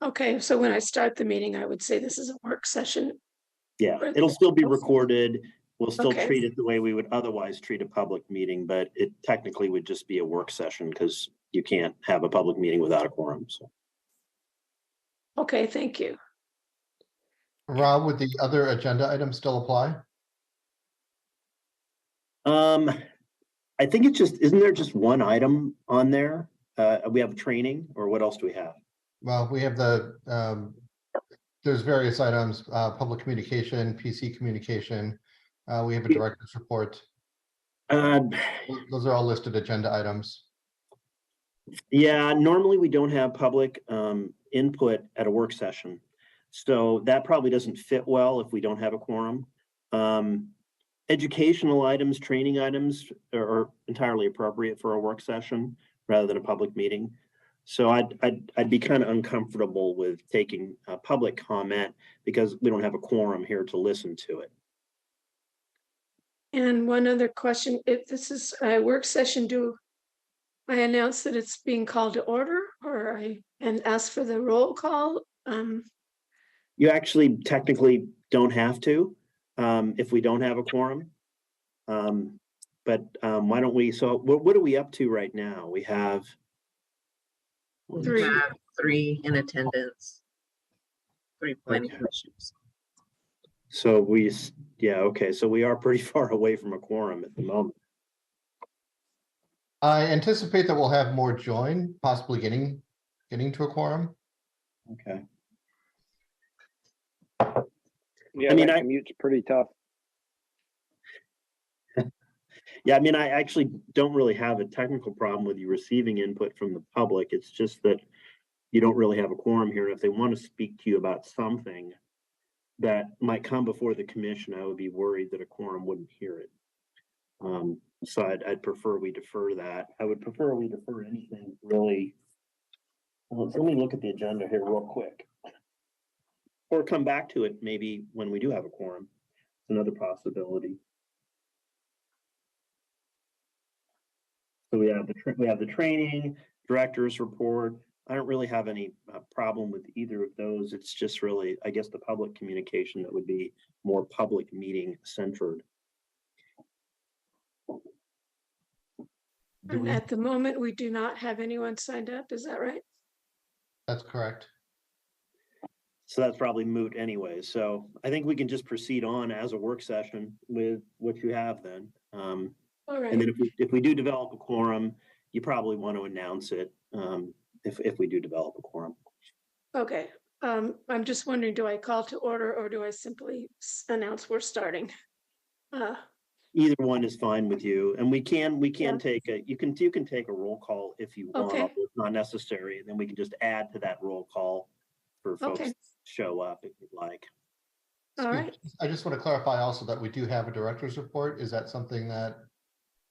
Okay, so when I start the meeting, I would say this is a work session. Yeah, Or- it'll still be recorded. We'll still Okay. treat it the way we would otherwise treat a public meeting, but it technically would just be a work session because you can't have a public meeting without a quorum. So, Okay, thank you. Rob, would the other agenda items still apply? I think it's just, isn't there just one item on there? We have training, or what else do we have? Well, we have there's various items, public communication, PC communication. We have a director's report. Those are all listed agenda items. Yeah, normally we don't have public input at a work session. So that probably doesn't fit well if we don't have a quorum. Educational items, training items are entirely appropriate for a work session rather than a public meeting. So I'd be kind of uncomfortable with taking a public comment because we don't have a quorum here to listen to it. And one other question, if this is a work session, do I announce that it's being called to order and ask for the roll call? You actually technically don't have to if we don't have a quorum. But why don't we, so what are we up to right now? We have Three. We have 3 in attendance, 3 planning Okay. commissioners. So yeah, okay, so we are pretty far away from a quorum at the moment. I anticipate that we'll have more join, possibly getting to a quorum. Okay. Yeah, I mean, that commute's pretty tough. Yeah, I mean, I actually don't really have a technical problem with you receiving input from the public. It's just that you don't really have a quorum here. If they want to speak to you about something that might come before the commission, I would be worried that a quorum wouldn't hear it. So I'd prefer we defer that. I would prefer we defer anything really. Well, let me look at the agenda here real quick. Or come back to it maybe when we do have a quorum. It's another possibility. So we have the training, director's report. I don't really have any problem with either of those. It's just really, I guess, the public communication that would be more public meeting centered. And at the moment, we do not have anyone signed up, is that right? That's correct. So that's probably moot anyway. So I think we can just proceed on as a work session with what you have then. All right. And then if we do develop a quorum, you probably want to announce it if we do develop a quorum. Okay. I'm just wondering, do I call to order or do I simply announce we're starting? Either one is fine with you, and we can Yeah. take you can take a roll call if you want. Okay. It's not necessary, and then we can just add to that roll call for folks Okay. to show up if you'd like. All right. I just want to clarify also that we do have a director's report. Is that something that?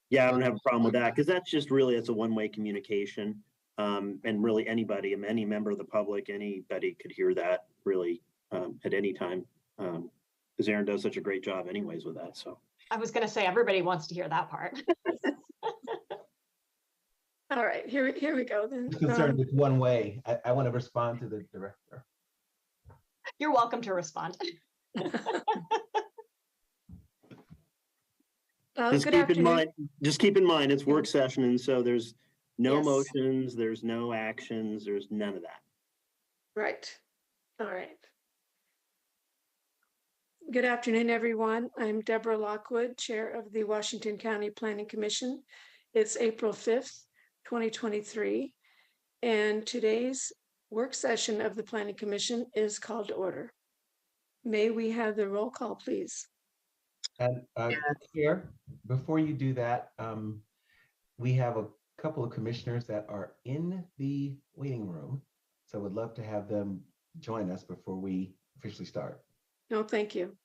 Yeah, I don't have a problem with that because that's just really, it's a one-way communication. And really anybody, any member of the public, anybody could hear that really at any time. Because Aaron does such a great job anyways with that. So I was going to say, everybody wants to hear that part. All right, here we go then. I'm concerned with one way. I want to respond to the director. You're welcome to respond. just Good keep afternoon. in mind, it's work session. And so there's no Yes. motions, there's no actions, there's none of that. Right. All right. Good afternoon, everyone. I'm Deborah Lockwood, Chair of the Washington County Planning Commission. It's April 5th, 2023, and today's work session of the Planning Commission is called to order. May we have the roll call, please? And Chair, before you do that, we have a couple of commissioners that are in the waiting room. So would love to have them join us before we officially start. No, thank you.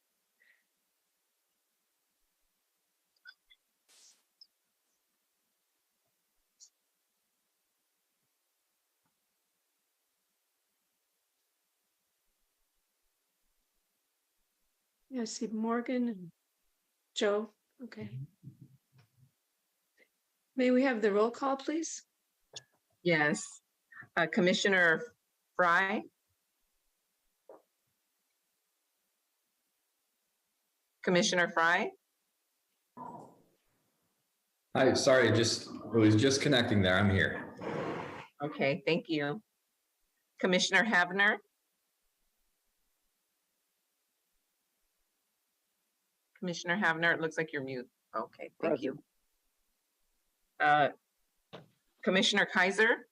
Yeah, I see Morgan and Joe. Okay. May we have the roll call, please? Yes. Commissioner Fry, Commissioner Fry, Hi, sorry, it was just connecting there. I'm here. okay, thank you. Commissioner Havner, Commissioner Havner, it looks like you're mute. Okay, thank you. Commissioner Kaiser,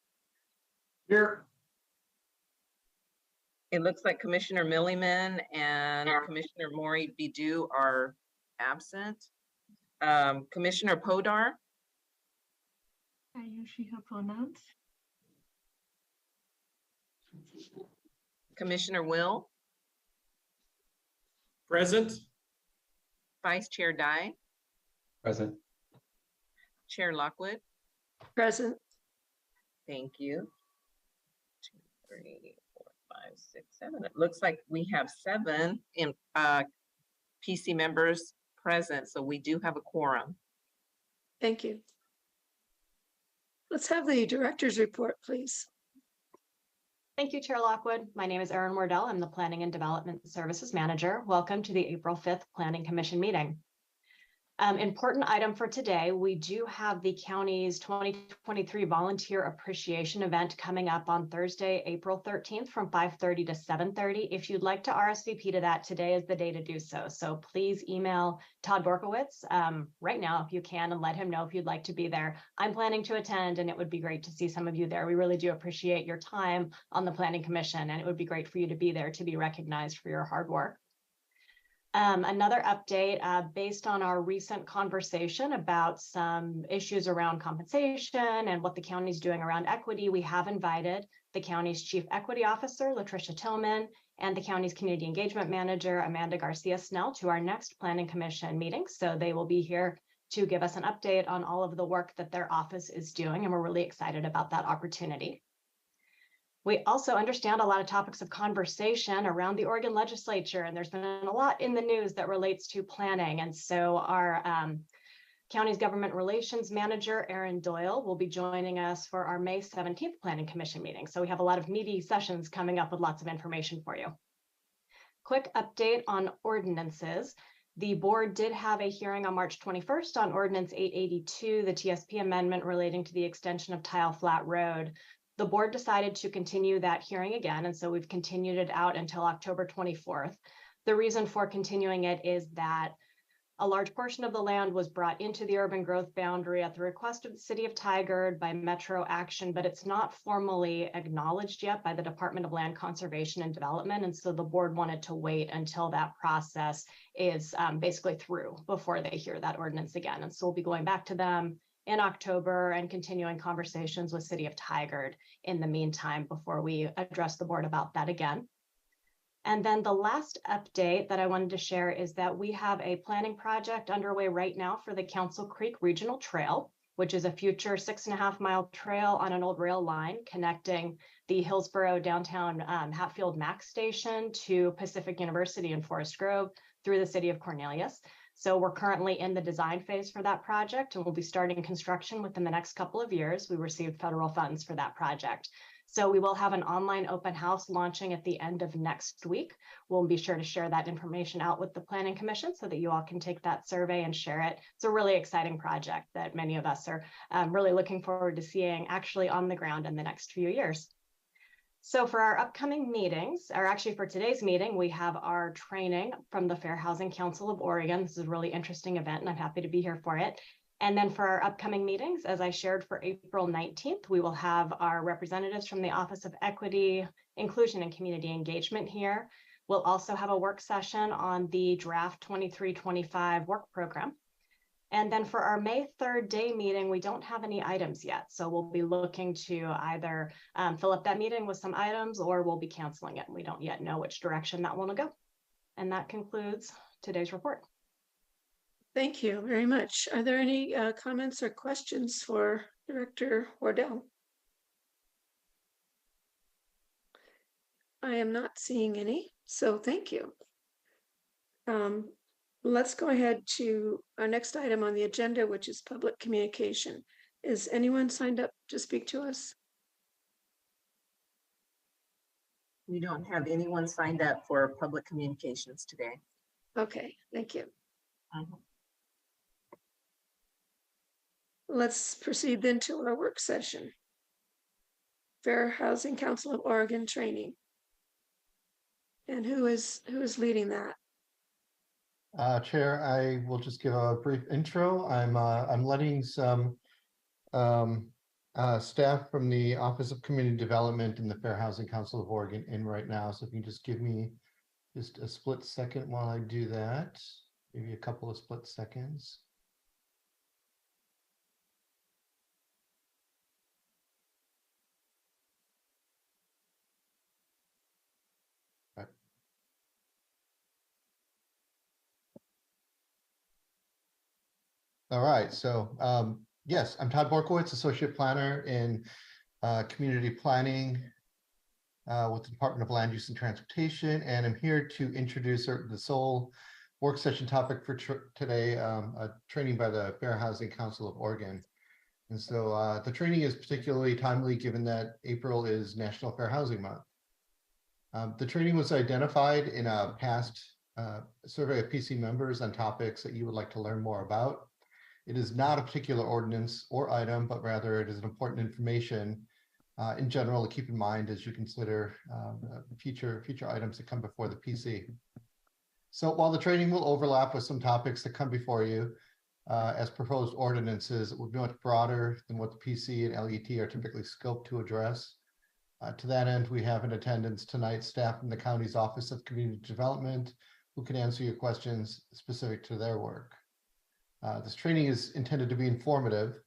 Here. it looks like Commissioner Milliman and Commissioner Maury Bidu are absent. Commissioner Podar, I usually have pronouns. Commissioner Will, Present. Vice Chair Dye, Present. Chair Lockwood, Present. thank you. 2, 3, 4, 5, 6, 7. It looks like we have 7 in PC members present, so we do have a quorum. Thank you. Let's have the director's report, please. Thank you, Chair Lockwood. My name is Erin Wardell. I'm the Planning and Development Services Manager. Welcome to the April 5th Planning Commission meeting. Important item for today, we do have the county's 2023 volunteer appreciation event coming up on Thursday, April 13th from 5:30 to 7:30. If you'd like to RSVP to that, today is the day to do so. So please email Todd Borkowitz right now if you can and let him know if you'd like to be there. I'm planning to attend and it would be great to see some of you there. We really do appreciate your time on the Planning Commission and it would be great for you to be there to be recognized for your hard work. Another update based on our recent conversation about some issues around compensation and what the county is doing around equity, we have invited the county's Chief Equity Officer, Latricia Tillman, and the county's Community Engagement Manager, Amanda Garcia Snell, to our next Planning Commission meeting. So they will be here to give us an update on all of the work that their office is doing, and we're really excited about that opportunity. We also understand a lot of topics of conversation around the Oregon legislature, and there's been a lot in the news that relates to planning. And so our county's government relations manager, Erin Doyle, will be joining us for our May 17th Planning Commission meeting. So we have a lot of meaty sessions coming up with lots of information for you. Quick update on ordinances. The board did have a hearing on March 21st on Ordinance 882, the TSP amendment relating to the extension of Tile Flat Road. The board decided to continue that hearing again, and so we've continued it out until October 24th. The reason for continuing it is that a large portion of the land was brought into the urban growth boundary at the request of the city of Tigard by Metro Action, but it's not formally acknowledged yet by the Department of Land Conservation and Development, and so the board wanted to wait until that process is basically through before they hear that ordinance again. And so we'll be going back to them in October and continuing conversations with City of Tigard in the meantime before we address the board about that again. And then the last update that I wanted to share is that we have a planning project underway right now for the Council Creek Regional Trail, which is a future 6.5-mile trail on an old rail line connecting the Hillsborough downtown Hatfield Max station to Pacific University in Forest Grove through the city of Cornelius. So we're currently in the design phase for that project, and we'll be starting construction within the next couple of years. We received federal funds for that project. So we will have an online open house launching at the end of next week. We'll be sure to share that information out with the Planning Commission so that you all can take that survey and share it. It's a really exciting project that many of us are really looking forward to seeing actually on the ground in the next few years. So for our upcoming meetings, or actually for today's meeting, we have our training from the Fair Housing Council of Oregon. This is a really interesting event, and I'm happy to be here for it. And then for our upcoming meetings, as I shared for April 19th, we will have our representatives from the Office of Equity, Inclusion, and Community Engagement here. We'll also have a work session on the draft 23-25 work program. And then for our May 3rd day meeting, we don't have any items yet. So we'll be looking to either fill up that meeting with some items or we'll be canceling it. We don't yet know which direction that one will go. And that concludes today's report. Thank you very much. Are there any comments or questions for Director Wardell? I am not seeing any, so thank you. Let's go ahead to our next item on the agenda, which is public communication. Is anyone signed up to speak to us? We don't have anyone signed up for public communications today. Okay, thank you. Let's proceed then to our work session. Fair Housing Council of Oregon training. And who is leading that? Chair, I will just give a brief intro. I'm letting some staff from the Office of Community Development in the Fair Housing Council of Oregon in right now. So if you can just give me just a split second while I do that, maybe a couple of split seconds. All right, so yes, I'm Todd Borkowitz, Associate Planner in Community Planning with the Department of Land Use and Transportation, and I'm here to introduce the sole work session topic for today, a training by the Fair Housing Council of Oregon. And so the training is particularly timely given that April is National Fair Housing Month. The training was identified in a past survey of PC members on topics that you would like to learn more about. It is not a particular ordinance or item, but rather it is an important information in general to keep in mind as you consider future items that come before the PC. So while the training will overlap with some topics that come before you as proposed ordinances, it will be much broader than what the PC and LET are typically scoped to address. To that end, we have in attendance tonight staff from the county's Office of Community Development who can answer your questions specific to their work. This training is intended to be informative.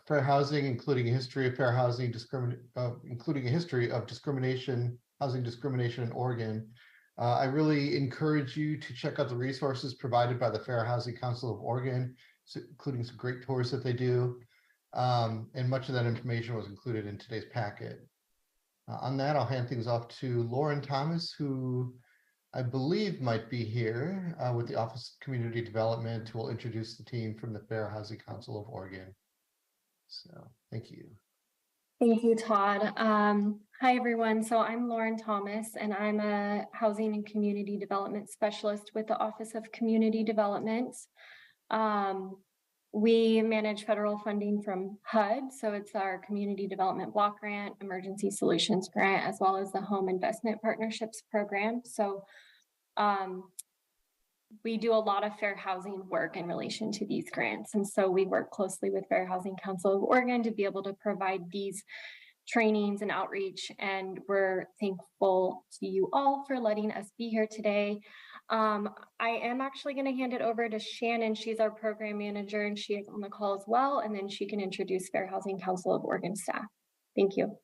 Fair housing, including a history of fair housing, including a history of housing discrimination in Oregon. I really encourage you to check out the resources provided by the Fair Housing Council of Oregon, including some great tours that they do. And much of that information was included in today's packet. On that, I'll hand things off to Lauren Thomas, who I believe might be here with the Office of Community Development, who will introduce the team from the Fair Housing Council of Oregon. So thank you. Thank you, Todd. Hi, everyone. So I'm Lauren Thomas, and I'm a Housing and Community Development Specialist with the Office of Community Development. We manage federal funding from HUD, so it's our Community Development Block Grant, Emergency Solutions Grant, as well as the Home Investment Partnerships Program. So we do a lot of fair housing work in relation to these grants. And so we work closely with Fair Housing Council of Oregon to be able to provide these trainings and outreach. And we're thankful to you all for letting us be here today. I am actually going to hand it over to Shannon. She's our program manager and she is on the call as well. And then she can introduce Fair Housing Council of Oregon staff. Thank you.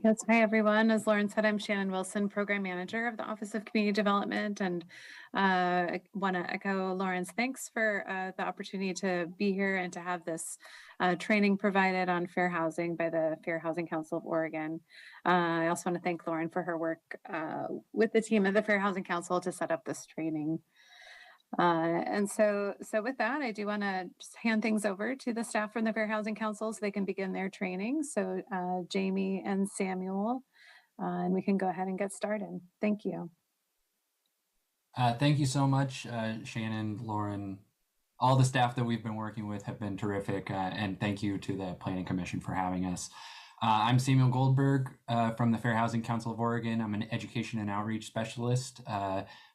Yes, hi everyone. As Lauren said, I'm Shannon Wilson, Program Manager of the Office of Community Development, and I want to echo Lauren's thanks for the opportunity to be here and to have this training provided on fair housing by the Fair Housing Council of Oregon. I also want to thank Lauren for her work with the team at the Fair Housing Council to set up this training. And so with that, I do want to just hand things over to the staff from the Fair Housing Council so they can begin their training. So Jamie and Samuel, and we can go ahead and get started. Thank you. Thank you so much, Shannon, Lauren. All the staff that we've been working with have been terrific, and thank you to the Planning Commission for having us. I'm Samuel Goldberg from the Fair Housing Council of Oregon. I'm an education and outreach specialist.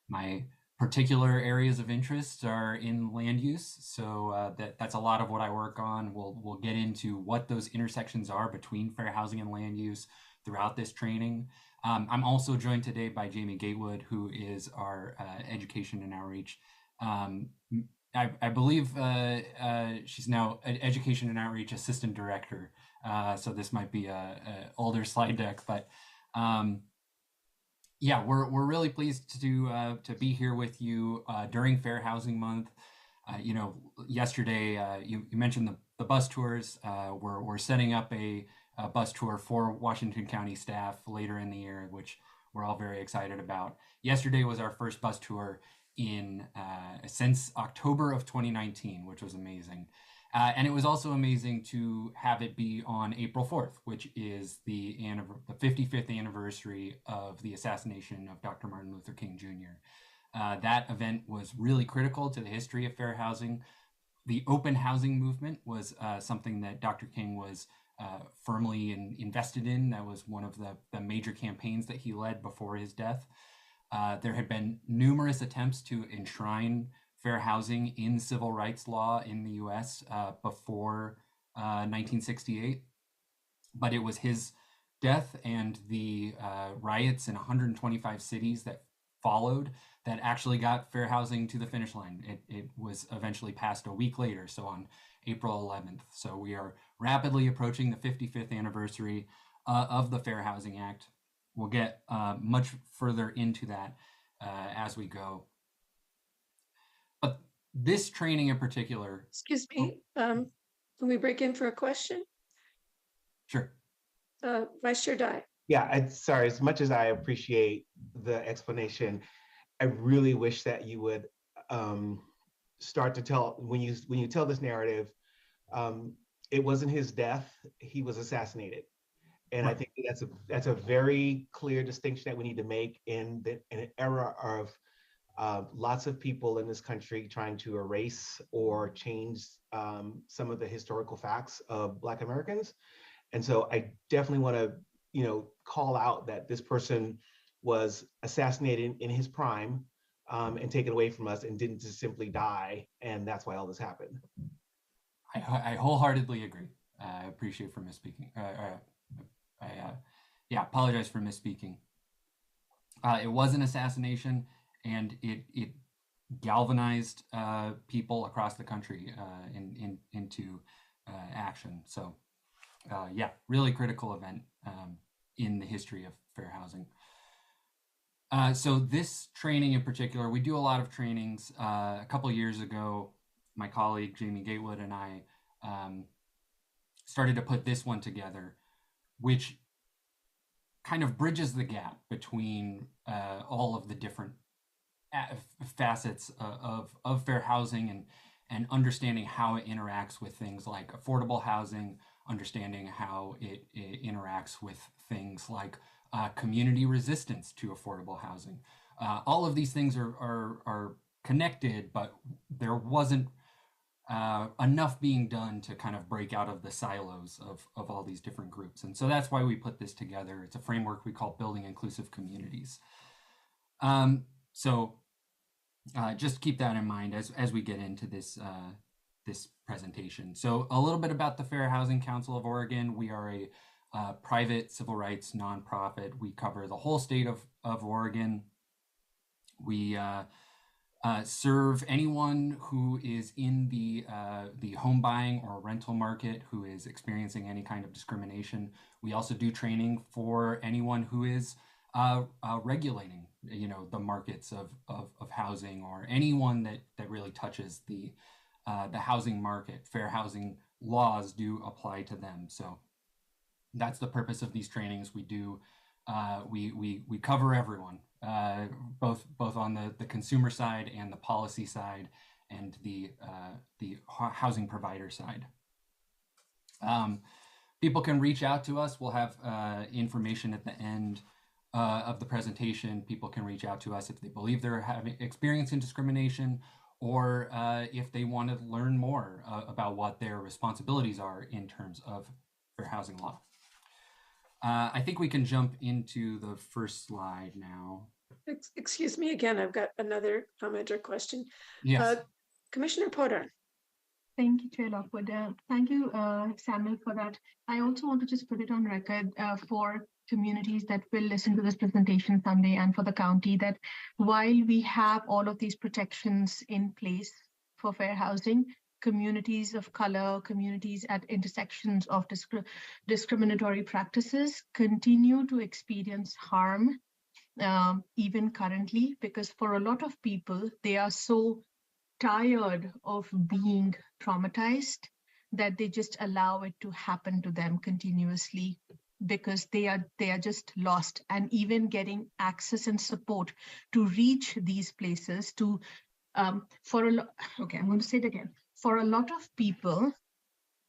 My particular areas of interest are in land use, so that's a lot of what I work on. We'll get into what those intersections are between fair housing and land use throughout this training. I'm also joined today by Jamie Gatewood, who is our education and outreach. I believe she's now an education and outreach assistant director, so this might be a older slide deck, but yeah, we're really pleased to be here with you during Fair Housing Month. You know, yesterday you mentioned the bus tours. We're setting up a bus tour for Washington County staff later in the year, which we're all very excited about. Yesterday was our first bus tour since October of 2019, which was amazing. And it was also amazing to have it be on April 4th, which is the 55th anniversary of the assassination of Dr. Martin Luther King Jr. That event was really critical to the history of fair housing. The open housing movement was something that Dr. King was firmly invested in. That was one of the major campaigns that he led before his death. There had been numerous attempts to enshrine fair housing in civil rights law in the US before 1968. But it was his death and the riots in 125 cities that followed that actually got fair housing to the finish line. It was eventually passed a week later, so on April 11th. So we are rapidly approaching the 55th anniversary of the Fair Housing Act. We'll get much further into that as we go. But this training in particular. Excuse me, can we break in for a question? Sure. Vice Chair Dye. Yeah, sorry, as much as I appreciate the explanation, I really wish that you would start to tell, when you tell this narrative, it wasn't his death, he was assassinated. And I think that's a very clear distinction that we need to make in an era of lots of people in this country trying to erase or change some of the historical facts of Black Americans. And so I definitely want to, call out that this person was assassinated in his prime and taken away from us and didn't just simply die. And that's why all this happened. I wholeheartedly agree. I appreciate for misspeaking. Apologize for misspeaking. It was an assassination, and it galvanized people across the country into action. So, really critical event in the history of fair housing. So this training in particular, we do a lot of trainings. A couple of years ago, my colleague Jamie Gatewood and I started to put this one together, which kind of bridges the gap between all of the different facets of fair housing and understanding how it interacts with things like affordable housing, understanding how it interacts with things like community resistance to affordable housing. All of these things are connected, but there wasn't enough being done to kind of break out of the silos of all these different groups. And so that's why we put this together. It's a framework we call Building Inclusive Communities. Just keep that in mind as we get into this presentation. So a little bit about the Fair Housing Council of Oregon. We are a private civil rights nonprofit. We cover the whole state of Oregon. We serve anyone who is in the home buying or rental market who is experiencing any kind of discrimination. We also do training for anyone who is regulating, the markets of housing, or anyone that really touches the housing market. Fair housing laws do apply to them. So that's the purpose of these trainings. We do we cover everyone, both on the consumer side and the policy side and the housing provider side. People can reach out to us. We'll have information at the end of the presentation. People can reach out to us if they believe they're experiencing discrimination, or if they want to learn more about what their responsibilities are in terms of fair housing law. I think we can jump into the first slide now. Excuse me again, I've got another comment or question. Yes. Commissioner Podar. Thank you, Chair Lockwood. Thank you, Samuel, for that. I also want to just put it on record for communities that will listen to this presentation someday, and for the county, that while we have all of these protections in place for fair housing, communities of color, communities at intersections of discriminatory practices continue to experience harm, even currently, because for a lot of people, they are so tired of being traumatized that they just allow it to happen to them continuously, because they are just lost. And even getting access and support to reach these places, to I'm going to say it again. for a lot of people,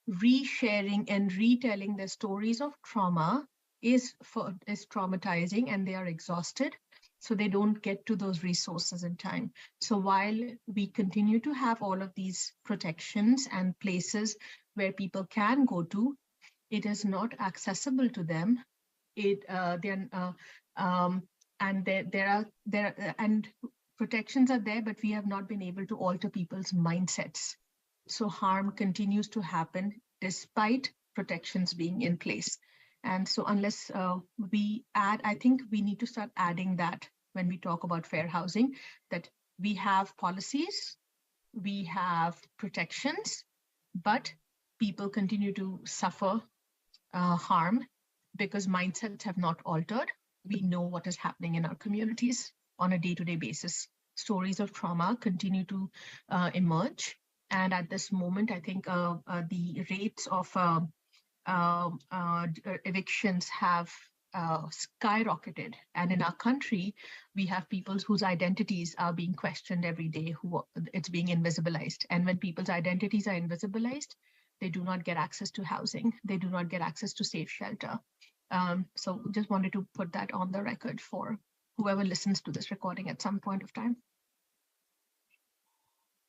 resharing and retelling their stories of trauma is traumatizing, and they are exhausted, so they don't get to those resources in time. So while we continue to have all of these protections and places where people can go to, it is not accessible to them. And protections are there, but we have not been able to alter people's mindsets. So harm continues to happen despite protections being in place. And so unless we add, I think we need to start adding that when we talk about fair housing, that we have policies, we have protections, but people continue to suffer harm because mindsets have not altered. We know what is happening in our communities on a day-to-day basis. Stories of trauma continue to emerge. And at this moment, I think the rates of evictions have skyrocketed. And in our country, we have people whose identities are being questioned every day, who it's being invisibilized. And when people's identities are invisibilized, they do not get access to housing. They do not get access to safe shelter. So just wanted to put that on the record for whoever listens to this recording at some point of time.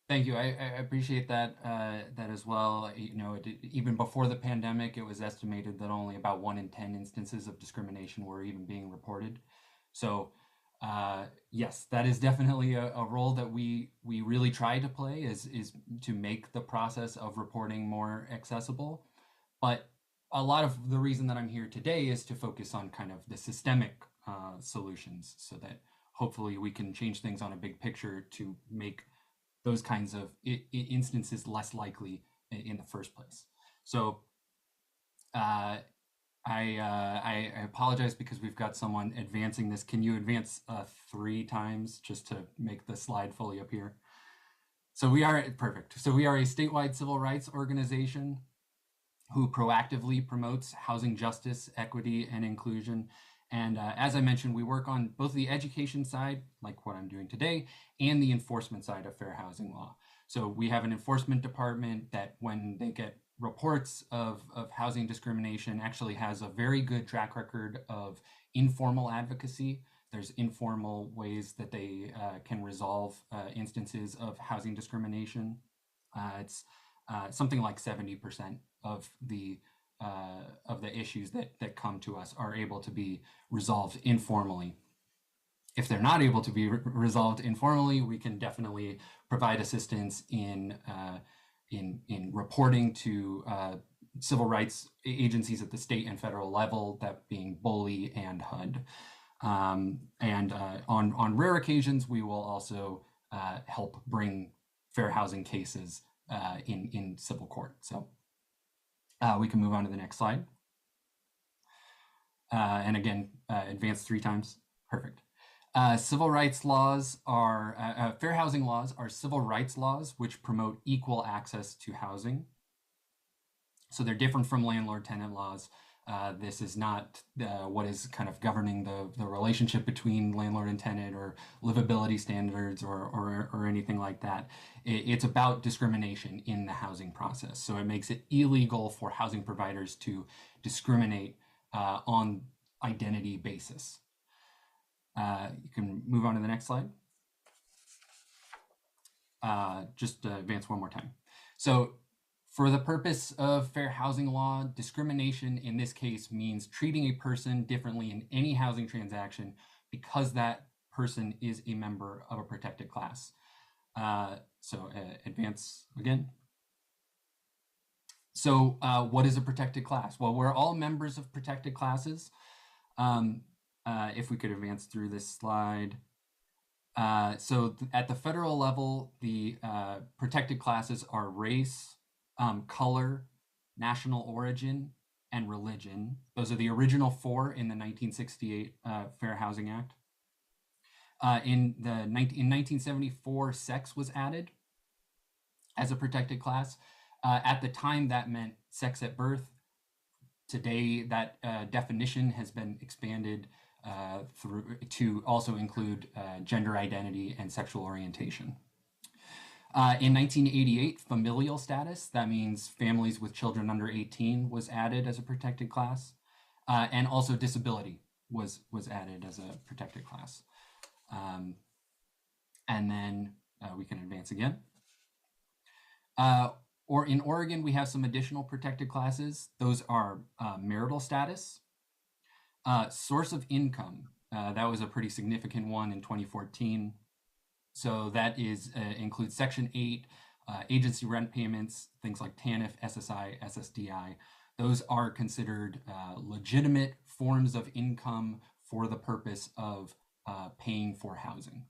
Thank you. I appreciate that that as well. You know, even before the pandemic, it was estimated that only about 1 in 10 instances of discrimination were even being reported. So yes, that is definitely a role that we really try to play is to make the process of reporting more accessible. But a lot of the reason that I'm here today is to focus on kind of the systemic solutions so that hopefully we can change things on a big picture to make those kinds of instances less likely in the first place. So I apologize because we've got someone advancing this. Can you advance 3 times just to make the slide fully appear? So we are, perfect. So we are a statewide civil rights organization who proactively promotes housing justice, equity, and inclusion. And as I mentioned, we work on both the education side, like what I'm doing today, and the enforcement side of fair housing law. So we have an enforcement department that when they get reports of housing discrimination actually has a very good track record of informal advocacy. There's informal ways that they can resolve instances of housing discrimination. It's something like 70% of the issues that come to us are able to be resolved informally. If they're not able to be resolved informally, we can definitely provide assistance in reporting to civil rights agencies at the state and federal level, that being BOLI and HUD. On rare occasions, we will also help bring fair housing cases in civil court. So we can move on to the next slide. And again, advance 3 times. Perfect. Civil rights laws are, fair housing laws are civil rights laws which promote equal access to housing. So they're different from landlord-tenant laws. This is not what is kind of governing the relationship between landlord and tenant or livability standards or anything like that. It's about discrimination in the housing process. So it makes it illegal for housing providers to discriminate on identity basis. You can move on to the next slide. Just advance 1 more time. So for the purpose of fair housing law, discrimination in this case means treating a person differently in any housing transaction because that person is a member of a protected class. So advance again. So what is a protected class? Well, we're all members of protected classes. If we could advance through this slide. So at the federal level, the protected classes are race, color, national origin, and religion. Those are the original 4 in the 1968 Fair Housing Act. In 1974, sex was added as a protected class. At the time, that meant sex at birth. Today, that definition has been expanded to also include gender identity and sexual orientation. In 1988, familial status, that means families with children under 18, was added as a protected class. And also disability was added as a protected class. And then we can advance again. Or in Oregon, we have some additional protected classes. Those are marital status, source of income. That was a pretty significant one in 2014. So that is includes Section 8, agency rent payments, things like TANF, SSI, SSDI. Those are considered legitimate forms of income for the purpose of paying for housing.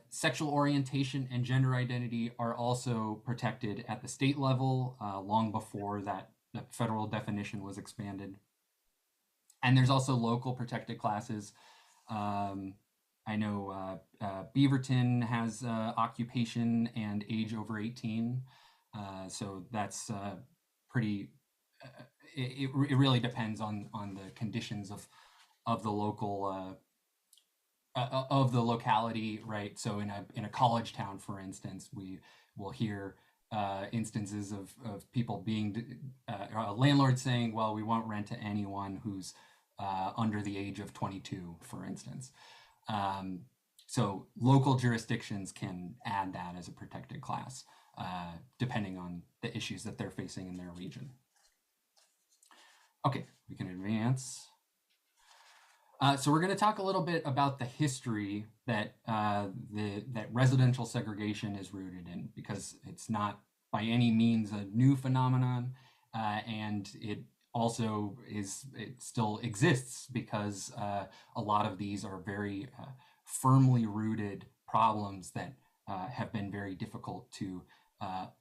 Sexual orientation and gender identity are also protected at the state level long before that the federal definition was expanded. And there's also local protected classes. I know Beaverton has occupation and age over 18. So that's pretty, it really depends on the conditions of the local, of the locality, right? So in a college town, for instance, we will hear instances of people being, landlords saying, well, we won't rent to anyone who's under the age of 22, for instance. So local jurisdictions can add that as a protected class, depending on the issues that they're facing in their region. Okay, we can advance. So we're going to talk a little bit about the history that that residential segregation is rooted in, because it's not by any means a new phenomenon, and it also it still exists because a lot of these are very firmly rooted problems that have been very difficult to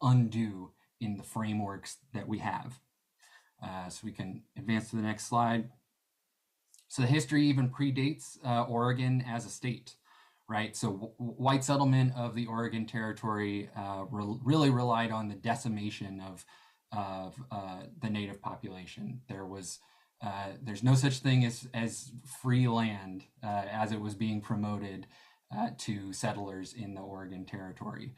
undo in the frameworks that we have. So we can advance to the next slide. So the history even predates Oregon as a state, right? So white settlement of the Oregon Territory really relied on the decimation of the native population. There's no such thing as free land as it was being promoted to settlers in the Oregon Territory.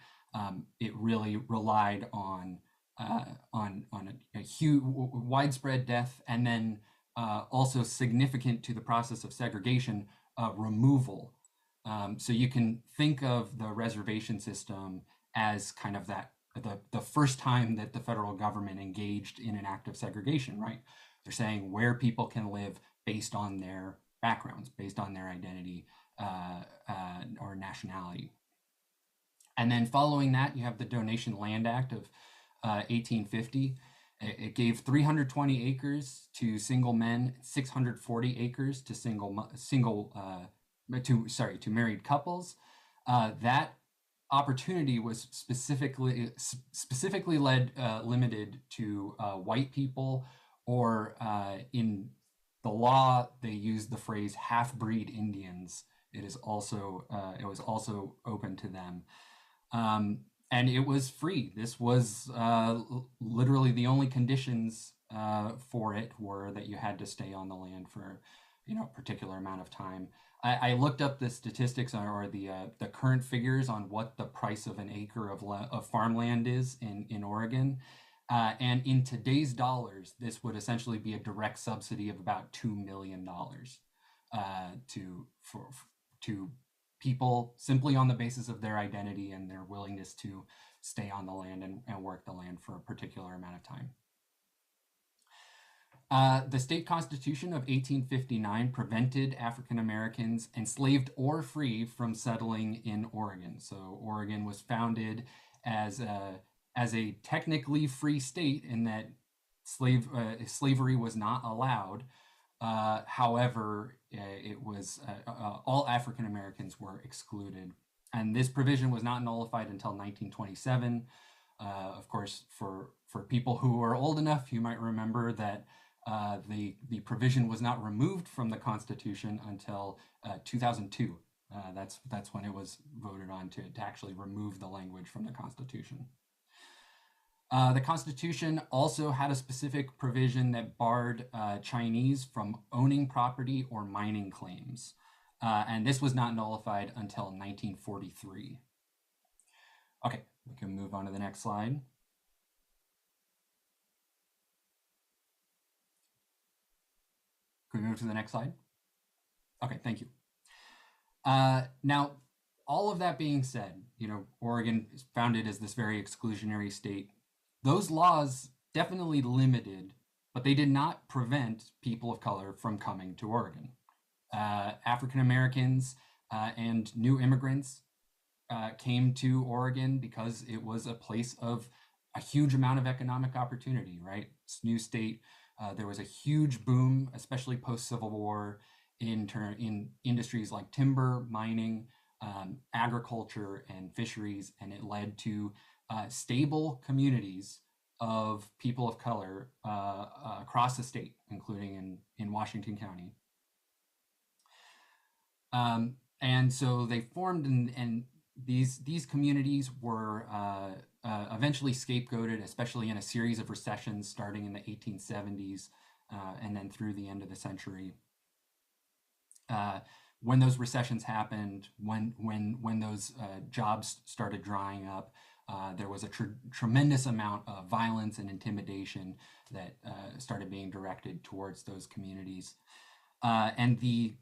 It really relied on a huge widespread death, and then also significant to the process of segregation, removal. So you can think of the reservation system as kind of that the first time that the federal government engaged in an act of segregation, right? They're saying where people can live based on their backgrounds, based on their identity or nationality. And then following that, you have the Donation Land Act of 1850. It gave 320 acres to single men, 640 acres to married couples. That opportunity was specifically limited to white people, or in the law they used the phrase half-breed Indians. It was also open to them. And it was free. This was literally the only conditions for it were that you had to stay on the land for, a particular amount of time. I looked up the statistics or the current figures on what the price of an acre of farmland is in Oregon, and in today's dollars, this would essentially be a direct subsidy of about $2 million to people simply on the basis of their identity and their willingness to stay on the land and work the land for a particular amount of time. The state constitution of 1859 prevented African Americans, enslaved or free, from settling in Oregon. So Oregon was founded as a technically free state in that slavery was not allowed. However, it was all African Americans were excluded, and this provision was not nullified until 1927. Of course, for people who are old enough, you might remember that the provision was not removed from the Constitution until 2002. That's when it was voted on to actually remove the language from the Constitution. The Constitution also had a specific provision that barred Chinese from owning property or mining claims, and this was not nullified until 1943. Okay, we can move on to the next slide. Can we move to the next slide? Okay, thank you. Now, all of that being said, Oregon is founded as this very exclusionary state. Those laws definitely limited, but they did not prevent people of color from coming to Oregon. African Americans and new immigrants came to Oregon because it was a place of a huge amount of economic opportunity, right? This new state, there was a huge boom, especially post-Civil War, in industries like timber, mining, agriculture, and fisheries, and it led to stable communities of people of color across the state, including in Washington County. And so they formed, and these communities were eventually scapegoated, especially in a series of recessions starting in the 1870s and then through the end of the century. When those recessions happened, when those jobs started drying up, there was a tremendous amount of violence and intimidation that started being directed towards those communities. And the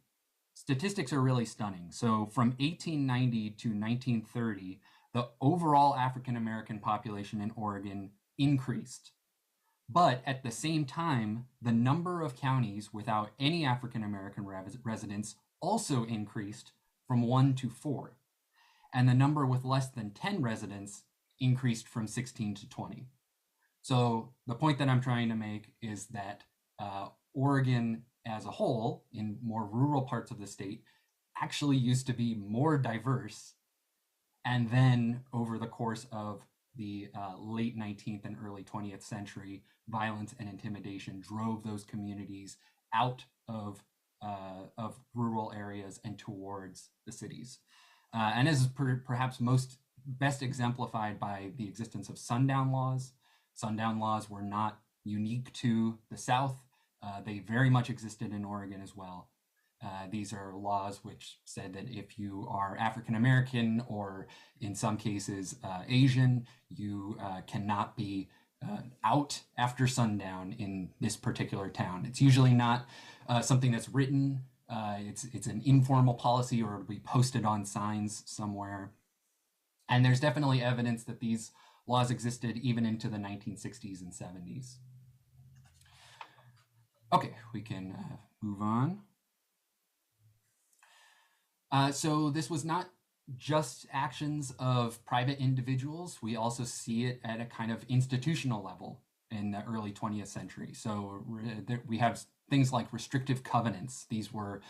statistics are really stunning. So from 1890 to 1930, the overall African American population in Oregon increased. But at the same time, the number of counties without any African American residents also increased from 1 to 4. And the number with less than 10 residents increased from 16 to 20. So the point that I'm trying to make is that Oregon as a whole, in more rural parts of the state, actually used to be more diverse. And then over the course of the late 19th and early 20th century, violence and intimidation drove those communities out of rural areas and towards the cities. And as is perhaps best exemplified by the existence of sundown laws. Sundown laws were not unique to the South. They very much existed in Oregon as well. These are laws which said that if you are African American or in some cases Asian, you cannot be out after sundown in this particular town. It's usually not something that's written. It's an informal policy, or it'll be posted on signs somewhere. And there's definitely evidence that these laws existed even into the 1960s and 70s. Okay, we can move on. So this was not just actions of private individuals. We also see it at a kind of institutional level in the early 20th century. So we have things like restrictive covenants. These were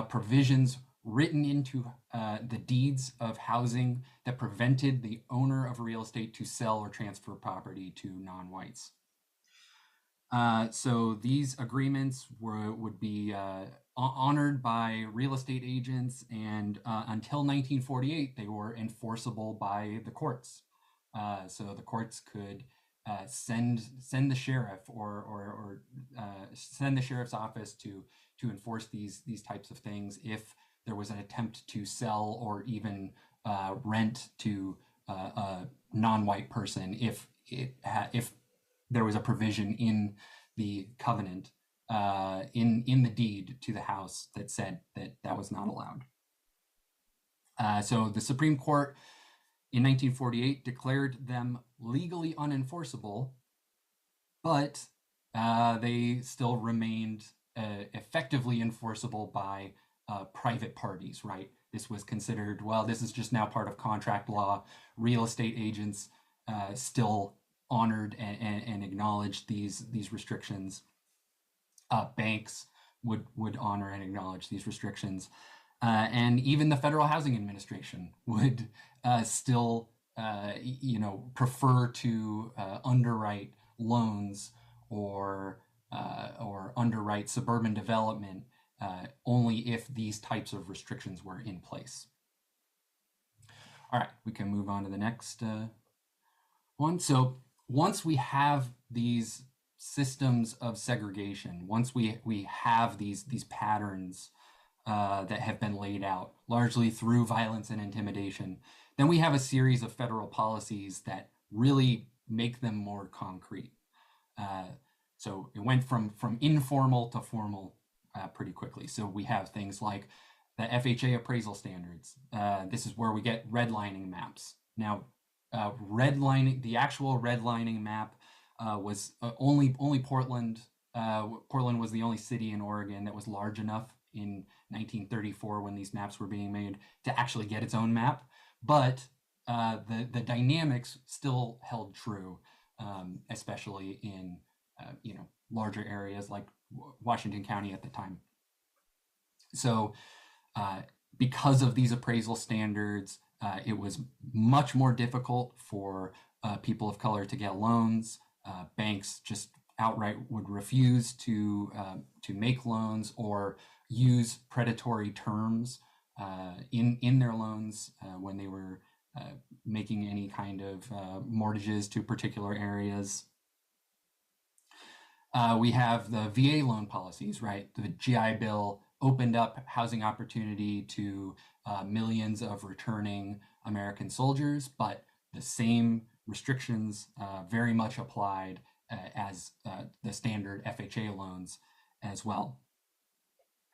provisions written into the deeds of housing that prevented the owner of real estate to sell or transfer property to non-whites. So these agreements would be honored by real estate agents, and until 1948, they were enforceable by the courts. So the courts could send the sheriff or send the sheriff's office to enforce these types of things if there was an attempt to sell or even rent to a non-white person, if there was a provision in the covenant, in the deed to the house that said that was not allowed. So the Supreme Court in 1948 declared them legally unenforceable, but they still remained effectively enforceable by private parties, right? This was considered, well, this is just now part of contract law. Real estate agents still honored and acknowledged these restrictions. Banks would honor and acknowledge these restrictions. And even the Federal Housing Administration would still, prefer to underwrite loans or underwrite suburban development only if these types of restrictions were in place. All right, we can move on to the next one. So once we have these systems of segregation, once we have these patterns that have been laid out largely through violence and intimidation, Then we have a series of federal policies that really make them more concrete. So it went from informal to formal pretty quickly. So we have things like the FHA appraisal standards. This is where we get redlining maps. Now, redlining, the actual redlining map was only Portland. Portland was the only city in Oregon that was large enough in 1934 when these maps were being made to actually get its own map. But the dynamics still held true, especially in larger areas like Washington County at the time. So because of these appraisal standards, it was much more difficult for people of color to get loans. Banks just outright would refuse to make loans or use predatory terms in their loans when they were making any kind of mortgages to particular areas. We have the VA loan policies, right? The GI Bill opened up housing opportunity to millions of returning American soldiers, but the same restrictions very much applied as the standard FHA loans as well.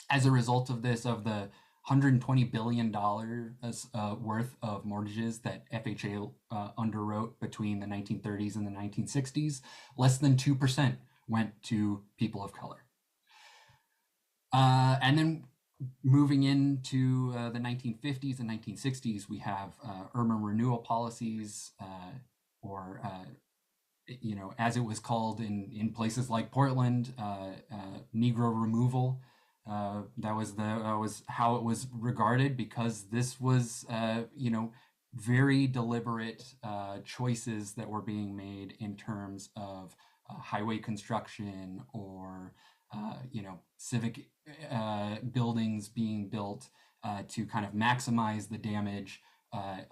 As a result of this, of the $120 billion worth of mortgages that FHA underwrote between the 1930s and the 1960s, less than 2% went to people of color. And then moving into the 1950s and 1960s, we have urban renewal policies, or as it was called in places like Portland, Negro removal. That was how it was regarded, because this was very deliberate choices that were being made in terms of highway construction or civic buildings being built to kind of maximize the damage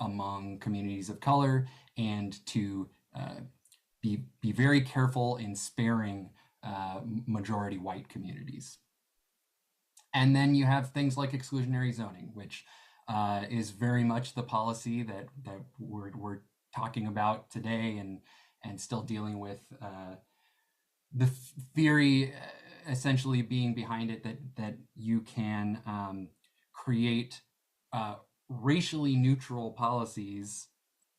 among communities of color, and to be very careful in sparing majority white communities. And then you have things like exclusionary zoning, which is very much the policy that we're talking about today, and still dealing with the theory essentially being behind it that you can create racially neutral policies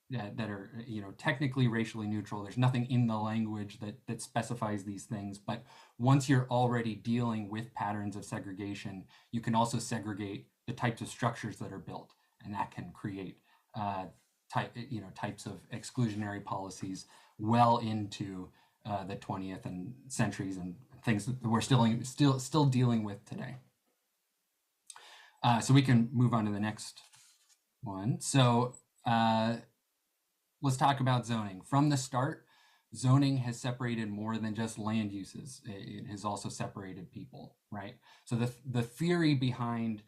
that are technically racially neutral. There's nothing in the language that specifies these things, but once you're already dealing with patterns of segregation, you can also segregate the types of structures that are built, and that can create types of exclusionary policies well into the 20th and centuries, and things that we're still dealing with today. So we can move on to the next one. So let's talk about zoning. From the start, zoning has separated more than just land uses. It has also separated people, right? So the theory behind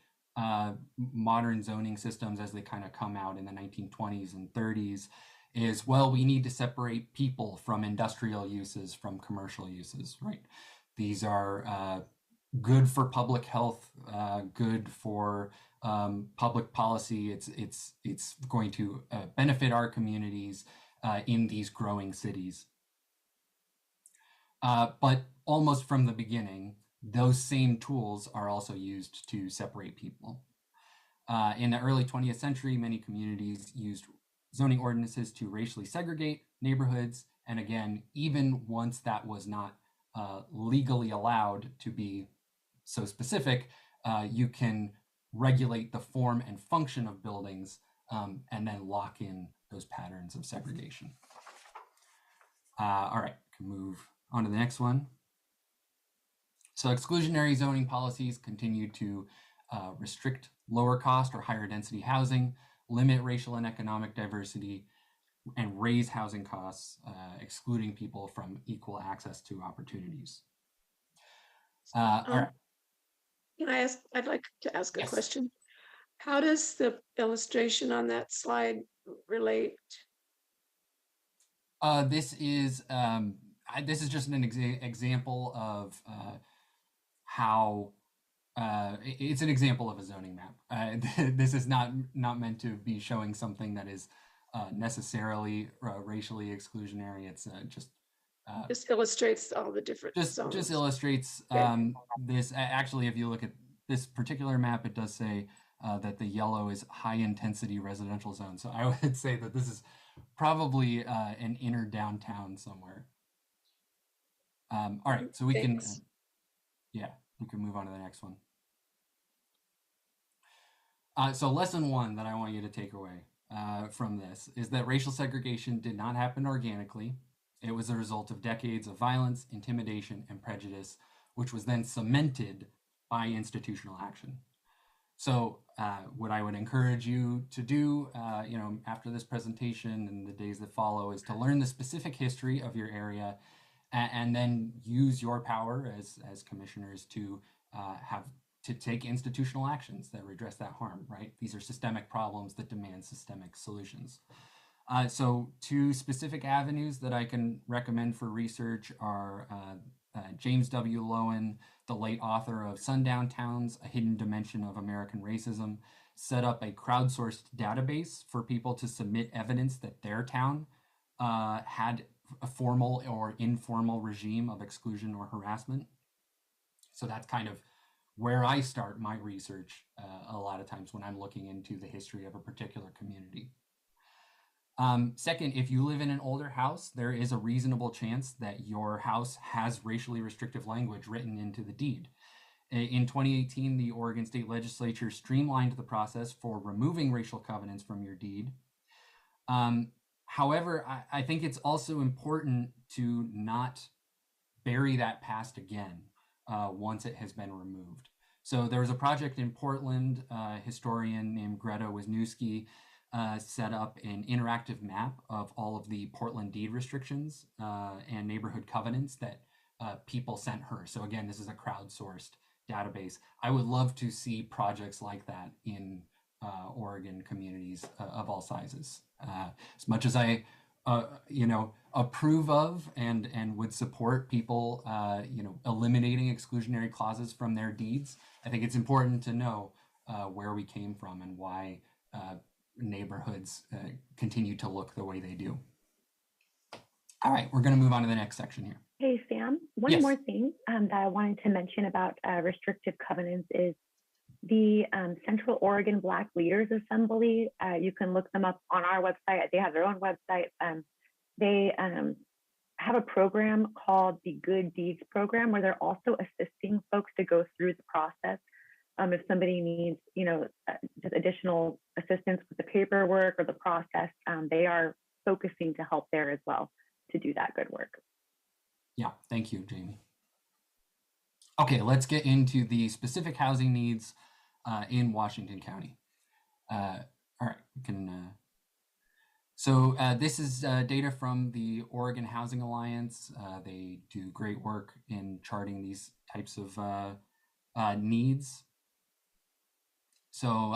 modern zoning systems as they kind of come out in the 1920s and 30s is, well, we need to separate people from industrial uses, from commercial uses, right? These are good for public health, good for public policy. It's going to benefit our communities in these growing cities. But almost from the beginning, those same tools are also used to separate people. In the early 20th century, many communities used zoning ordinances to racially segregate neighborhoods. And again, even once that was not legally allowed to be so specific, you can regulate the form and function of buildings and then lock in those patterns of segregation. All right, can move on to the next one. So exclusionary zoning policies continue to restrict lower cost or higher density housing, limit racial and economic diversity, and raise housing costs, excluding people from equal access to opportunities. All right. Can I ask, I'd like to ask a Yes. question. How does the illustration on that slide relate? This is just an example of how it's an example of a zoning map. This is not meant to be showing something that is necessarily racially exclusionary. It's just illustrates all the different just zones. illustrates Okay. this. Actually, if you look at this particular map, it does say that the yellow is high intensity residential zone. So I would say that this is probably an inner downtown somewhere. All right, so we can, yeah, we can move on to the next one. So lesson one that I want you to take away from this is that racial segregation did not happen organically. It was a result of decades of violence, intimidation, and prejudice, which was then cemented by institutional action. So what I would encourage you to do, after this presentation and the days that follow, is to learn the specific history of your area and then use your power as commissioners to take institutional actions that redress that harm, right? These are systemic problems that demand systemic solutions. So two specific avenues that I can recommend for research are James W. Lowen, the late author of Sundown Towns, A Hidden Dimension of American Racism, set up a crowdsourced database for people to submit evidence that their town had a formal or informal regime of exclusion or harassment. So that's kind of where I start my research a lot of times when I'm looking into the history of a particular community. Second, if you live in an older house, there is a reasonable chance that your house has racially restrictive language written into the deed. In 2018, the Oregon State Legislature streamlined the process for removing racial covenants from your deed. However, I think it's also important to not bury that past again once it has been removed. So there was a project in Portland, a historian named Greta Wisniewski set up an interactive map of all of the Portland deed restrictions and neighborhood covenants that people sent her. So again, this is a crowdsourced database. I would love to see projects like that in Oregon communities of all sizes. As much as I, approve of and would support people, eliminating exclusionary clauses from their deeds, I think it's important to know where we came from and why neighborhoods continue to look the way they do. All right, we're going to move on to the next section here. Hey, Sam, one Yes. more thing that I wanted to mention about restrictive covenants is the Central Oregon Black Leaders Assembly. You can look them up on our website. They have their own website. They have a program called the Good Deeds Program, where they're also assisting folks to go through the process. If somebody needs, just additional assistance with the paperwork or the process, they are focusing to help there as well to do that good work. Yeah, thank you, Jamie. Okay, let's get into the specific housing needs in Washington County. All right, we can. So this is data from the Oregon Housing Alliance. They do great work in charting these types of needs. So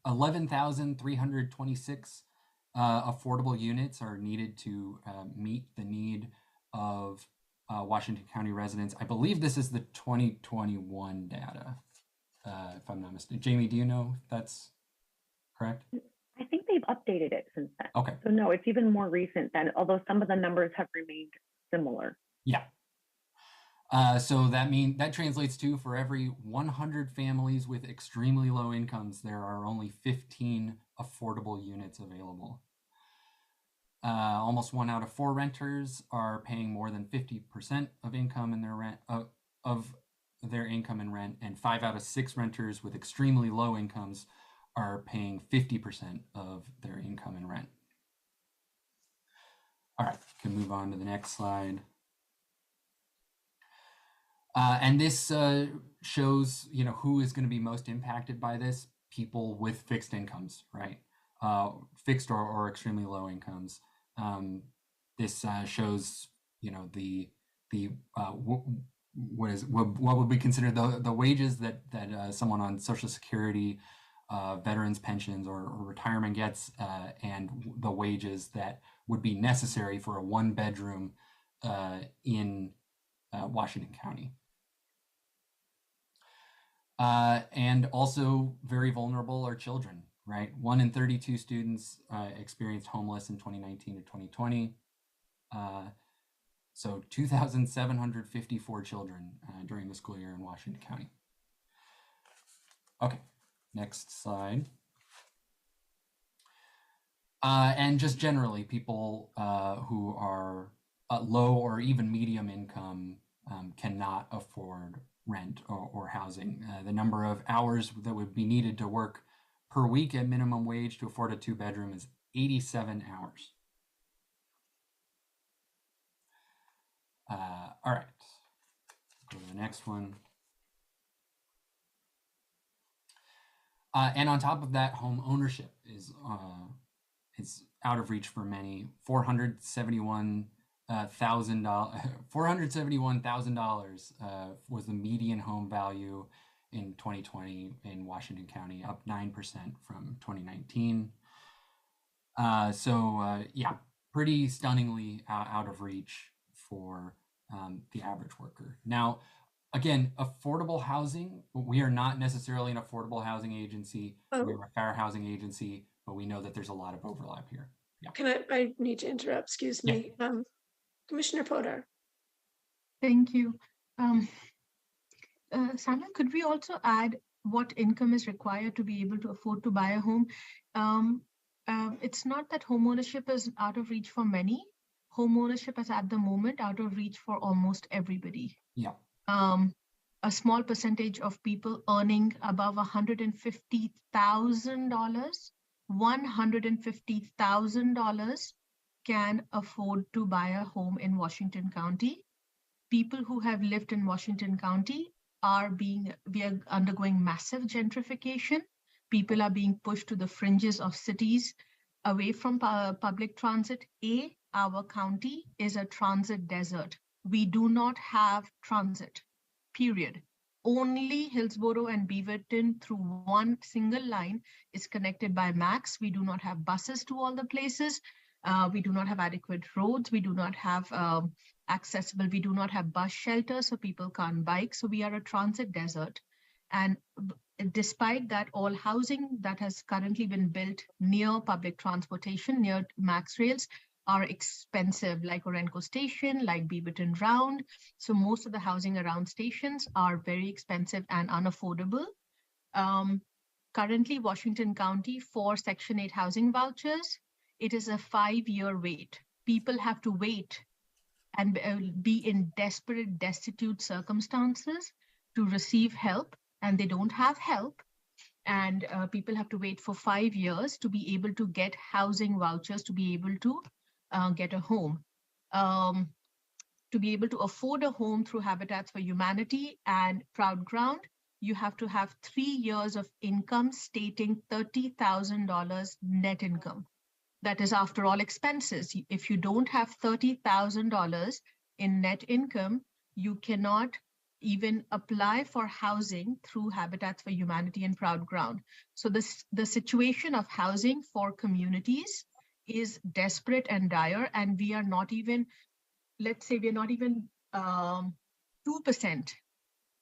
11,326 affordable units are needed to meet the need of Washington County residents. I believe this is the 2021 data, if I'm not mistaken. Jamie, do you know if that's correct? I think they've updated it since then. Okay. So no, it's even more recent than, although some of the numbers have remained similar. Yeah. So that translates to, for every 100 families with extremely low incomes, there are only 15 affordable units available. Almost 1 out of 4 renters are paying more than 50% of income in their rent of their income and rent, and 5 out of 6 renters with extremely low incomes are paying 50% of their income and rent. All right, can move on to the next slide. And this shows, who is going to be most impacted by this. People with fixed incomes, right? Fixed or extremely low incomes. This shows, what would be considered the wages that someone on Social Security, veterans pensions or retirement gets, and the wages that would be necessary for a 1-bedroom in Washington County. And also very vulnerable are children, right? 1 in 32 students experienced homeless in 2019 to 2020. So 2,754 children during the school year in Washington County. Okay, next slide. And just generally, people who are low or even medium income cannot afford rent or housing. The number of hours that would be needed to work per week at minimum wage to afford a 2-bedroom is 87 hours. All right, go to the next one. And on top of that, home ownership is out of reach for many. $471,000 was the median home value in 2020 in Washington County, up 9% from 2019. Yeah, pretty stunningly out of reach for the average worker. Now, again, affordable housing, we are not necessarily an affordable housing agency. We're a fair housing agency, but we know that there's a lot of overlap here. Yeah. I need to interrupt, excuse me. Commissioner Podar. Thank you. Samuel, could we also add what income is required to be able to afford to buy a home? It's not that homeownership is out of reach for many. Homeownership is at the moment out of reach for almost everybody. Yeah. A small percentage of people earning above $150,000, $150,000 can afford to buy a home in Washington County. People who have lived in Washington County we are undergoing massive gentrification. People are being pushed to the fringes of cities, away from public transit. Our county is a transit desert. We do not have transit, period. Only Hillsborough and Beaverton through one single line is connected by MAX. We do not have buses to all the places. We do not have adequate roads. We do not have we do not have bus shelters, so people can't bike. So we are a transit desert. And despite that, all housing that has currently been built near public transportation, near MAX rails, are expensive, like Orenco Station, like Beaverton Round. So most of the housing around stations are very expensive and unaffordable. Currently, Washington County, for Section 8 housing vouchers, it is a 5-year wait. People have to wait and be in desperate, destitute circumstances to receive help, and they don't have help. And people have to wait for 5 years to be able to get housing vouchers, to be able to get a home. To be able to afford a home through Habitats for Humanity and Proud Ground, you have to have 3 years of income stating $30,000 net income. That is after all expenses. If you don't have $30,000 in net income, you cannot even apply for housing through Habitats for Humanity and Proud Ground. So the situation of housing for communities is desperate and dire, and we are not even, let's say we're not even 2%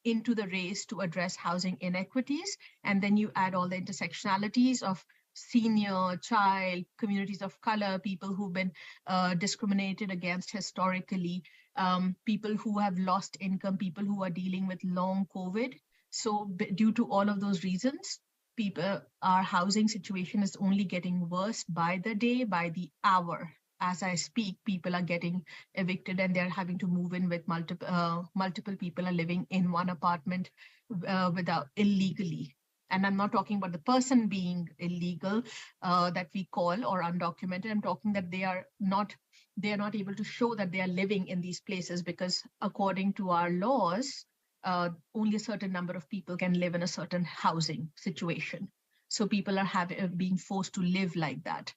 into the race to address housing inequities. And then you add all the intersectionalities of senior, child, communities of color, people who've been discriminated against historically, people who have lost income, people who are dealing with long COVID. So due to all of those reasons, our housing situation is only getting worse by the day, by the hour. As I speak, people are getting evicted and they're having to move in with multiple people are living in one apartment without illegally. And I'm not talking about the person being illegal that we call or undocumented. I'm talking that they are not able to show that they are living in these places, because according to our laws, only a certain number of people can live in a certain housing situation. So people are being forced to live like that.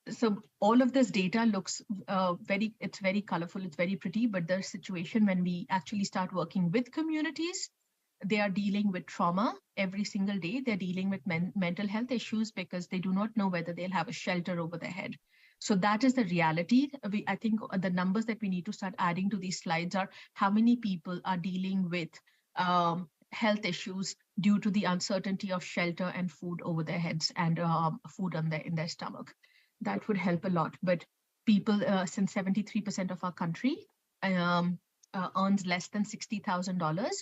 So all of this data looks it's very colorful, it's very pretty, but the situation when we actually start working with communities, they are dealing with trauma every single day. They're dealing with mental health issues because they do not know whether they'll have a shelter over their head. So that is the reality. I think the numbers that we need to start adding to these slides are how many people are dealing with health issues due to the uncertainty of shelter and food over their heads and food in their stomach. That would help a lot. But people, since 73% of our country earns less than $60,000,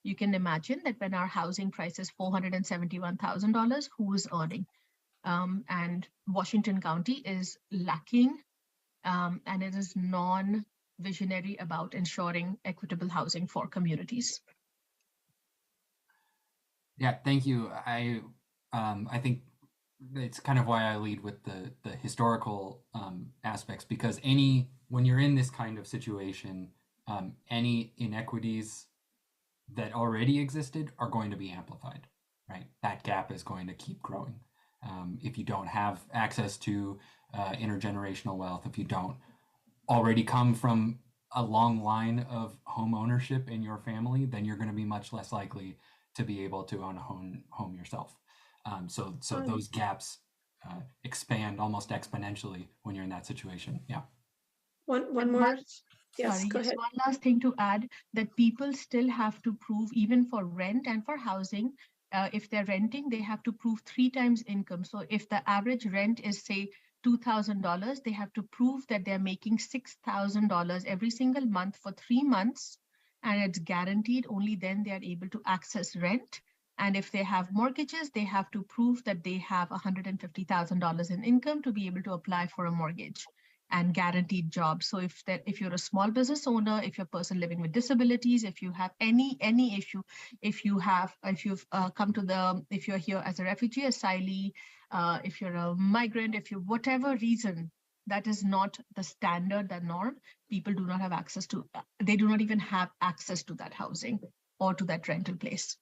you can imagine that when our housing price is $471,000, who is earning? And Washington County is lacking, and it is non-visionary about ensuring equitable housing for communities. Yeah, thank you. I think it's kind of why I lead with the historical aspects, because when you're in this kind of situation, any inequities that already existed are going to be amplified, right? That gap is going to keep growing. If you don't have access to intergenerational wealth, if you don't already come from a long line of home ownership in your family, then you're going to be much less likely to be able to own a home yourself. So those gaps expand almost exponentially when you're in that situation. Yeah. One more. Yes, Sorry, go just ahead. one last thing to add, that people still have to prove, even for rent and for housing, if they're renting, they have to prove 3 times income. So if the average rent is, say, $2,000, they have to prove that they're making $6,000 every single month for 3 months, and it's guaranteed. Only then they are able to access rent. And if they have mortgages, they have to prove that they have $150,000 in income to be able to apply for a mortgage and guaranteed jobs. So if you're a small business owner, if you're a person living with disabilities, if you have any issue, if you've if you're here as a refugee, asylee, if you're a migrant, if you whatever reason, that is not the standard, the norm. People do not have access to. They do not even have access to that housing or to that rental place.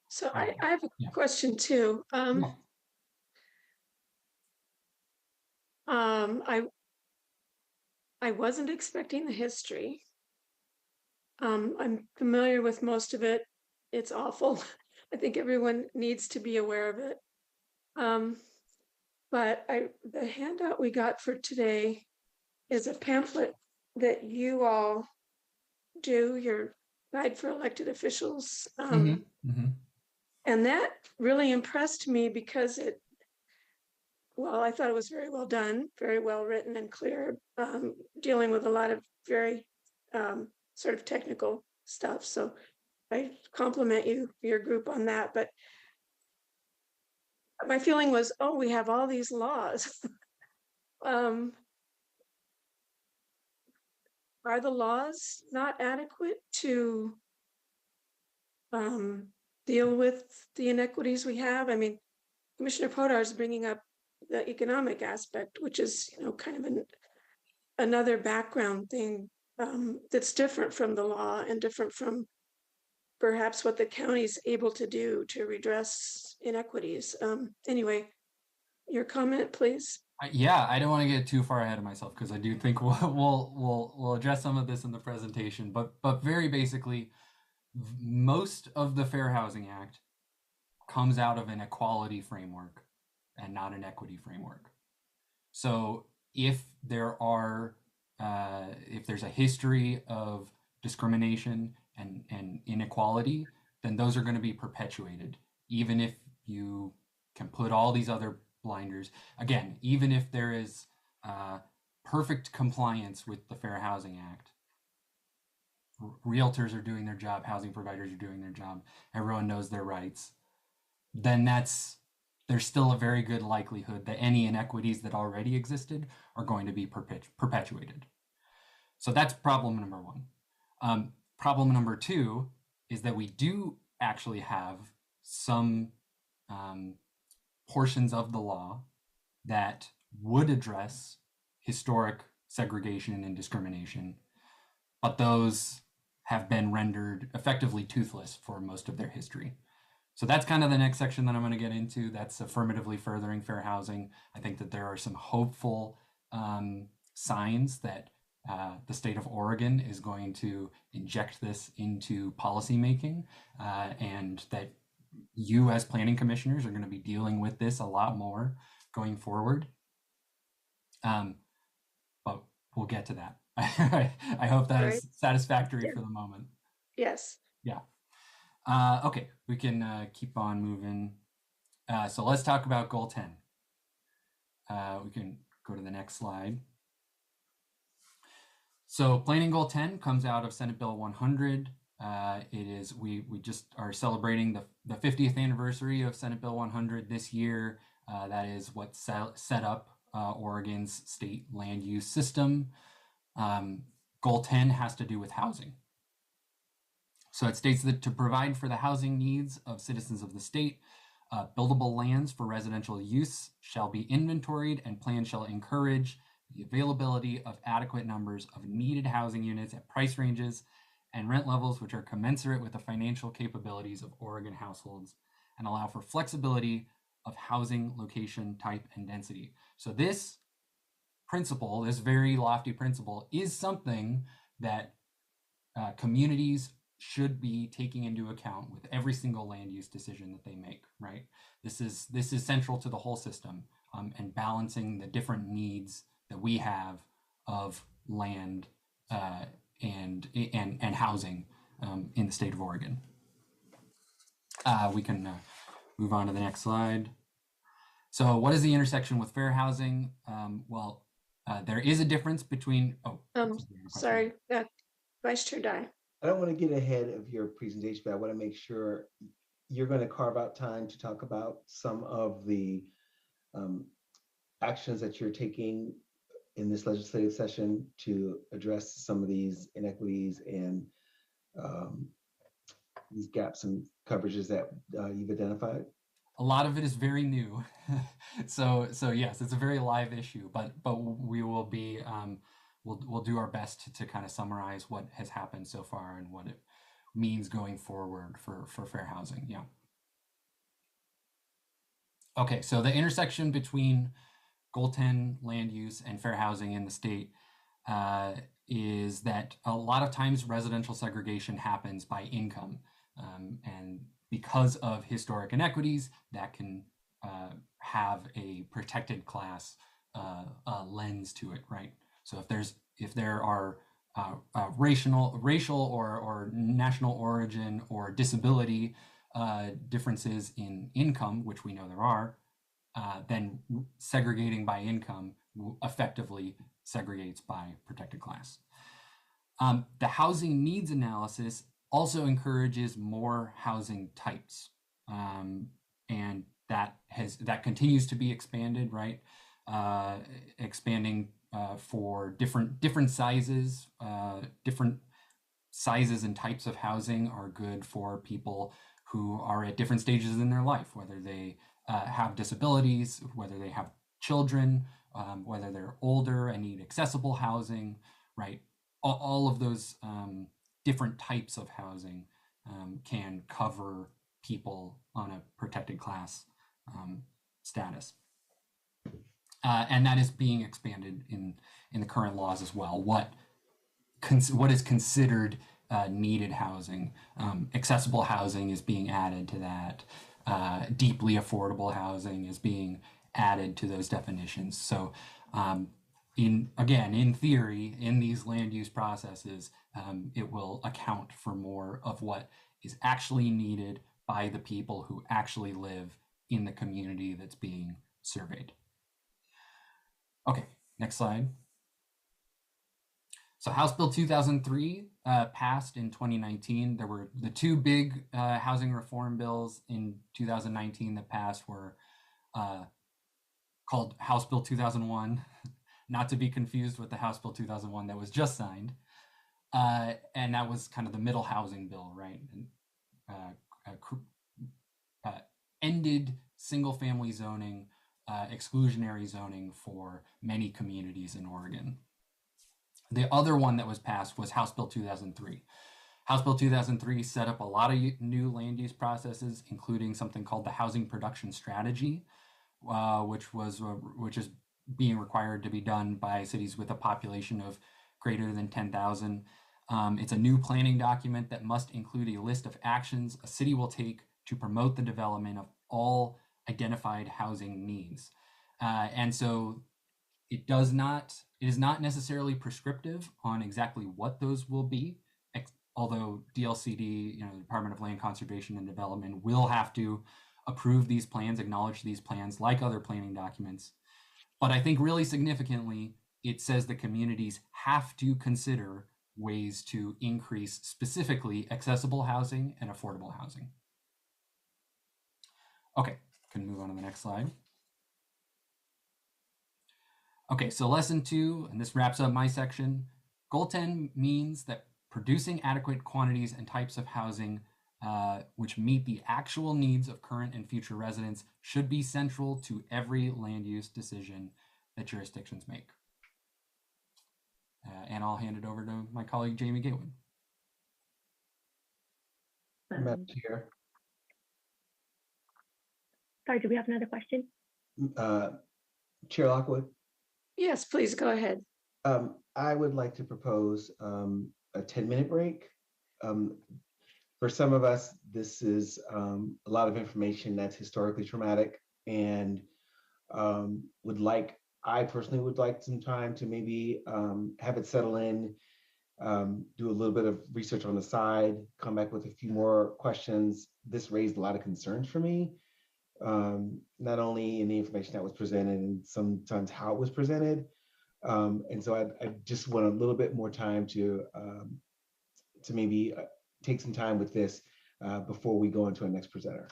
So I have a question too. I wasn't expecting the history. I'm familiar with most of it. It's awful. I think everyone needs to be aware of it. But the handout we got for today is a pamphlet that you all do, your guide for elected officials. And that really impressed me because I thought it was very well done, very well written and clear, dealing with a lot of very sort of technical stuff. So I compliment your group on that. But my feeling was, we have all these laws. Are the laws not adequate to deal with the inequities we have? I mean, Commissioner Podar is bringing up the economic aspect, which is, kind of another background thing that's different from the law and different from perhaps what the county's able to do to redress inequities. Anyway, your comment, please. Yeah, I don't want to get too far ahead of myself because I do think we'll address some of this in the presentation. But very basically, most of the Fair Housing Act comes out of an equality framework and not an equity framework. So if there's a history of discrimination and inequality, then those are going to be perpetuated, even if you can put all these other blinders. Again, even if there is perfect compliance with the Fair Housing Act, realtors are doing their job, housing providers are doing their job, everyone knows their rights, then there's still a very good likelihood that any inequities that already existed are going to be perpetuated. So that's problem number one. Problem number two is that we do actually have some portions of the law that would address historic segregation and discrimination, but those have been rendered effectively toothless for most of their history. So that's kind of the next section that I'm going to get into. That's affirmatively furthering fair housing. I think that there are some hopeful signs that the state of Oregon is going to inject this into policymaking, and that you as planning commissioners are going to be dealing with this a lot more going forward. But we'll get to that. I hope that is satisfactory for the moment. Yes. Yeah. Okay, we can keep on moving. So let's talk about goal 10. We can go to the next slide. So planning goal 10 comes out of Senate Bill 100. It is, we just are celebrating the 50th anniversary of Senate Bill 100 this year. That is what set up Oregon's state land use system. Goal 10 has to do with housing. So it states that to provide for the housing needs of citizens of the state, buildable lands for residential use shall be inventoried, and plans shall encourage the availability of adequate numbers of needed housing units at price ranges and rent levels which are commensurate with the financial capabilities of Oregon households, and allow for flexibility of housing location, type, and density. So this principle, this very lofty principle, is something that communities should be taking into account with every single land use decision that they make, right? This is central to the whole system, and balancing the different needs that we have of land and housing in the state of Oregon. We can move on to the next slide. So what is the intersection with fair housing? Well, there is a difference between, Sorry, Vice Chair Dye. I don't want to get ahead of your presentation, but I want to make sure you're going to carve out time to talk about some of the actions that you're taking in this legislative session to address some of these inequities and these gaps and coverages that you've identified. A lot of it is very new. So yes, it's a very live issue, but we will be, we'll do our best to kind of summarize what has happened so far and what it means going forward for fair housing. Yeah. Okay, so the intersection between Goal 10 land use and fair housing in the state is that a lot of times residential segregation happens by income. And because of historic inequities, that can have a protected class lens to it, right? So if there are racial or national origin or disability differences in income, which we know there are, then segregating by income effectively segregates by protected class. The housing needs analysis also encourages more housing types, and that continues to be expanded, right? Expanding for different sizes. Different sizes and types of housing are good for people who are at different stages in their life, whether they have disabilities, whether they have children, whether they're older and need accessible housing, right? All of those different types of housing can cover people on a protected class status. And that is being expanded in the current laws as well. What is considered needed housing? Accessible housing is being added to that. Deeply affordable housing is being added to those definitions. So in theory, in these land use processes, it will account for more of what is actually needed by the people who actually live in the community that's being surveyed. Okay, next slide. So House Bill 2003 passed in 2019. There were the two big housing reform bills in 2019 that passed were called House Bill 2001, not to be confused with the House Bill 2001 that was just signed. And that was kind of the middle housing bill, right? And, ended single family zoning, exclusionary zoning for many communities in Oregon. The other one that was passed was House Bill 2003. House Bill 2003 set up a lot of new land use processes, including something called the Housing Production Strategy, which is being required to be done by cities with a population of greater than 10,000. It's a new planning document that must include a list of actions a city will take to promote the development of all identified housing needs. And so it is not necessarily prescriptive on exactly what those will be, although DLCD, the Department of Land Conservation and Development, will have to approve these plans, acknowledge these plans like other planning documents. But I think really significantly, it says the communities have to consider ways to increase specifically accessible housing and affordable housing. Okay, can move on to the next slide. Okay, so lesson 2, and this wraps up my section. Goal 10 means that producing adequate quantities and types of housing which meet the actual needs of current and future residents should be central to every land use decision that jurisdictions make. And I'll hand it over to my colleague, Jamie Gatewood. Madam Chair. Sorry, do we have another question? Chair Lockwood. Yes, please go ahead. I would like to propose a 10-minute break. For some of us, this is a lot of information that's historically traumatic, and I personally would like some time to maybe have it settle in, do a little bit of research on the side, come back with a few more questions. This raised a lot of concerns for me, not only in the information that was presented and sometimes how it was presented. And so I just want a little bit more time to maybe take some time with this before we go into our next presenter.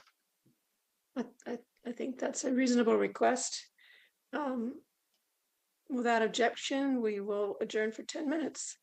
I think that's a reasonable request. Without objection, we will adjourn for 10 minutes.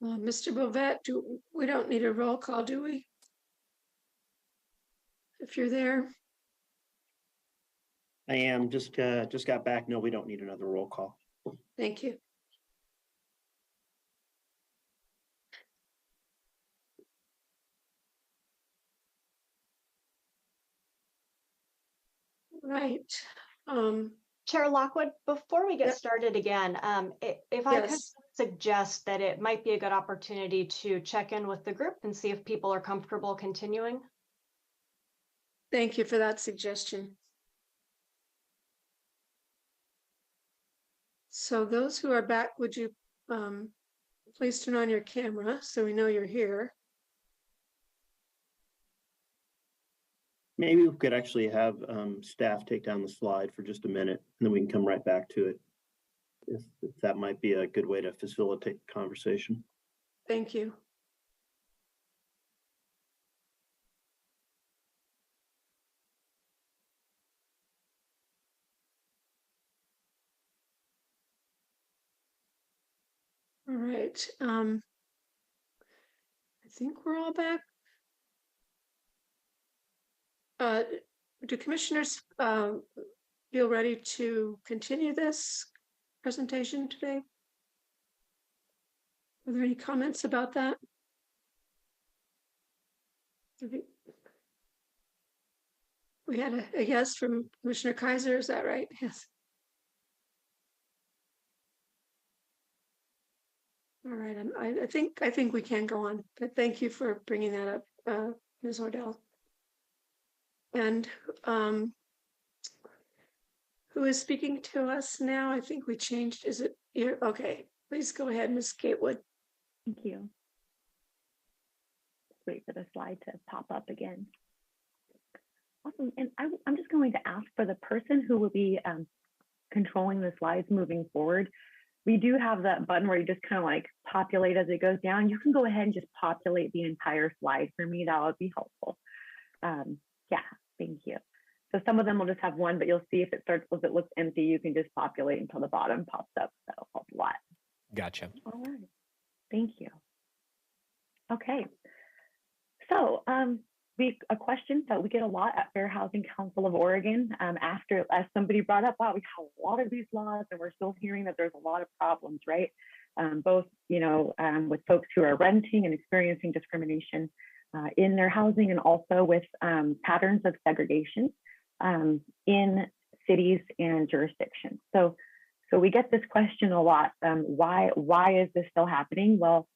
Mr. Bovet, we don't need a roll call, do we? If you're there. I am just got back. No, we don't need another roll call. Thank you. Right. Chair Lockwood, before we get Yep. started again, if I could Yes. suggest that it might be a good opportunity to check in with the group and see if people are comfortable continuing. Thank you for that suggestion. So those who are back, would you please turn on your camera so we know you're here? Maybe we could actually have staff take down the slide for just a minute, and then we can come right back to it. If that might be a good way to facilitate the conversation. Thank you. All right. I think we're all back. Do commissioners feel ready to continue this presentation today? Are there any comments about that? We had a yes from Commissioner Kaiser, is that right? Yes. All right, I think we can go on, but thank you for bringing that up, Ms. Ordell. And who is speaking to us now? I think we changed, is it here? Okay, please go ahead, Ms. Gatewood. Thank you. Wait for the slide to pop up again. Awesome, and I'm just going to ask for the person who will be controlling the slides moving forward. We do have that button where you just kind of like populate as it goes down. You can go ahead and just populate the entire slide for me. That would be helpful. Yeah, thank you. So some of them will just have one, but you'll see if it looks empty, you can just populate until the bottom pops up. That'll help a lot. Gotcha. All right, thank you. Okay, so a question that we get a lot at Fair Housing Council of Oregon as somebody brought up, wow, we have a lot of these laws and we're still hearing that there's a lot of problems, right? Both, with folks who are renting and experiencing discrimination in their housing, and also with patterns of segregation in cities and jurisdictions. So we get this question a lot. Why is this still happening? Well,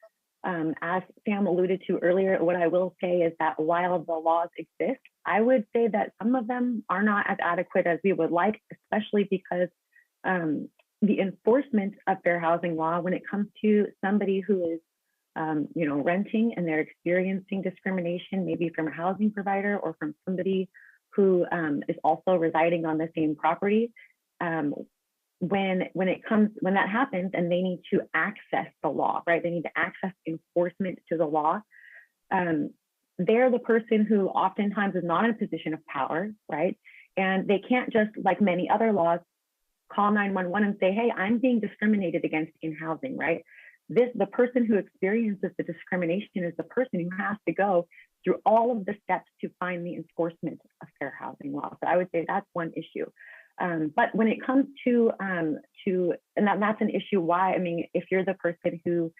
as Sam alluded to earlier, what I will say is that while the laws exist, I would say that some of them are not as adequate as we would like, especially because the enforcement of fair housing law, when it comes to somebody who is renting and they're experiencing discrimination, maybe from a housing provider or from somebody who is also residing on the same property, when that happens and they need to access the law, right? They need to access enforcement to the law. They're the person who oftentimes is not in a position of power, right? And they can't just, like many other laws, call 911 and say, hey, I'm being discriminated against in housing, right? The person who experiences the discrimination is the person who has to go through all of the steps to find the enforcement of fair housing law. So I would say that's one issue. But when it comes to and that's an issue why, I mean, if you're the person who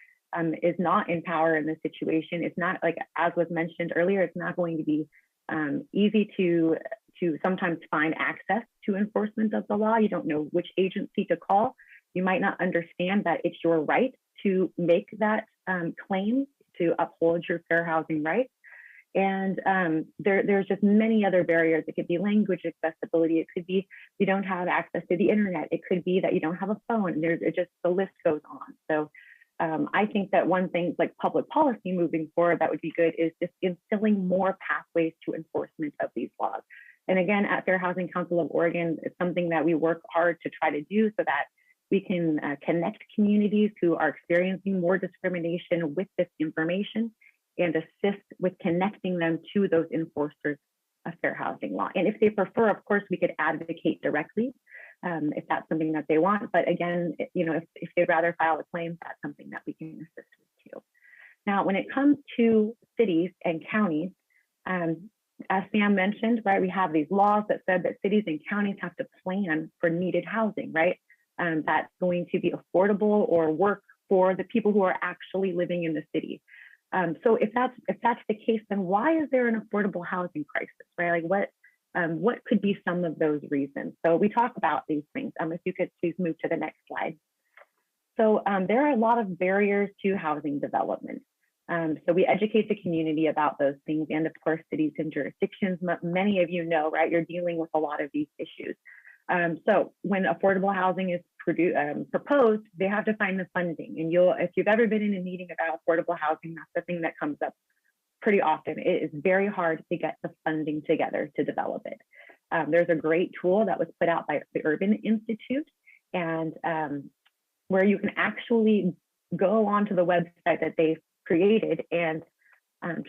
is not in power in this situation, it's not, like, as was mentioned earlier, it's not going to be easy to sometimes find access to enforcement of the law. You don't know which agency to call. You might not understand that it's your right to make that claim to uphold your fair housing rights. And there's just many other barriers. It could be language accessibility. It could be you don't have access to the internet. It could be that you don't have a phone. The list goes on. So I think that one thing, like public policy moving forward, that would be good, is just instilling more pathways to enforcement of these laws. And again, at Fair Housing Council of Oregon, it's something that we work hard to try to do so that we can connect communities who are experiencing more discrimination with this information and assist with connecting them to those enforcers of fair housing law. And if they prefer, of course, we could advocate directly if that's something that they want. But again, if they'd rather file a claim, that's something that we can assist with too. Now, when it comes to cities and counties, as Sam mentioned, right, we have these laws that said that cities and counties have to plan for needed housing, right? That's going to be affordable or work for the people who are actually living in the city. So if that's the case, then why is there an affordable housing crisis, right? Like what could be some of those reasons? So we talk about these things. If you could please move to the next slide. So there are a lot of barriers to housing development. So we educate the community about those things, and of course, cities and jurisdictions. Many of you know, right? You're dealing with a lot of these issues. So when affordable housing is proposed, they have to find the funding. And if you've ever been in a meeting about affordable housing, that's the thing that comes up pretty often. It is very hard to get the funding together to develop it. There's a great tool that was put out by the Urban Institute, and where you can actually go onto the website that they've created and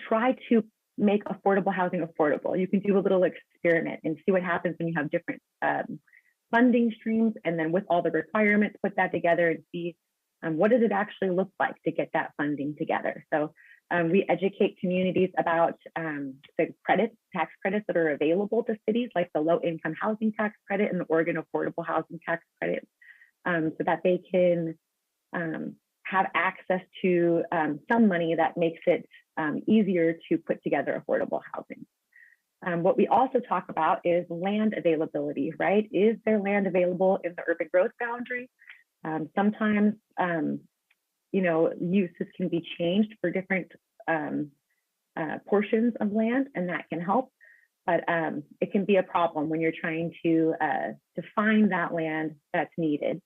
try to make affordable housing affordable. You can do a little experiment and see what happens when you have different funding streams, and then with all the requirements, put that together and see what does it actually look like to get that funding together. So we educate communities about the tax credits that are available to cities, like the low income housing tax credit and the Oregon affordable housing tax credit, so that they can have access to some money that makes it easier to put together affordable housing. What we also talk about is land availability, right? Is there land available in the urban growth boundary? Sometimes, uses can be changed for different portions of land, and that can help. But it can be a problem when you're trying to find that land that's needed.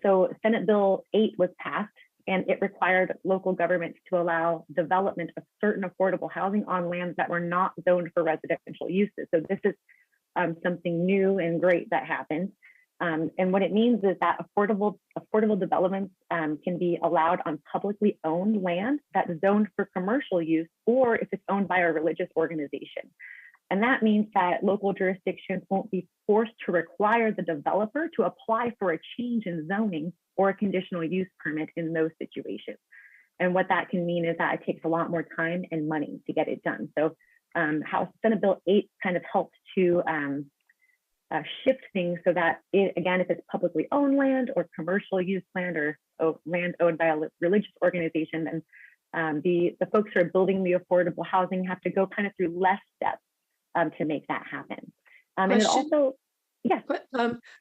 So Senate Bill 8 was passed, and it required local governments to allow development of certain affordable housing on lands that were not zoned for residential uses. So this is something new and great that happened. And what it means is that affordable developments can be allowed on publicly owned land that's zoned for commercial use, or if it's owned by a religious organization. And that means that local jurisdictions won't be forced to require the developer to apply for a change in zoning or a conditional use permit in those situations. And what that can mean is that it takes a lot more time and money to get it done. So House Senate Bill 8 kind of helped to shift things so that, again, if it's publicly owned land or commercial use land or land owned by a religious organization, then the folks who are building the affordable housing have to go kind of through less steps to make that happen. And it also, yeah. But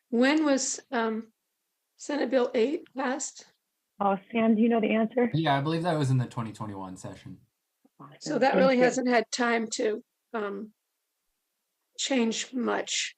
when was Senate Bill 8 passed? Oh, Sam, do you know the answer? Yeah, I believe that was in the 2021 session. Awesome. So that Thank really you. hasn't had time to change much.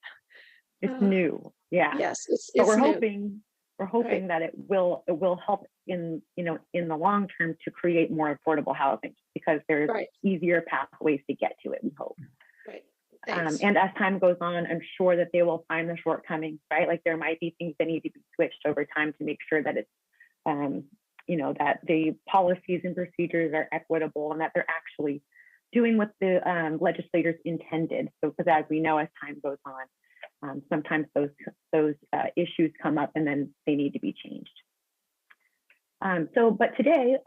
It's new, yeah. Yes, it's But new. we're hoping that it will help in the long term to create more affordable housing, because there's easier pathways to get to it, we hope. Right. Thanks. And as time goes on, I'm sure that they will find the shortcomings, right? Like there might be things that need to be switched over time to make sure that it's, that the policies and procedures are equitable and that they're actually doing what the legislators intended. So, because as we know, as time goes on, sometimes those issues come up and then they need to be changed. But today,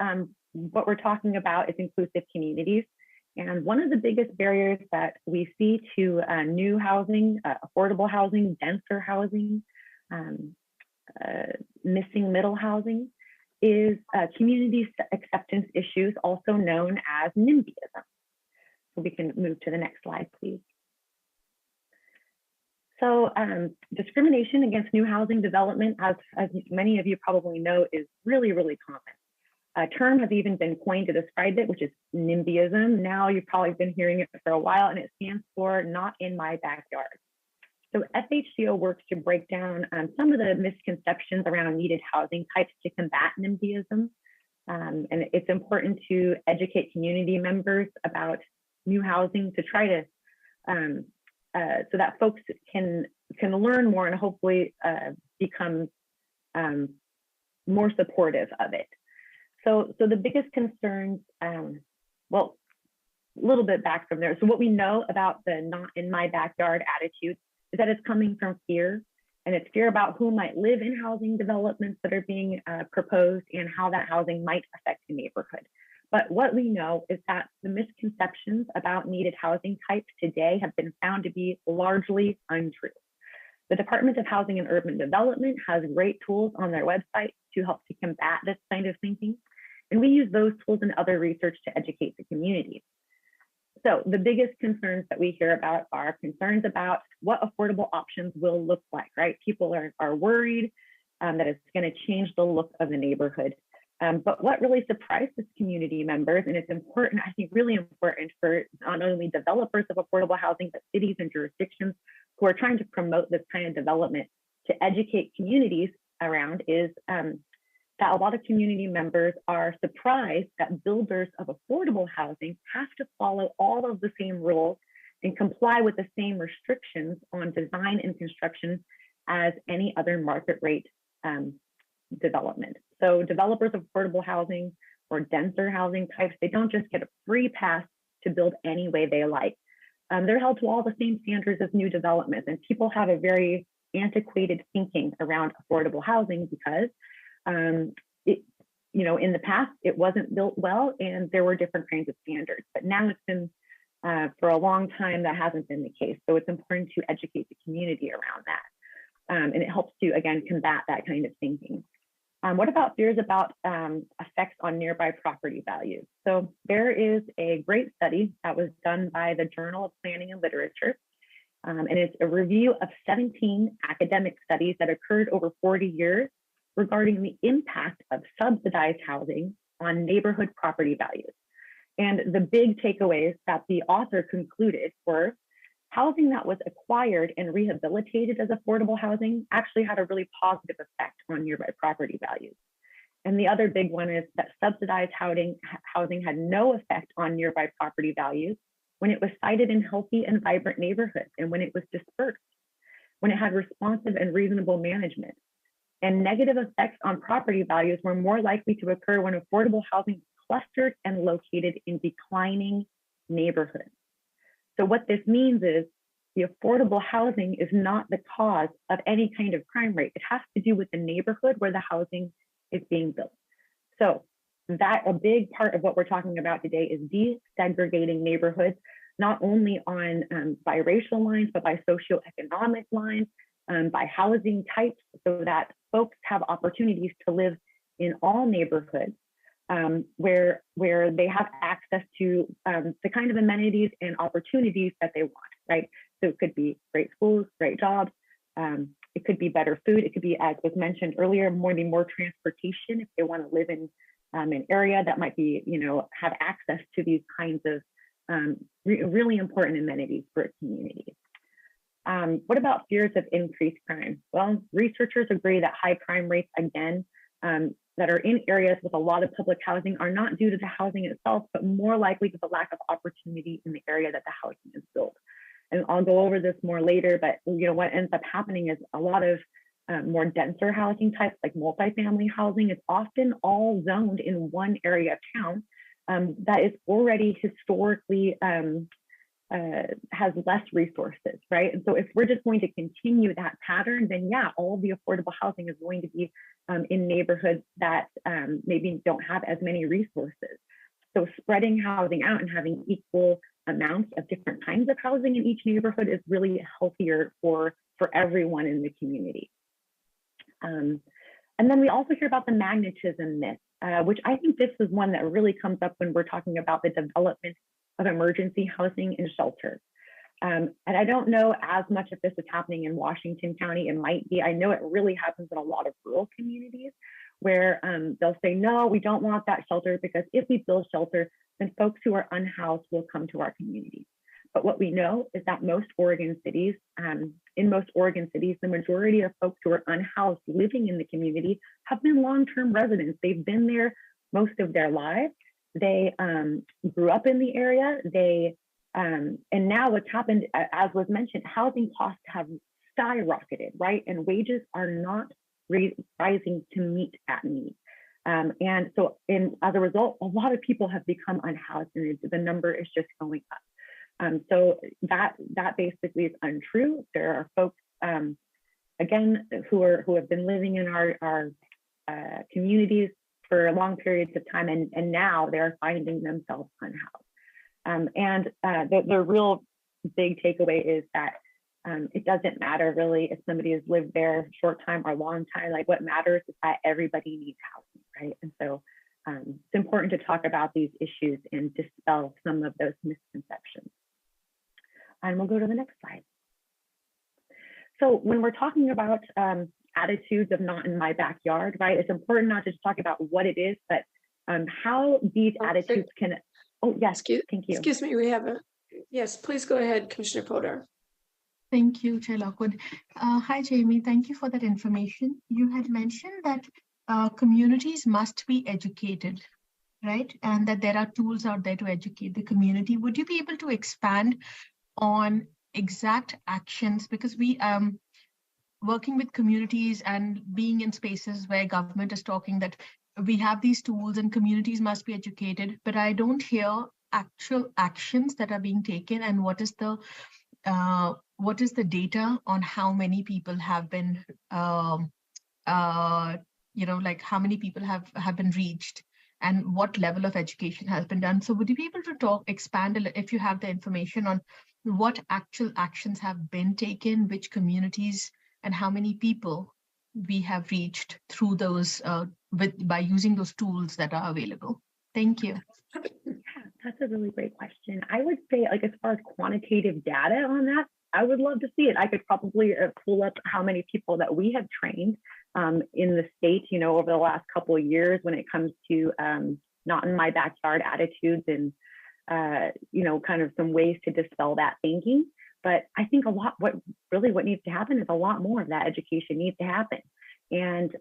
what we're talking about is inclusive communities. And one of the biggest barriers that we see to new housing, affordable housing, denser housing, missing middle housing is community acceptance issues, also known as NIMBYism. So we can move to the next slide, please. So discrimination against new housing development, as many of you probably know, is really, really common. A term has even been coined to describe it, which is NIMBYism. Now you've probably been hearing it for a while, and it stands for not in my backyard. So FHCO works to break down some of the misconceptions around needed housing types to combat NIMBYism. And it's important to educate community members about new housing to try to, so that folks can learn more and hopefully become more supportive of it. So the biggest concerns, well, a little bit back from there. So what we know about the not in my backyard attitude is that it's coming from fear And it's fear about who might live in housing developments that are being proposed and how that housing might affect the neighborhood. But what we know is that the misconceptions about needed housing types today have been found to be largely untrue. The Department of Housing and Urban Development has great tools on their website to help to combat this kind of thinking. And we use those tools and other research to educate the community. So the biggest concerns that we hear about are concerns about what affordable options will look like, right? People are worried that it's going to change the look of the neighborhood. But what really surprises community members, and it's important, I think really important for not only developers of affordable housing, but cities and jurisdictions who are trying to promote this kind of development to educate communities around, is that a lot of community members are surprised that builders of affordable housing have to follow all of the same rules and comply with the same restrictions on design and construction as any other market rate development. So developers of affordable housing or denser housing types, they don't just get a free pass to build any way they like. They're held to all the same standards as new developments, and people have a very antiquated thinking around affordable housing because in the past, it wasn't built well and there were different kinds of standards, but now it's been for a long time that hasn't been the case. So it's important to educate the community around that. And it helps to, again, combat that kind of thinking. What about fears about effects on nearby property values? So there is a great study that was done by the Journal of Planning and Literature. And it's a review of 17 academic studies that occurred over 40 years regarding the impact of subsidized housing on neighborhood property values. And the big takeaways that the author concluded were housing that was acquired and rehabilitated as affordable housing actually had a really positive effect on nearby property values. And the other big one is that subsidized housing had no effect on nearby property values when it was sited in healthy and vibrant neighborhoods and when it was dispersed, when it had responsive and reasonable management. And negative effects on property values were more likely to occur when affordable housing was clustered and located in declining neighborhoods. So what this means is the affordable housing is not the cause of any kind of crime rate. It has to do with the neighborhood where the housing is being built. So that a big part of what we're talking about today is desegregating neighborhoods, not only on by racial lines, but by socioeconomic lines, by housing types, so that folks have opportunities to live in all neighborhoods where they have access to the kind of amenities and opportunities that they want, right? So it could be great schools, great jobs. It could be better food. It could be, as was mentioned earlier, more transportation if they want to live in an area that might be, have access to these kinds of really important amenities for a community. What about fears of increased crime? Well, researchers agree that high crime rates, again, that are in areas with a lot of public housing are not due to the housing itself, but more likely to the lack of opportunity in the area that the housing is built. And I'll go over this more later, but what ends up happening is a lot of more denser housing types like multifamily housing is often all zoned in one area of town that is already historically has less resources, right? And so if we're just going to continue that pattern, then yeah, all the affordable housing is going to be in neighborhoods that maybe don't have as many resources. So spreading housing out and having equal amounts of different kinds of housing in each neighborhood is really healthier for everyone in the community. And then we also hear about the magnetism myth, which I think this is one that really comes up when we're talking about the development of emergency housing and shelters. And I don't know as much if this is happening in Washington County. It might be. I know it really happens in a lot of rural communities where they'll say, no, we don't want that shelter because if we build shelter, then folks who are unhoused will come to our communities. But what we know is that in most Oregon cities, the majority of folks who are unhoused living in the community have been long-term residents. They've been there most of their lives. They grew up in the area. And now what's happened, as was mentioned, housing costs have skyrocketed, right? And wages are not rising to meet that need. And so as a result, a lot of people have become unhoused and the number is just going up. So that basically is untrue. There are folks again, who have been living in our communities for long periods of time, and now they're finding themselves unhoused. And the real big takeaway is that it doesn't matter really if somebody has lived there short time or long time. Like, what matters is that everybody needs housing, right? And so it's important to talk about these issues and dispel some of those misconceptions. And we'll go to the next slide. So when we're talking about attitudes of not in my backyard, right, it's important not to just talk about what it is, but how these attitudes can, oh yes, thank you. Excuse me, we have a, yes, please go ahead, Commissioner Podar. Thank you, Chair Lockwood. Hi, Jamie. Thank you for that information. You had mentioned that communities must be educated, right? And that there are tools out there to educate the community. Would you be able to expand on exact actions? Because we working with communities and being in spaces where government is talking that we have these tools and communities must be educated, but I don't hear actual actions that are being taken. And what is the data on how many people have been, like how many people have been reached and what level of education has been done? So would you be able to expand a little, if you have the information on what actual actions have been taken, which communities and how many people we have reached through those, by using those tools that are available? Thank you. Yeah, that's a really great question. I would say, like, as far as quantitative data on that, I would love to see it. I could probably pull up how many people that we have trained in the state, over the last couple of years when it comes to not in my backyard attitudes and, kind of some ways to dispel that thinking. But I think what needs to happen is a lot more of that education needs to happen. And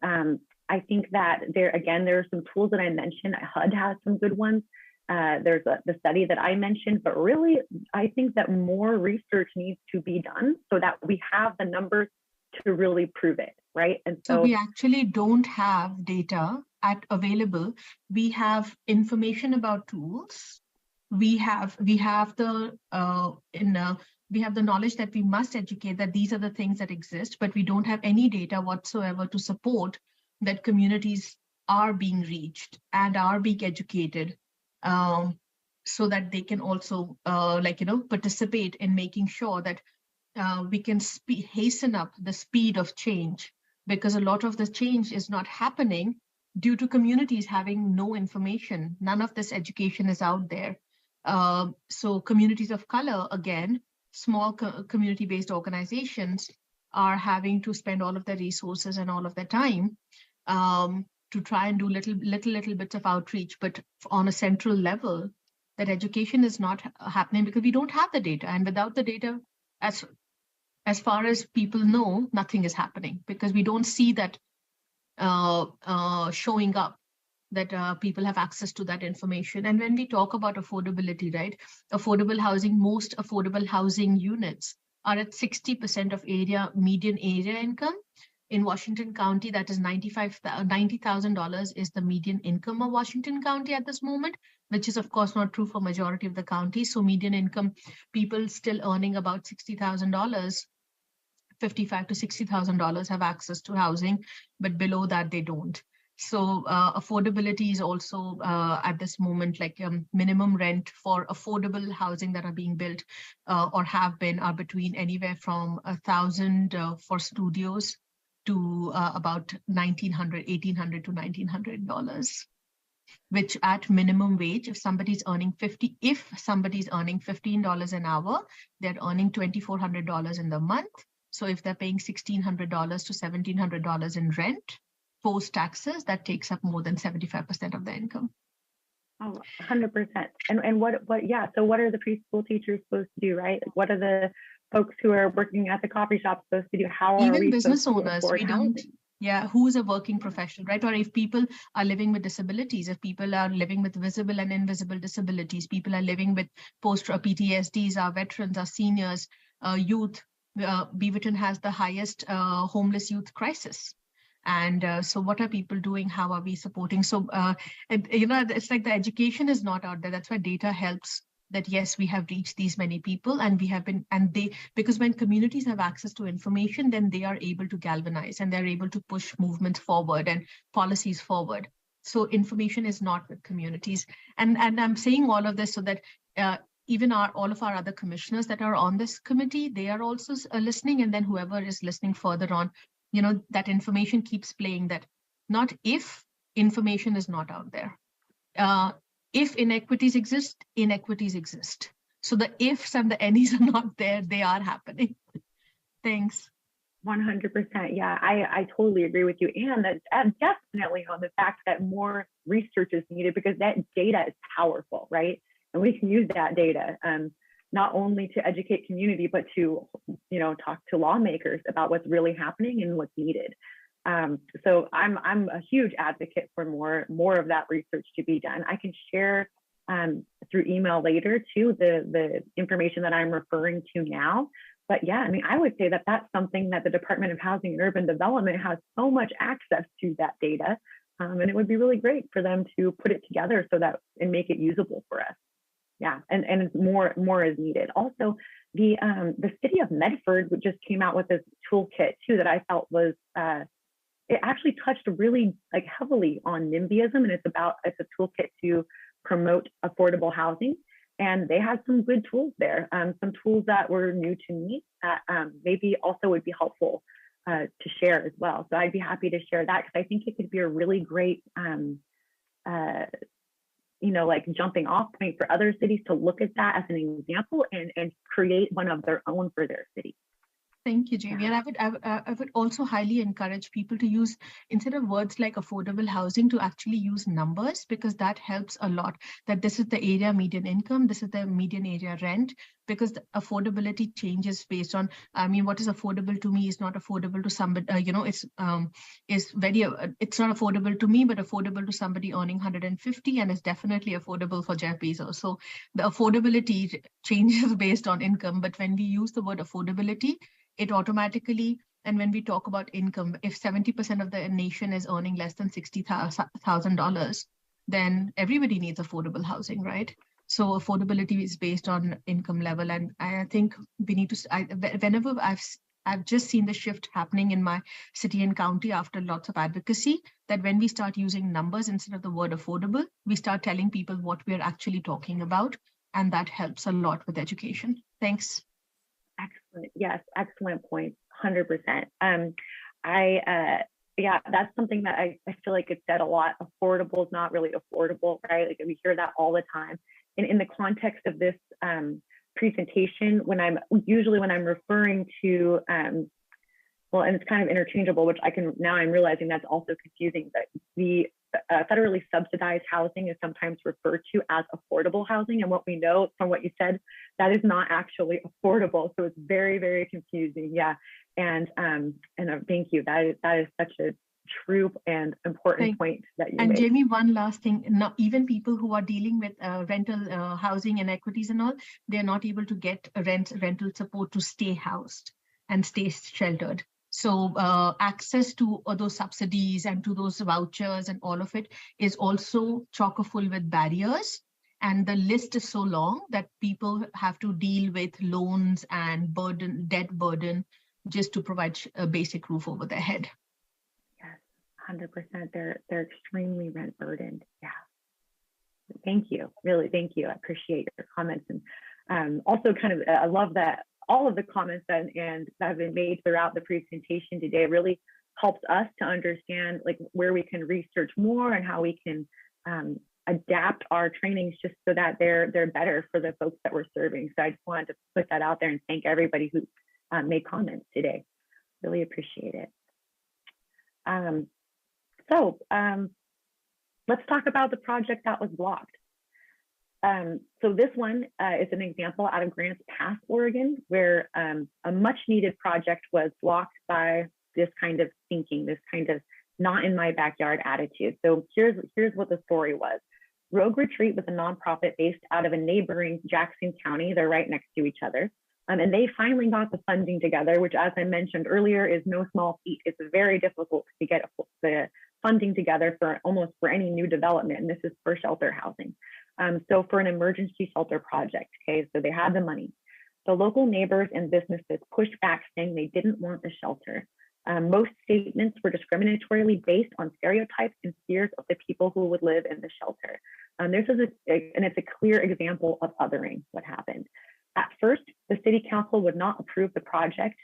I think that there are some tools that I mentioned. HUD has some good ones. There's the study that I mentioned, but really, I think that more research needs to be done so that we have the numbers to really prove it, right? And so we actually don't have data available. We have information about tools. We have the knowledge that we must educate, that these are the things that exist, but we don't have any data whatsoever to support that communities are being reached and are being educated, so that they can also participate in making sure that we can hasten up the speed of change, because a lot of the change is not happening due to communities having no information. None of this education is out there. So communities of color, again, small community-based organizations are having to spend all of their resources and all of their time to try and do little bits of outreach, but on a central level, that education is not happening because we don't have the data. And without the data, as far as people know, nothing is happening because we don't see that showing up, that people have access to that information. And when we talk about affordability, right, affordable housing, most affordable housing units are at 60% of median area income. In Washington County, that is $90,000 is the median income of Washington County at this moment, which is of course not true for majority of the counties. So median income people still earning about $60,000, $55,000 to $60,000 have access to housing, but below that they don't. So affordability is also at this moment, like minimum rent for affordable housing that are being built or have been are between anywhere from $1,000 for studios to about $1,800 to $1,900, which at minimum wage, if somebody's earning $15 an hour, they're earning $2,400 in the month. So if they're paying $1,600 to $1,700 in rent, post taxes, that takes up more than 75% of their income. Oh, 100%. And what so what are the preschool teachers supposed to do, right? What are the folks who are working at the coffee shop supposed to do? How are we business supposed to owners, afford housing? Who's a working professional, right? Or if people are living with disabilities, if people are living with visible and invisible disabilities, people are living with post-PTSDs, our veterans, our seniors, youth. Beaverton has the highest homeless youth crisis. And so what are people doing? How are we supporting? So, it's like the education is not out there. That's why data helps that yes, we have reached these many people and we have been, and they, because when communities have access to information, then they are able to galvanize and they're able to push movements forward and policies forward. So information is not with communities. And I'm saying all of this so that even all of our other commissioners that are on this committee, they are also listening. And then whoever is listening further on, you know, that information keeps playing, that not if information is not out there. If inequities exist, inequities exist. So the ifs and the any's are not there, they are happening. Thanks. 100%. Yeah, I totally agree with you. And that's definitely on the fact that more research is needed, because that data is powerful, right? And we can use that data not only to educate community, but to, you know, talk to lawmakers about what's really happening and what's needed. So I'm a huge advocate for more of that research to be done. I can share through email later too the information that I'm referring to now. But yeah, I mean, I would say that that's something that the Department of Housing and Urban Development has so much access to that data. And it would be really great for them to put it together so that and make it usable for us. Yeah, and more is needed. Also, the city of Medford just came out with this toolkit too that I felt was it actually touched really like heavily on NIMBYism, and it's a toolkit to promote affordable housing. And they had some good tools there, some tools that were new to me that maybe also would be helpful to share as well. So I'd be happy to share that, because I think it could be a really great, you know, like jumping off point for other cities to look at that as an example and create one of their own for their city. Thank you, Jamie. And I would also highly encourage people to use, instead of words like affordable housing, to actually use numbers, because that helps a lot. That this is the area median income, this is the median area rent, because the affordability changes based on, I mean, what is affordable to me is not affordable to somebody, you know, it's not affordable to me, but affordable to somebody earning 150, and it's definitely affordable for Jeff Bezos. So the affordability changes based on income, but when we use the word affordability, it automatically, and when we talk about income, if 70% of the nation is earning less than $60,000, then everybody needs affordable housing, right? So affordability is based on income level. And I think we need to, whenever I've just seen the shift happening in my city and county after lots of advocacy, that when we start using numbers instead of the word affordable, we start telling people what we're actually talking about. And that helps a lot with education. Thanks. Excellent. Yes, excellent point. 100%. Yeah, that's something that I feel like it's said a lot. Affordable is not really affordable, right? Like we hear that all the time. And in the context of this presentation, when I'm referring to, well, and it's kind of interchangeable, which I'm realizing that's also confusing, that the federally subsidized housing is sometimes referred to as affordable housing. And what we know from what you said, that is not actually affordable. So it's very, very confusing. Yeah. And thank you. That is such a true and important point that you made. And Jamie, one last thing, not even people who are dealing with rental housing inequities and all, they're not able to get rental support to stay housed and stay sheltered. So access to those subsidies and to those vouchers and all of it is also chock full with barriers. And the list is so long that people have to deal with loans and debt burden just to provide a basic roof over their head. Yes, 100%. They're extremely rent burdened. Yeah. Thank you. Really, thank you. I appreciate your comments. And also I love that all of the comments that have been made throughout the presentation today really helps us to understand like where we can research more and how we can adapt our trainings just so that they're better for the folks that we're serving. So I just wanted to put that out there and thank everybody who made comments today. Really appreciate it. So let's talk about the project that was blocked. So this one is an example out of Grants Pass, Oregon, where a much needed project was blocked by this kind of thinking, this kind of not in my backyard attitude. So here's what the story was. Rogue Retreat was a nonprofit based out of a neighboring Jackson County. They're right next to each other. And they finally got the funding together, which, as I mentioned earlier, is no small feat. It's very difficult to get the funding together for any new development, and this is for shelter housing. So for an emergency shelter project, okay, so they had the money. The local neighbors and businesses pushed back saying they didn't want the shelter. Most statements were discriminatorily based on stereotypes and fears of the people who would live in the shelter. This is and it's a clear example of othering what happened. At first, the city council would not approve the project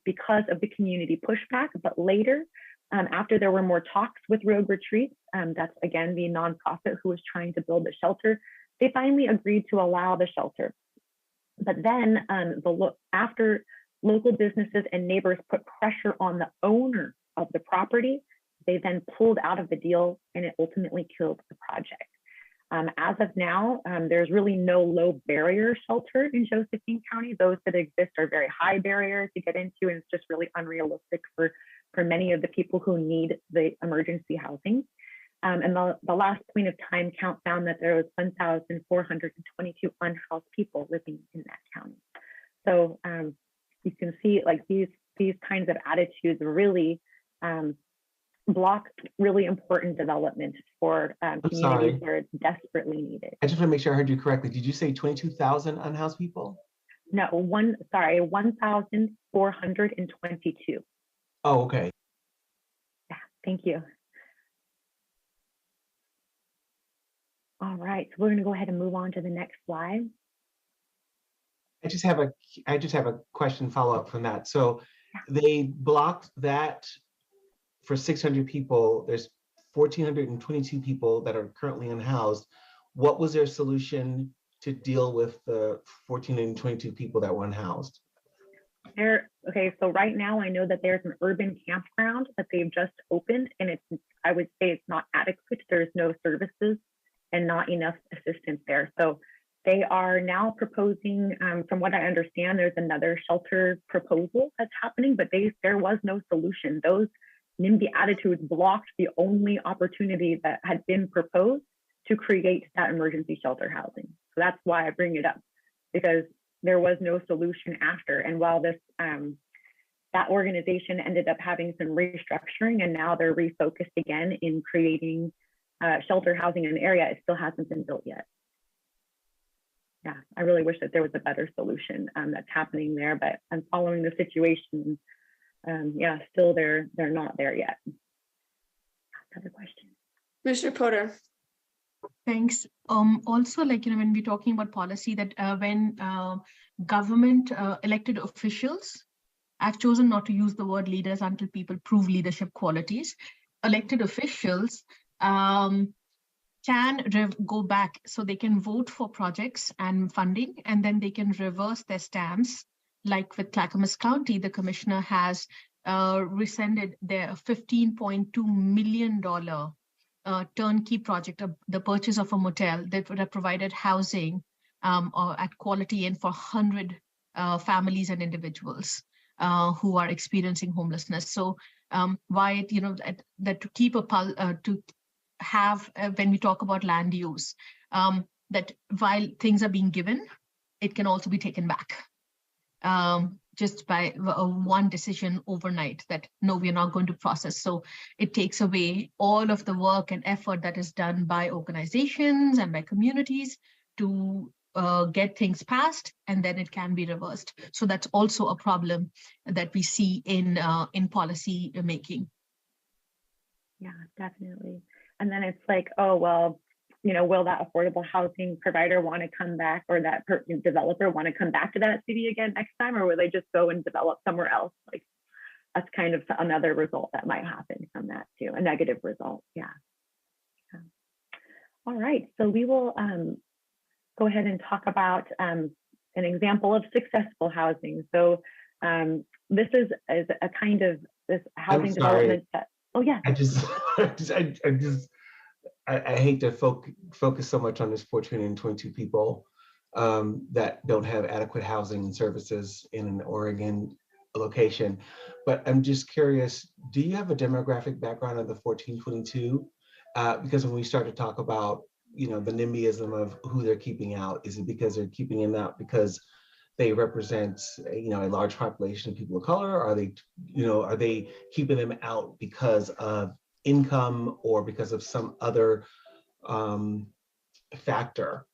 because of the community pushback, but later, after there were more talks with Rogue Retreats, that's again the nonprofit who was trying to build the shelter, they finally agreed to allow the shelter. But then after local businesses and neighbors put pressure on the owner of the property, they then pulled out of the deal and it ultimately killed the project. As of now, there's really no low barrier shelter in Josephine County. Those that exist are very high barrier to get into, and it's just really unrealistic for many of the people who need the emergency housing. And the last point of time count found that there was 1,422 unhoused people living in that county. So you can see like these kinds of attitudes really block really important development for communities where it's desperately needed. I just want to make sure I heard you correctly. Did you say 22,000 unhoused people? No, 1,422. Oh, okay. Yeah, thank you. All right, so we're going to go ahead and move on to the next slide. I just have a question follow up from that. So they blocked that for 600 people. There's 1,422 people that are currently unhoused. What was their solution to deal with the 1,422 people that were unhoused? Okay, so right now I know that there's an urban campground that they've just opened, and I would say it's not adequate. There's no services and not enough assistance there. So they are now proposing, from what I understand, there's another shelter proposal that's happening, but there was no solution. Those NIMBY attitudes blocked the only opportunity that had been proposed to create that emergency shelter housing. So that's why I bring it up, because there was no solution after. And while that organization ended up having some restructuring, and now they're refocused again in creating shelter housing in an area, it still hasn't been built yet. Yeah, I really wish that there was a better solution that's happening there, but I'm following the situation. Yeah, still they're not there yet. Another question. Mr. Porter. Thanks. Also, like, when we're talking about policy, that when government elected officials, I've chosen not to use the word leaders until people prove leadership qualities. Elected officials can go back, so they can vote for projects and funding, and then they can reverse their stance. Like with Clackamas County, the commissioner has rescinded their $15.2 million turnkey project, the purchase of a motel that would have provided housing at Quality Inn for 100 families and individuals who are experiencing homelessness. So why, that to keep to have, when we talk about land use, that while things are being given, it can also be taken back just by one decision overnight, that no, we're not going to process. So it takes away all of the work and effort that is done by organizations and by communities to get things passed, and then it can be reversed. So that's also a problem that we see in policy making. Yeah, definitely. And then it's like, oh, well, will that affordable housing provider want to come back, or that developer want to come back to that city again next time, or will they just go and develop somewhere else? Like, that's kind of another result that might happen from that too, a negative result. Yeah. All right, so we will go ahead and talk about an example of successful housing. So this is a kind of this housing development that, oh yeah. I hate to focus so much on this 1,422 people that don't have adequate housing and services in an Oregon location. But I'm just curious, do you have a demographic background of the 1,422? Because when we start to talk about, the NIMBYism of who they're keeping out, is it because they're keeping them out because they represent, a large population of people of color? Or are they keeping them out because of income, or because of some other factor?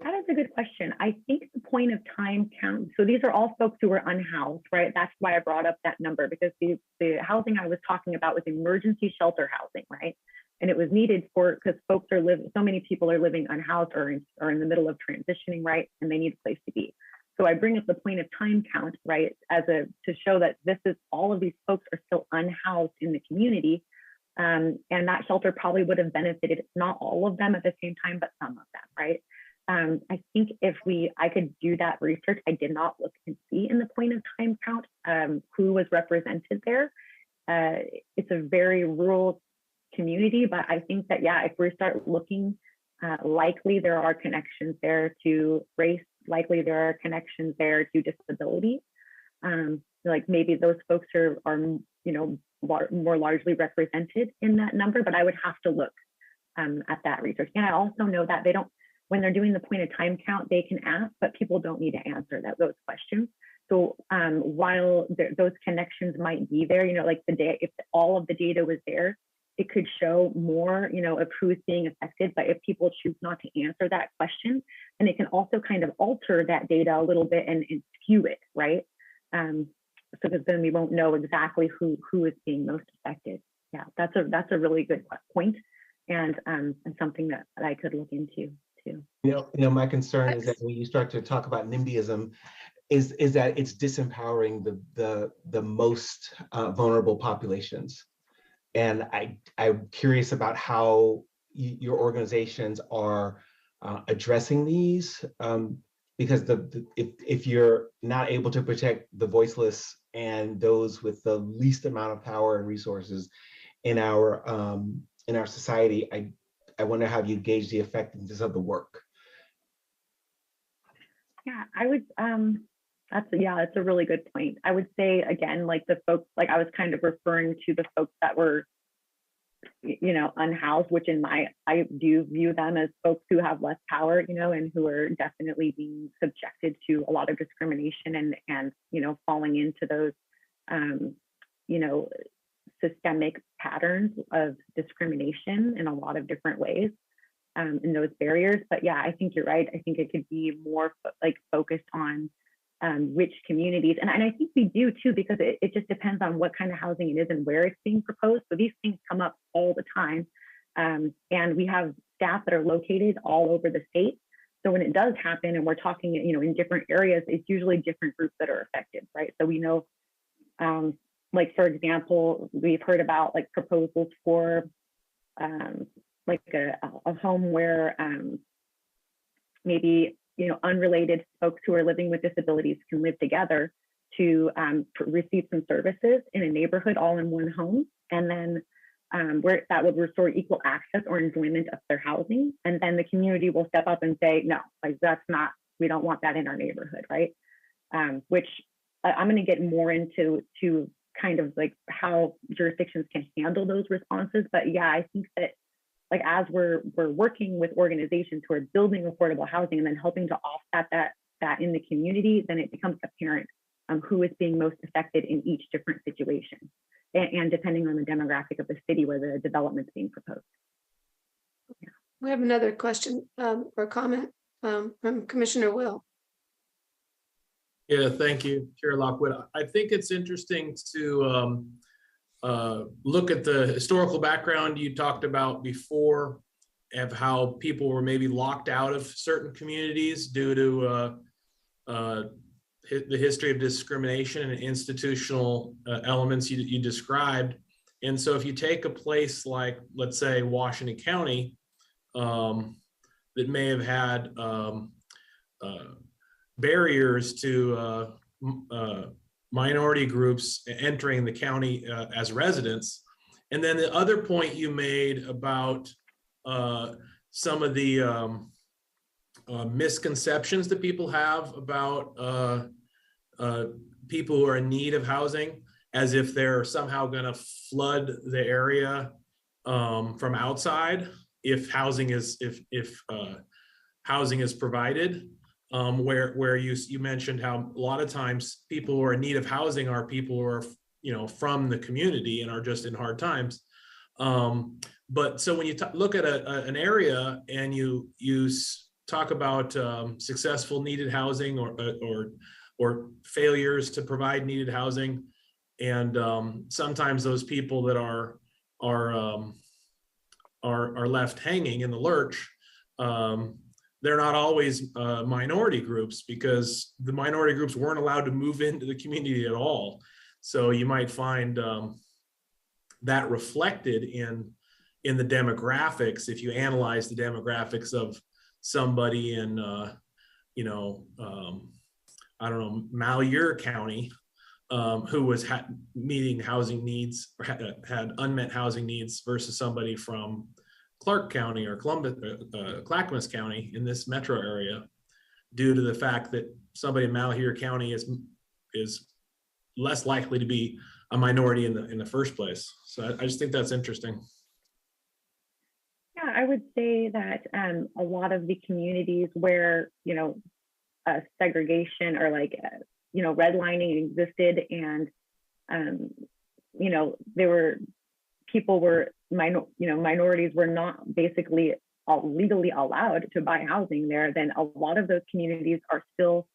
That is a good question. I think the point of time count, so these are all folks who are unhoused, right? That's why I brought up that number, because the housing I was talking about was emergency shelter housing, right? And it was needed because folks are living, so many people are living unhoused or in the middle of transitioning, right? And they need a place to be. So I bring up the point of time count, right? To show that all of these folks are still unhoused in the community. And that shelter probably would have benefited, not all of them at the same time, but some of them, right? I think if I could do that research, I did not look and see in the point of time count who was represented there. It's a very rural community, but I think that, yeah, if we start looking, likely there are connections there to race, likely there are connections there to disability. Like maybe those folks are more largely represented in that number, but I would have to look at that research. And I also know that when they're doing the point of time count, they can ask, but people don't need to answer those questions. So while those connections might be there, like if all of the data was there, it could show more, of who's being affected. But if people choose not to answer that question, then it can also kind of alter that data a little bit and skew it, right? So that then we won't know exactly who is being most affected. Yeah, that's a really good point, and something that I could look into too. My concern is that when you start to talk about NIMBYism, is that it's disempowering the most vulnerable populations. And I'm curious about how your organizations are addressing these, because if you're not able to protect the voiceless and those with the least amount of power and resources in our society, I wonder how you gauge the effectiveness of the work. Yeah, I would. That's a really good point. I would say again, like the folks, like I was kind of referring to the folks that were, unhoused, which I do view them as folks who have less power, and who are definitely being subjected to a lot of discrimination and falling into those, systemic patterns of discrimination in a lot of different ways, in those barriers. But yeah, I think you're right. I think it could be more focused on which communities, and I think we do too, because it just depends on what kind of housing it is and where it's being proposed. So these things come up all the time, and we have staff that are located all over the state. So when it does happen, and we're talking, in different areas, it's usually different groups that are affected, right? So we know, for example, we've heard about proposals for a home where maybe unrelated folks who are living with disabilities can live together to receive some services in a neighborhood all in one home, and then where that would restore equal access or enjoyment of their housing. And then the community will step up and say, no, we don't want that in our neighborhood, right? Which I'm going to get more into kind of how jurisdictions can handle those responses. But yeah, I think that as we're working with organizations who are building affordable housing and then helping to offset that in the community, then it becomes apparent who is being most affected in each different situation, and depending on the demographic of the city where the development's being proposed. Yeah. We have another question or comment from Commissioner Will. Yeah, thank you, Chair Lockwood. I think it's interesting to look at the historical background you talked about before, of how people were maybe locked out of certain communities due to the history of discrimination and institutional elements you described. And so if you take a place like, let's say, Washington County, that may have had barriers to minority groups entering the county as residents. And then the other point you made about some of the misconceptions that people have about people who are in need of housing, as if they're somehow going to flood the area from outside if housing is housing is provided. Where you mentioned how a lot of times people who are in need of housing are people who are from the community and are just in hard times. But so when you look at an area and you talk about successful needed housing or failures to provide needed housing, and sometimes those people that are left hanging in the lurch, they're not always minority groups, because the minority groups weren't allowed to move into the community at all. So you might find that reflected in the demographics. If you analyze the demographics of somebody in, I don't know, Malheur County, who was meeting housing needs, or had unmet housing needs, versus somebody from Clark County or Clackamas County in this metro area, due to the fact that somebody in Malheur County is less likely to be a minority in the first place. So I just think that's interesting. Yeah, I would say that a lot of the communities where, segregation or redlining existed, and, minorities were not basically legally allowed to buy housing there, then a lot of those communities are still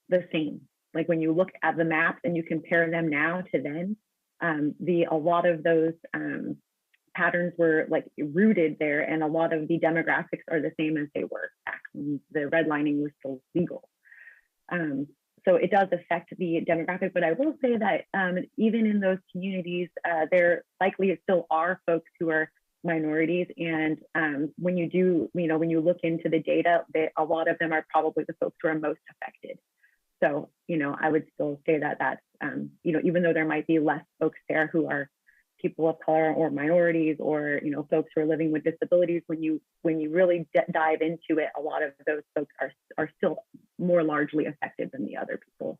the same. Like when you look at the maps and you compare them now to then, a lot of those patterns were rooted there, and a lot of the demographics are the same as they were back when the redlining was still legal. So it does affect the demographic, but I will say that even in those communities, there likely still are folks who are minorities, and when you look into the data, a lot of them are probably the folks who are most affected. So, I would still say that that's, even though there might be less folks there who are people of color or minorities, or, folks who are living with disabilities, when you really dive into it, a lot of those folks are still more largely affected than the other people,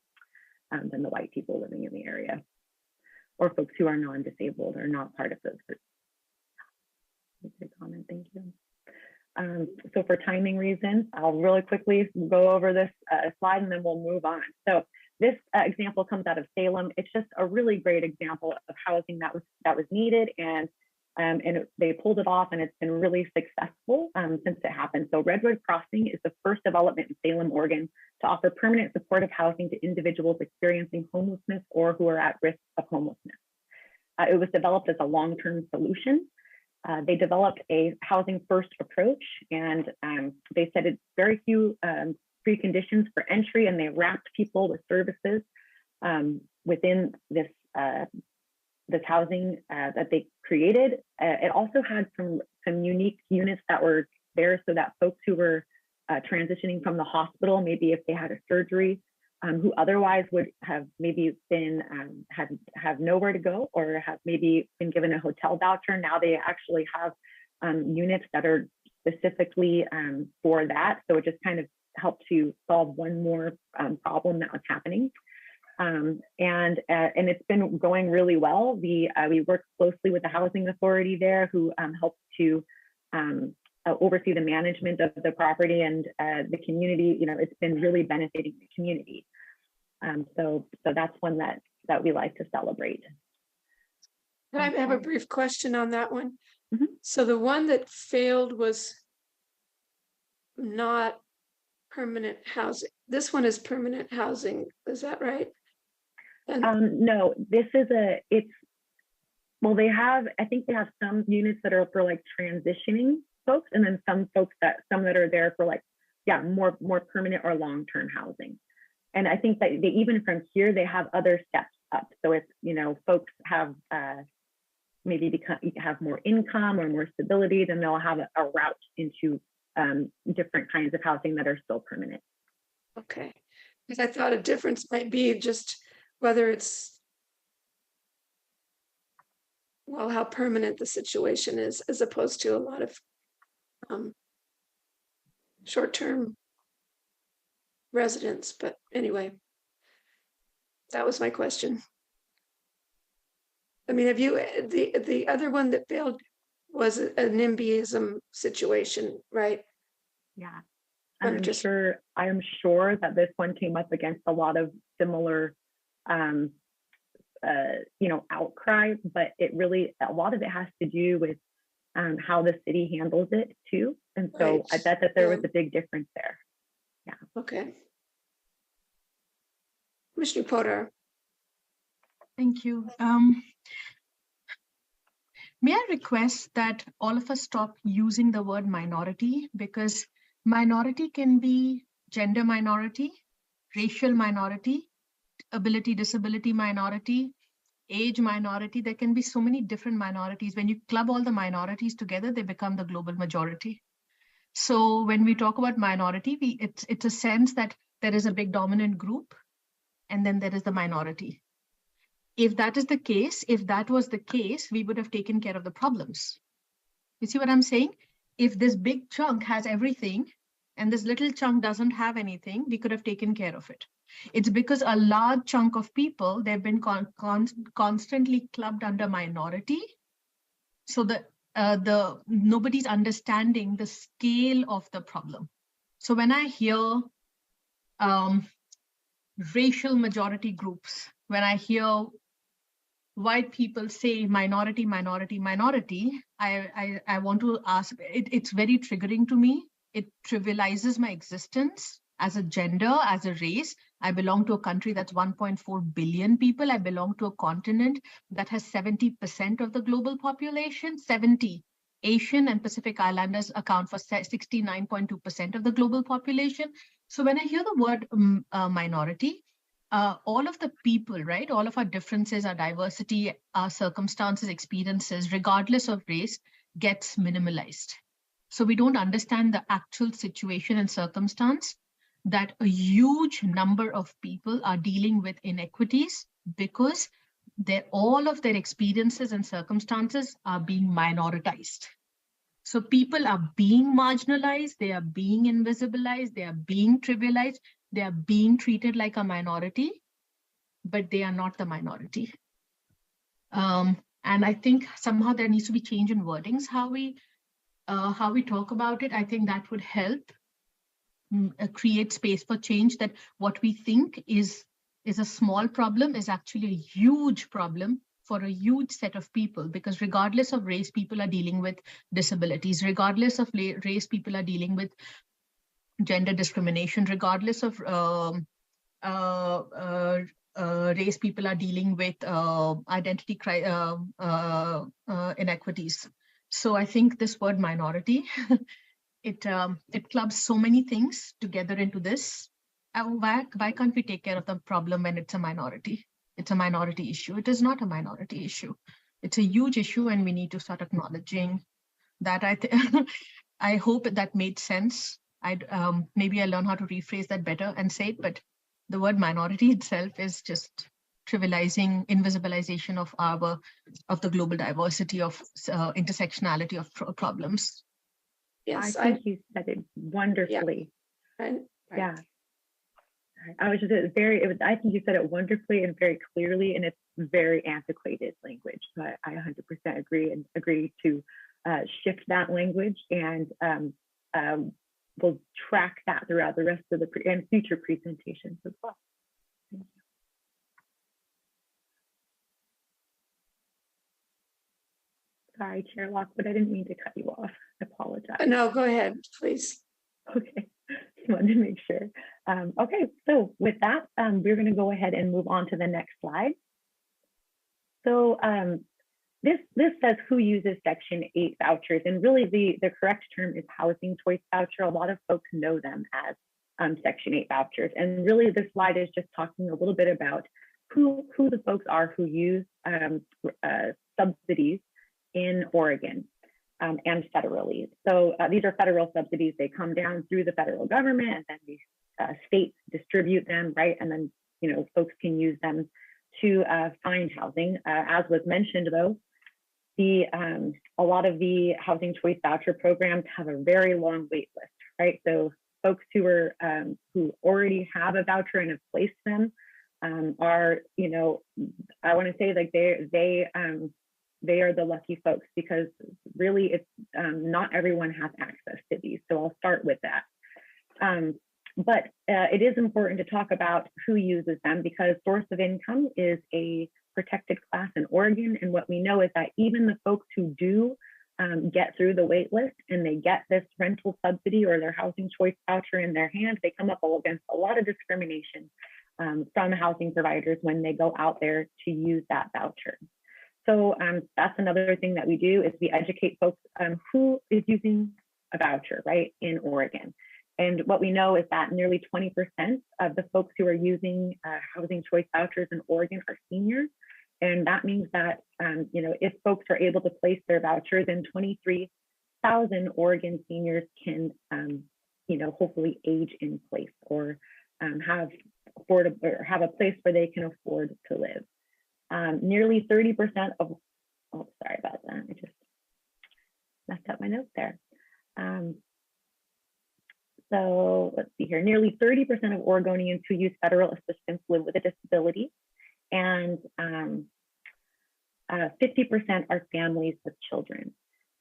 than the white people living in the area, or folks who are non-disabled or not part of those groups. Good comment, thank you. So for timing reasons, I'll really quickly go over this slide and then we'll move on. So this example comes out of Salem. It's just a really great example of housing that was needed, and they pulled it off, and it's been really successful since it happened. So Redwood Crossing is the first development in Salem, Oregon, to offer permanent supportive housing to individuals experiencing homelessness or who are at risk of homelessness. It was developed as a long-term solution. They developed a housing first approach, and they said it's very few preconditions for entry, and they wrapped people with services within this housing that they created. It also had some unique units that were there so that folks who were transitioning from the hospital, maybe if they had a surgery, who otherwise would have maybe been have nowhere to go, or have maybe been given a hotel voucher. Now they actually have units that are specifically for that. So it just kind of helped to solve one more problem that was happening. And it's been going really well. We work closely with the housing authority there, who helps to oversee the management of the property, and the community. It's been really benefiting the community. So that's one that we like to celebrate. Can I have a brief question on that one? Mm-hmm. So the one that failed was not permanent housing. This one is permanent housing. Is that right? And no, this is I think they have some units that are for transitioning folks, and then some that are there for more permanent or long-term housing. And I think that they, even from here, they have other steps up. So if folks have maybe have more income or more stability, then they'll have a route into different kinds of housing that are still permanent. okay, because I thought a difference might be just whether it's, well, how permanent the situation is, as opposed to a lot of short-term residents. But anyway, that was my question. I mean, have you, the other one that failed was a NIMBYism situation, right? Yeah, I'm sure that this one came up against a lot of similar outcry, but a lot of it has to do with how the city handles it too. And so I Right. bet that there was Yeah. a big difference there. Okay. Commissioner Porter. Thank you. May I request that all of us stop using the word minority, because minority can be gender minority, racial minority, ability, disability minority, age minority. There can be so many different minorities. When you club all the minorities together, they become the global majority. So when we talk about minority, it's a sense that there is a big dominant group, and then there is the minority. If that is the case, if that was the case, we would have taken care of the problems. You see what I'm saying? If this big chunk has everything and this little chunk doesn't have anything, we could have taken care of it. It's because a large chunk of people, they've been constantly clubbed under minority. So the nobody's understanding the scale of the problem. So when I hear racial majority groups, when I hear white people say minority, minority, minority, I want to ask, it's very triggering to me. It trivializes my existence as a gender, as a race. I belong to a country that's 1.4 billion people. I belong to a continent that has 70% of the global population. 70. Asian and Pacific Islanders account for 69.2% of the global population. So when I hear the word minority, all of the people, right? All of our differences, our diversity, our circumstances, experiences, regardless of race, gets minimalized. So we don't understand the actual situation and circumstance that a huge number of people are dealing with inequities because all of their experiences and circumstances are being minoritized. So people are being marginalized, they are being invisibilized, they are being trivialized, they are being treated like a minority, but they are not the minority. And I think somehow there needs to be change in wordings, how we talk about it. I think that would help create space for change, that what we think is a small problem is actually a huge problem for a huge set of people, because regardless of race, people are dealing with disabilities. Regardless of race, people are dealing with gender discrimination. Regardless of race, people are dealing with identity inequities. So I think this word minority, it clubs so many things together into this. Why can't we take care of the problem when it's a minority? It's a minority issue. It is not a minority issue. It's a huge issue, and we need to start acknowledging that. I hope that made sense. Maybe I learn how to rephrase that better and say it, but the word minority itself is just trivializing, invisibilization of the global diversity, of intersectionality of problems. Yes, I think you said it wonderfully. Yeah. Right. Yeah. I was just I think you said it wonderfully and very clearly, and it's very antiquated language. So I 100% agree to shift that language, and we'll track that throughout the rest of the and future presentations as well. Thank you. Sorry, Chair Lockwood, I didn't mean to cut you off. I apologize. No, go ahead, please. Okay, just wanted to make sure. Okay, so with that, we're going to go ahead and move on to the next slide. So this says who uses Section 8 vouchers, and really the correct term is housing choice voucher. A lot of folks know them as Section 8 vouchers, and really this slide is just talking a little bit about who the folks are who use subsidies in Oregon. And federally. So these are federal subsidies. They come down through the federal government, and then these states distribute them, right? And then, folks can use them to find housing. As was mentioned, though, a lot of the housing choice voucher programs have a very long wait list, right? So folks who already have a voucher and have placed them are, I want to say like they are the lucky folks, because really it's not everyone has access to these. So I'll start with that. But it is important to talk about who uses them, because source of income is a protected class in Oregon. And what we know is that even the folks who do get through the wait list and they get this rental subsidy or their housing choice voucher in their hand, they come up against a lot of discrimination from housing providers when they go out there to use that voucher. So that's another thing that we do is we educate folks who is using a voucher, right, in Oregon. And what we know is that nearly 20% of the folks who are using housing choice vouchers in Oregon are seniors. And that means that, if folks are able to place their voucher, then 23,000 Oregon seniors can, hopefully age in place or have a place where they can afford to live. Nearly 30% of, sorry about that. I just messed up my notes there. So let's see here. Nearly 30% of Oregonians who use federal assistance live with a disability, and 50% are families with children.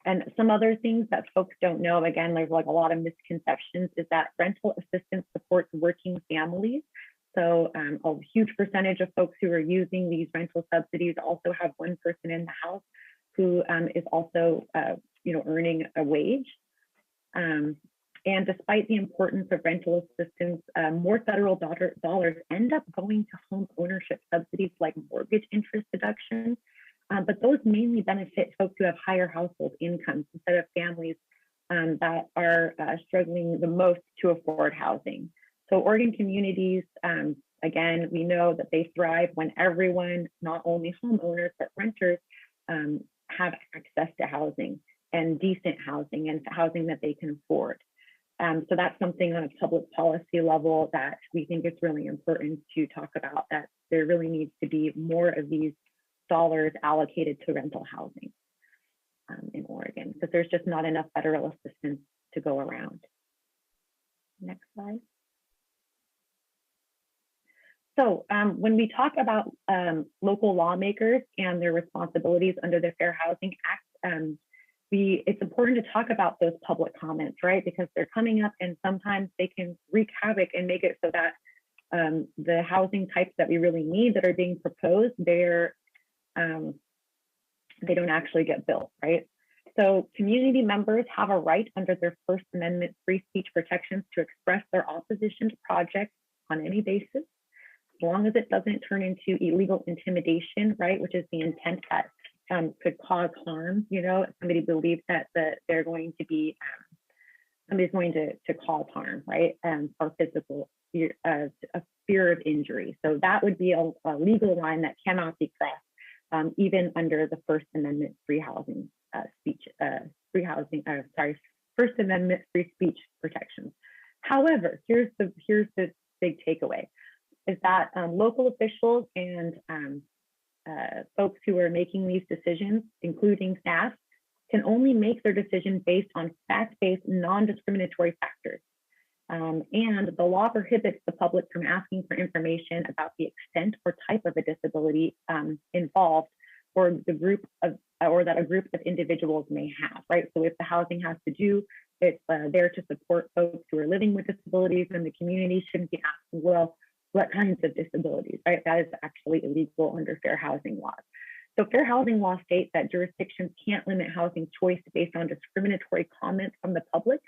And some other things that folks don't know, again, there's like a lot of misconceptions, is that rental assistance supports working families. So a huge percentage of folks who are using these rental subsidies also have one person in the house who is also, earning a wage. And despite the importance of rental assistance, more federal dollars end up going to home ownership subsidies like mortgage interest deduction. But those mainly benefit folks who have higher household incomes instead of families that are struggling the most to afford housing. So Oregon communities, again, we know that they thrive when everyone, not only homeowners, but renters, have access to housing and decent housing and housing that they can afford. So that's something on a public policy level that we think is really important to talk about, that there really needs to be more of these dollars allocated to rental housing in Oregon, because there's just not enough federal assistance to go around. Next slide. So when we talk about local lawmakers and their responsibilities under the Fair Housing Act, it's important to talk about those public comments, right? Because they're coming up and sometimes they can wreak havoc and make it so that the housing types that we really need that are being proposed, they don't actually get built, right? So community members have a right under their First Amendment free speech protections to express their opposition to projects on any basis, as long as it doesn't turn into illegal intimidation, right? Which is the intent that could cause harm. If somebody believes that they're going to be, somebody's going to cause harm, right? Or physical, a fear of injury. So that would be a legal line that cannot be crossed, even under the First Amendment First Amendment free speech protections. However, here's the big takeaway, is that local officials and folks who are making these decisions, including staff, can only make their decision based on fact-based, non-discriminatory factors. And the law prohibits the public from asking for information about the extent or type of a disability involved, or the group of, or that a group of individuals may have, right? So if the housing has to do, it's there to support folks who are living with disabilities, and the community shouldn't be asking, well, what kinds of disabilities, right? That is actually illegal under fair housing laws. So fair housing law states that jurisdictions can't limit housing choice based on discriminatory comments from the public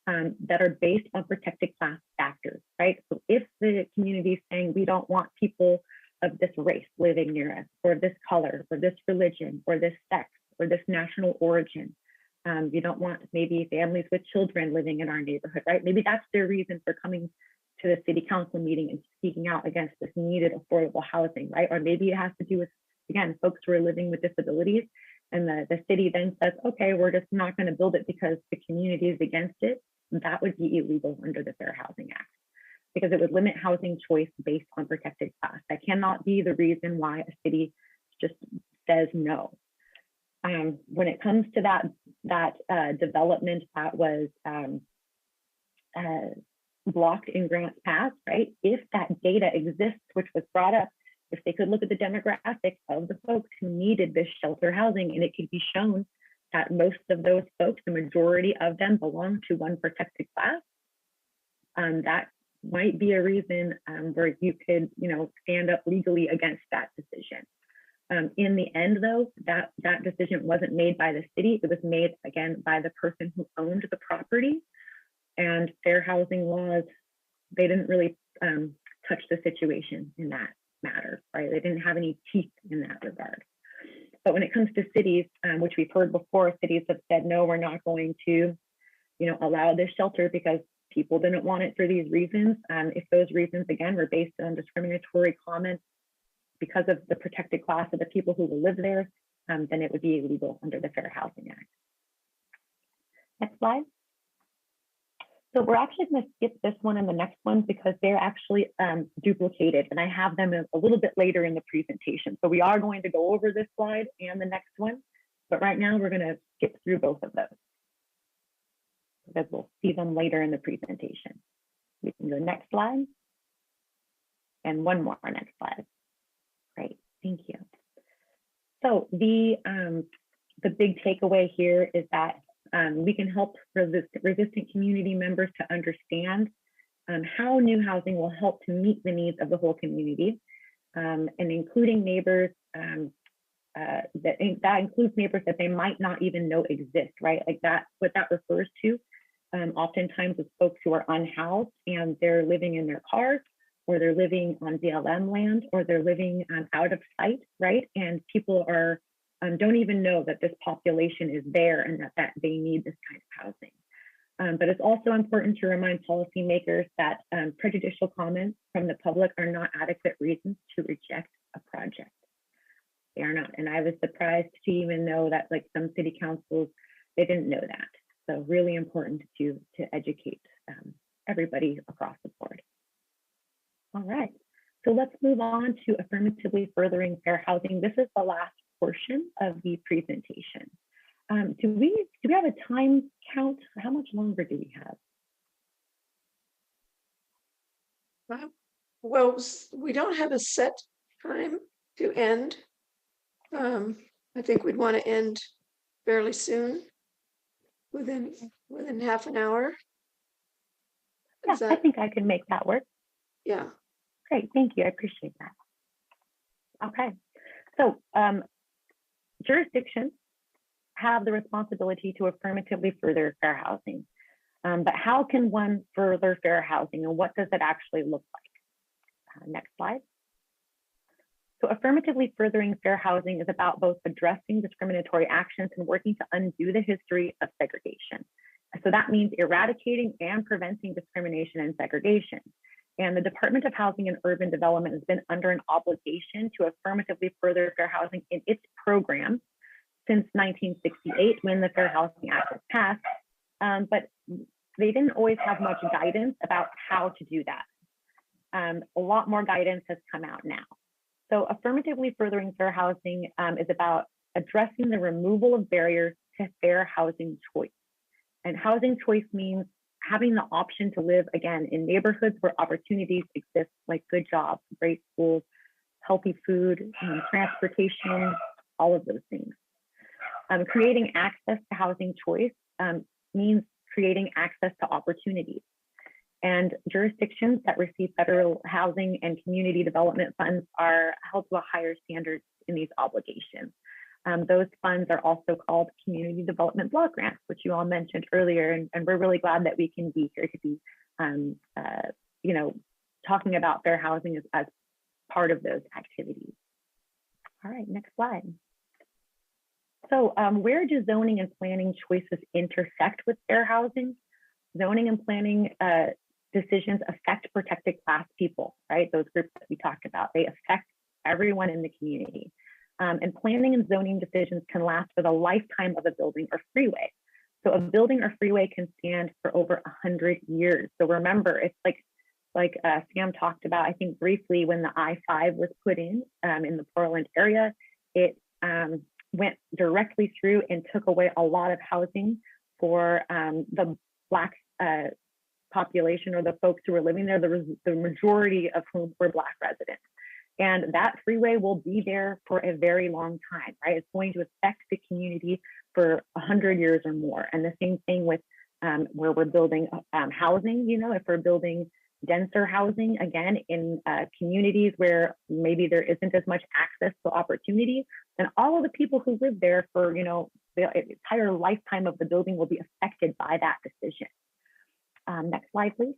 that are based on protected class factors, right? So if the community is saying we don't want people of this race living near us, or this color, or this religion, or this sex, or this national origin, you don't want maybe families with children living in our neighborhood, right? Maybe that's their reason for coming to the city council meeting and speaking out against this needed affordable housing, right? Or maybe it has to do with, again, folks who are living with disabilities, and the city then says, okay, we're just not going to build it because the community is against it. That would be illegal under the Fair Housing Act, because it would limit housing choice based on protected class. That cannot be the reason why a city just says no. When it comes to that development that was blocked in grants past, right? If that data exists, which was brought up, if they could look at the demographics of the folks who needed this shelter housing, and it could be shown that most of those folks, the majority of them, belong to one protected class, that might be a reason where you could, stand up legally against that decision. In the end, though, that decision wasn't made by the city. It was made, again, by the person who owned the property. And fair housing laws, they didn't really touch the situation in that matter, right? They didn't have any teeth in that regard. But when it comes to cities, which we've heard before, cities have said, no, we're not going to, allow this shelter because people didn't want it for these reasons. If those reasons, again, were based on discriminatory comments because of the protected class of the people who will live there, then it would be illegal under the Fair Housing Act. Next slide. So we're actually going to skip this one and the next one because they're actually duplicated, and I have them a little bit later in the presentation. So we are going to go over this slide and the next one, but right now we're going to skip through both of those because we'll see them later in the presentation. We can go next slide and one more next slide. Great, thank you. So the big takeaway here is that we can help resistant community members to understand how new housing will help to meet the needs of the whole community, and including neighbors, that includes neighbors that they might not even know exist, right? Like that, what that refers to oftentimes is folks who are unhoused and they're living in their cars, or they're living on BLM land, or they're living out of sight, right? And people are don't even know that this population is there and that they need this kind of housing. But it's also important to remind policymakers that prejudicial comments from the public are not adequate reasons to reject a project. They are not. And I was surprised to even know that like some city councils, they didn't know that. So really important to educate everybody across the board. All right, so let's move on to affirmatively furthering fair housing. This is the last portion of the presentation. Do we have a time count? How much longer do we have? Well, we don't have a set time to end. I think we'd want to end fairly soon, within half an hour. Yeah, I think I can make that work. Yeah. Great, thank you, I appreciate that. Okay, so jurisdictions have the responsibility to affirmatively further fair housing. But how can one further fair housing, and what does it actually look like? Next slide. So affirmatively furthering fair housing is about both addressing discriminatory actions and working to undo the history of segregation. So that means eradicating and preventing discrimination and segregation. And the Department of Housing and Urban Development has been under an obligation to affirmatively further fair housing in its program since 1968, when the Fair Housing Act was passed. But they didn't always have much guidance about how to do that. A lot more guidance has come out now. So affirmatively furthering fair housing is about addressing the removal of barriers to fair housing choice. And housing choice means having the option to live, again, in neighborhoods where opportunities exist, like good jobs, great schools, healthy food, transportation, all of those things. Creating access to housing choice means creating access to opportunities. And jurisdictions that receive federal housing and community development funds are held to a higher standard in these obligations. Those funds are also called community development block grants, which you all mentioned earlier, and we're really glad that we can be here to be, talking about fair housing as part of those activities. All right, next slide. So where do zoning and planning choices intersect with fair housing? Zoning and planning decisions affect protected class people, right? Those groups that we talked about, they affect everyone in the community. And planning and zoning decisions can last for the lifetime of a building or freeway. So a building or freeway can stand for over 100 years. So remember, it's like Sam talked about, I think briefly, when the I-5 was put in the Portland area, it went directly through and took away a lot of housing for the Black population, or the folks who were living there, the majority of whom were Black residents. And that freeway will be there for a very long time, right? It's going to affect the community for 100 years or more. And the same thing with where we're building housing, if we're building denser housing, again, in communities where maybe there isn't as much access to opportunity, then all of the people who live there for, the entire lifetime of the building will be affected by that decision. Next slide, please.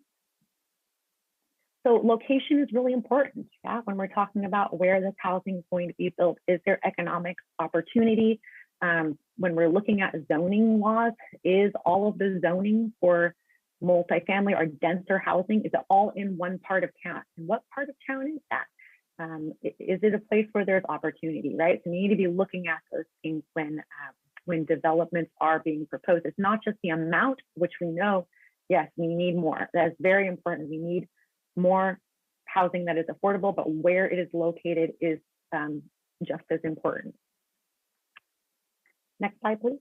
So location is really important, yeah, when we're talking about where this housing is going to be built. Is there economic opportunity? When we're looking at zoning laws, is all of the zoning for multifamily or denser housing, is it all in one part of town? And what part of town is that? Is it a place where there's opportunity, right? So we need to be looking at those things when developments are being proposed. It's not just the amount, which we know, yes, we need more. That's very important. We need more housing that is affordable, but where it is located is just as important. Next slide, please.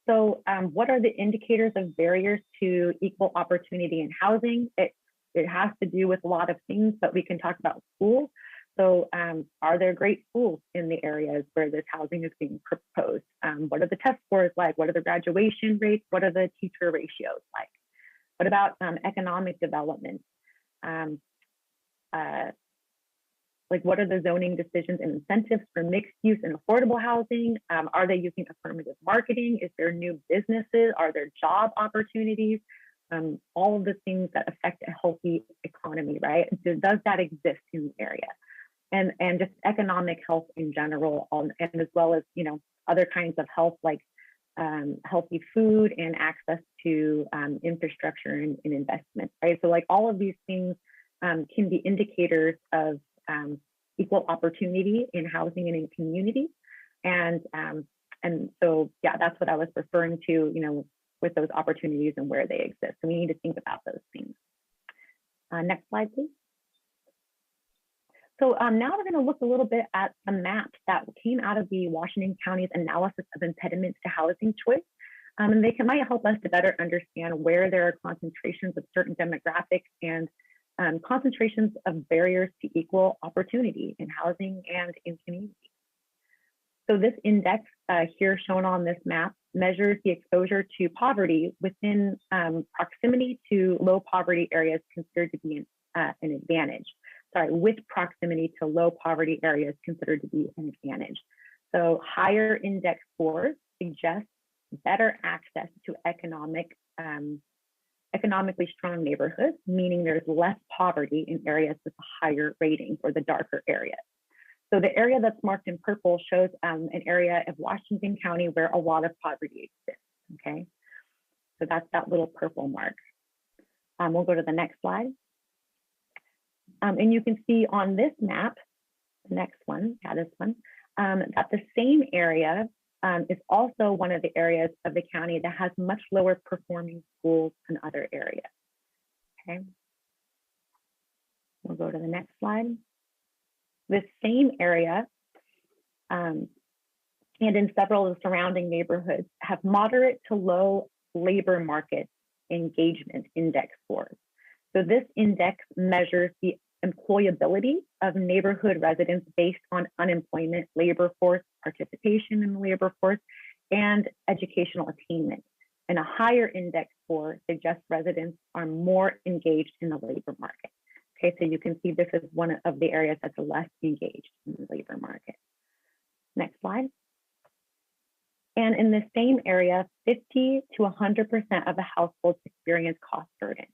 So what are the indicators of barriers to equal opportunity in housing? It has to do with a lot of things, but we can talk about schools. So are there great schools in the areas where this housing is being proposed? What are the test scores like? What are the graduation rates? What are the teacher ratios like? What about economic development? Like, what are the zoning decisions and incentives for mixed use and affordable housing? Are they using affirmative marketing? Is there new businesses? Are there job opportunities? All of the things that affect a healthy economy, right? Does that exist in the area? And just economic health in general, and as well as, other kinds of health, like healthy food and access to infrastructure and investment, right? So like all of these things can be indicators of equal opportunity in housing and in community. And so, yeah, that's what I was referring to, with those opportunities and where they exist. So we need to think about those things. Next slide, please. So now we're going to look a little bit at the maps that came out of the Washington County's analysis of impediments to housing choice. And they might help us to better understand where there are concentrations of certain demographics and concentrations of barriers to equal opportunity in housing and in community. So this index here shown on this map measures the exposure to poverty within proximity to low poverty areas considered to be an advantage. Sorry, with proximity to low poverty areas considered to be an advantage. So higher index scores suggest better access to economically strong neighborhoods, meaning there's less poverty in areas with a higher rating or the darker areas. So the area that's marked in purple shows an area of Washington County where a lot of poverty exists, okay? So that's that little purple mark. We'll go to the next slide. And you can see on this map, the next one, yeah, this one, that the same area is also one of the areas of the county that has much lower performing schools than other areas, okay? We'll go to the next slide. This same area and in several of the surrounding neighborhoods have moderate to low labor market engagement index scores. So this index measures the employability of neighborhood residents based on unemployment, labor force participation in the labor force, and educational attainment. And a higher index score suggests residents are more engaged in the labor market. Okay, so you can see this is one of the areas that's less engaged in the labor market. Next slide. And in the same area, 50 to 100% of the households experience cost burden.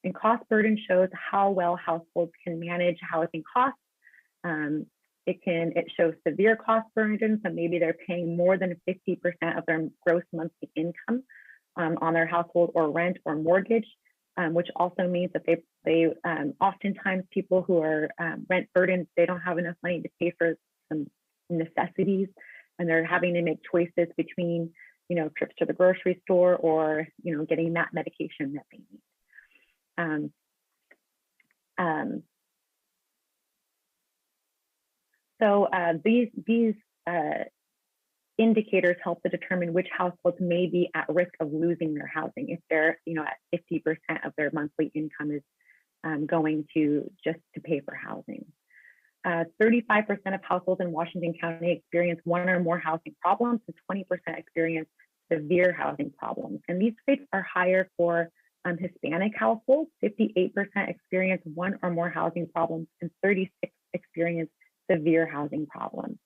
And cost burden shows how well households can manage housing costs. It shows severe cost burden, so maybe they're paying more than 50% of their gross monthly income on their household or rent or mortgage, which also means that they oftentimes people who are rent burdened, they don't have enough money to pay for some necessities, and they're having to make choices between, trips to the grocery store or, getting that medication that they need. So these indicators help to determine which households may be at risk of losing their housing if they're, at 50% of their monthly income is going to just to pay for housing. 35% of households in Washington County experience one or more housing problems, and 20% experience severe housing problems. And these rates are higher for Hispanic households, 58% experience one or more housing problems, and 36% experience severe housing problems.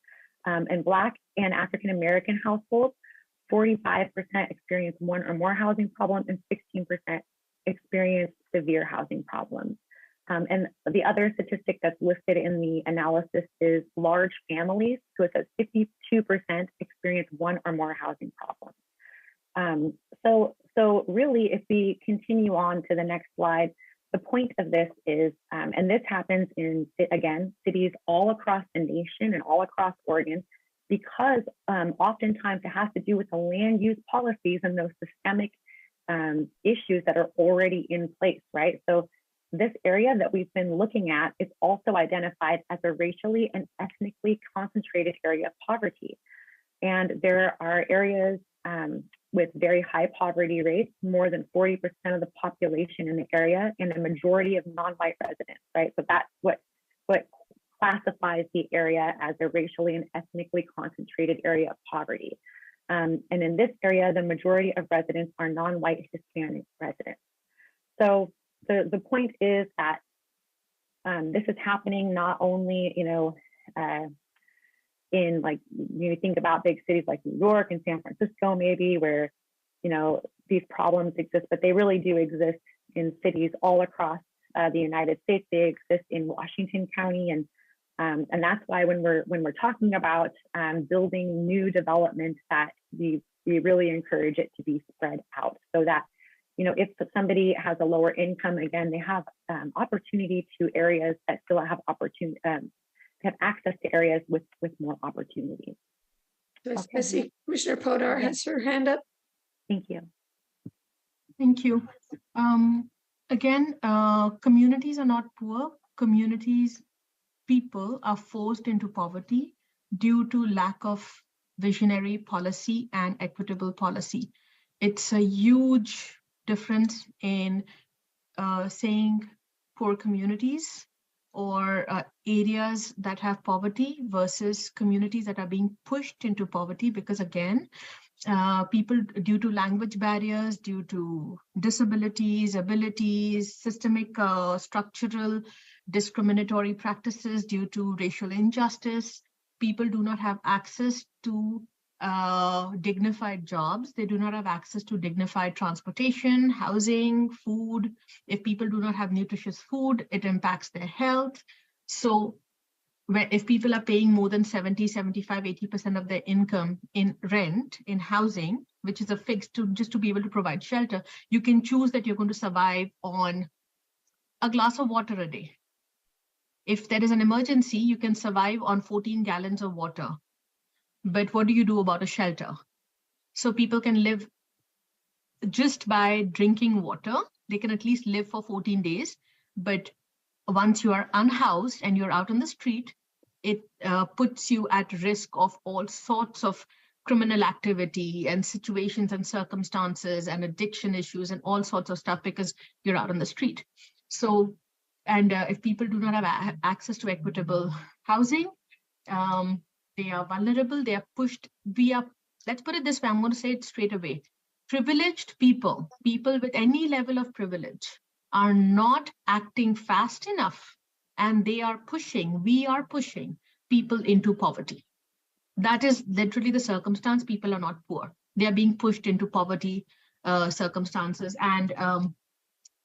And Black and African American households, 45% experience one or more housing problems, and 16% experience severe housing problems. And the other statistic that's listed in the analysis is large families. So it says 52% experience one or more housing problems. So really, if we continue on to the next slide, the point of this is, and this happens in, again, cities all across the nation and all across Oregon, because oftentimes it has to do with the land use policies and those systemic issues that are already in place, right? So this area that we've been looking at is also identified as a racially and ethnically concentrated area of poverty. And there are areas with very high poverty rates, more than 40% of the population in the area, and a majority of non-white residents, right? So that's what classifies the area as a racially and ethnically concentrated area of poverty. And in this area, the majority of residents are non-white Hispanic residents. So the point is that this is happening not only, in, like, you think about big cities like New York and San Francisco, maybe, where, these problems exist, but they really do exist in cities all across the United States. They exist in Washington County, and that's why when we're talking about building new development, that we really encourage it to be spread out, so that if somebody has a lower income, again, they have opportunity to areas that still have opportunity, have access to areas with more opportunities. I see Commissioner Podar has her hand up. Thank you. Thank you. Again, communities are not poor. People are forced into poverty due to lack of visionary policy and equitable policy. It's a huge difference in saying poor communities or areas that have poverty versus communities that are being pushed into poverty, because again, people, due to language barriers, due to disabilities, abilities, systemic structural discriminatory practices, due to racial injustice, people do not have access to dignified jobs. They do not have access to dignified transportation, housing, food. If people do not have nutritious food, it impacts their health. So if people are paying more than 70, 75, 80% of their income in rent, in housing, which is a fixed just to be able to provide shelter, you can choose that you're going to survive on a glass of water a day. If there is an emergency, you can survive on 14 gallons of water. But what do you do about a shelter? So people can live just by drinking water. They can at least live for 14 days. But once you are unhoused and you're out on the street, it puts you at risk of all sorts of criminal activity and situations and circumstances and addiction issues and all sorts of stuff because you're out on the street. So, and if people do not have access to equitable housing, they are vulnerable, they are pushed. Let's put it this way, I'm going to say it straight away. Privileged people with any level of privilege are not acting fast enough, and we are pushing people into poverty. That is literally the circumstance. People are not poor. They are being pushed into poverty circumstances. And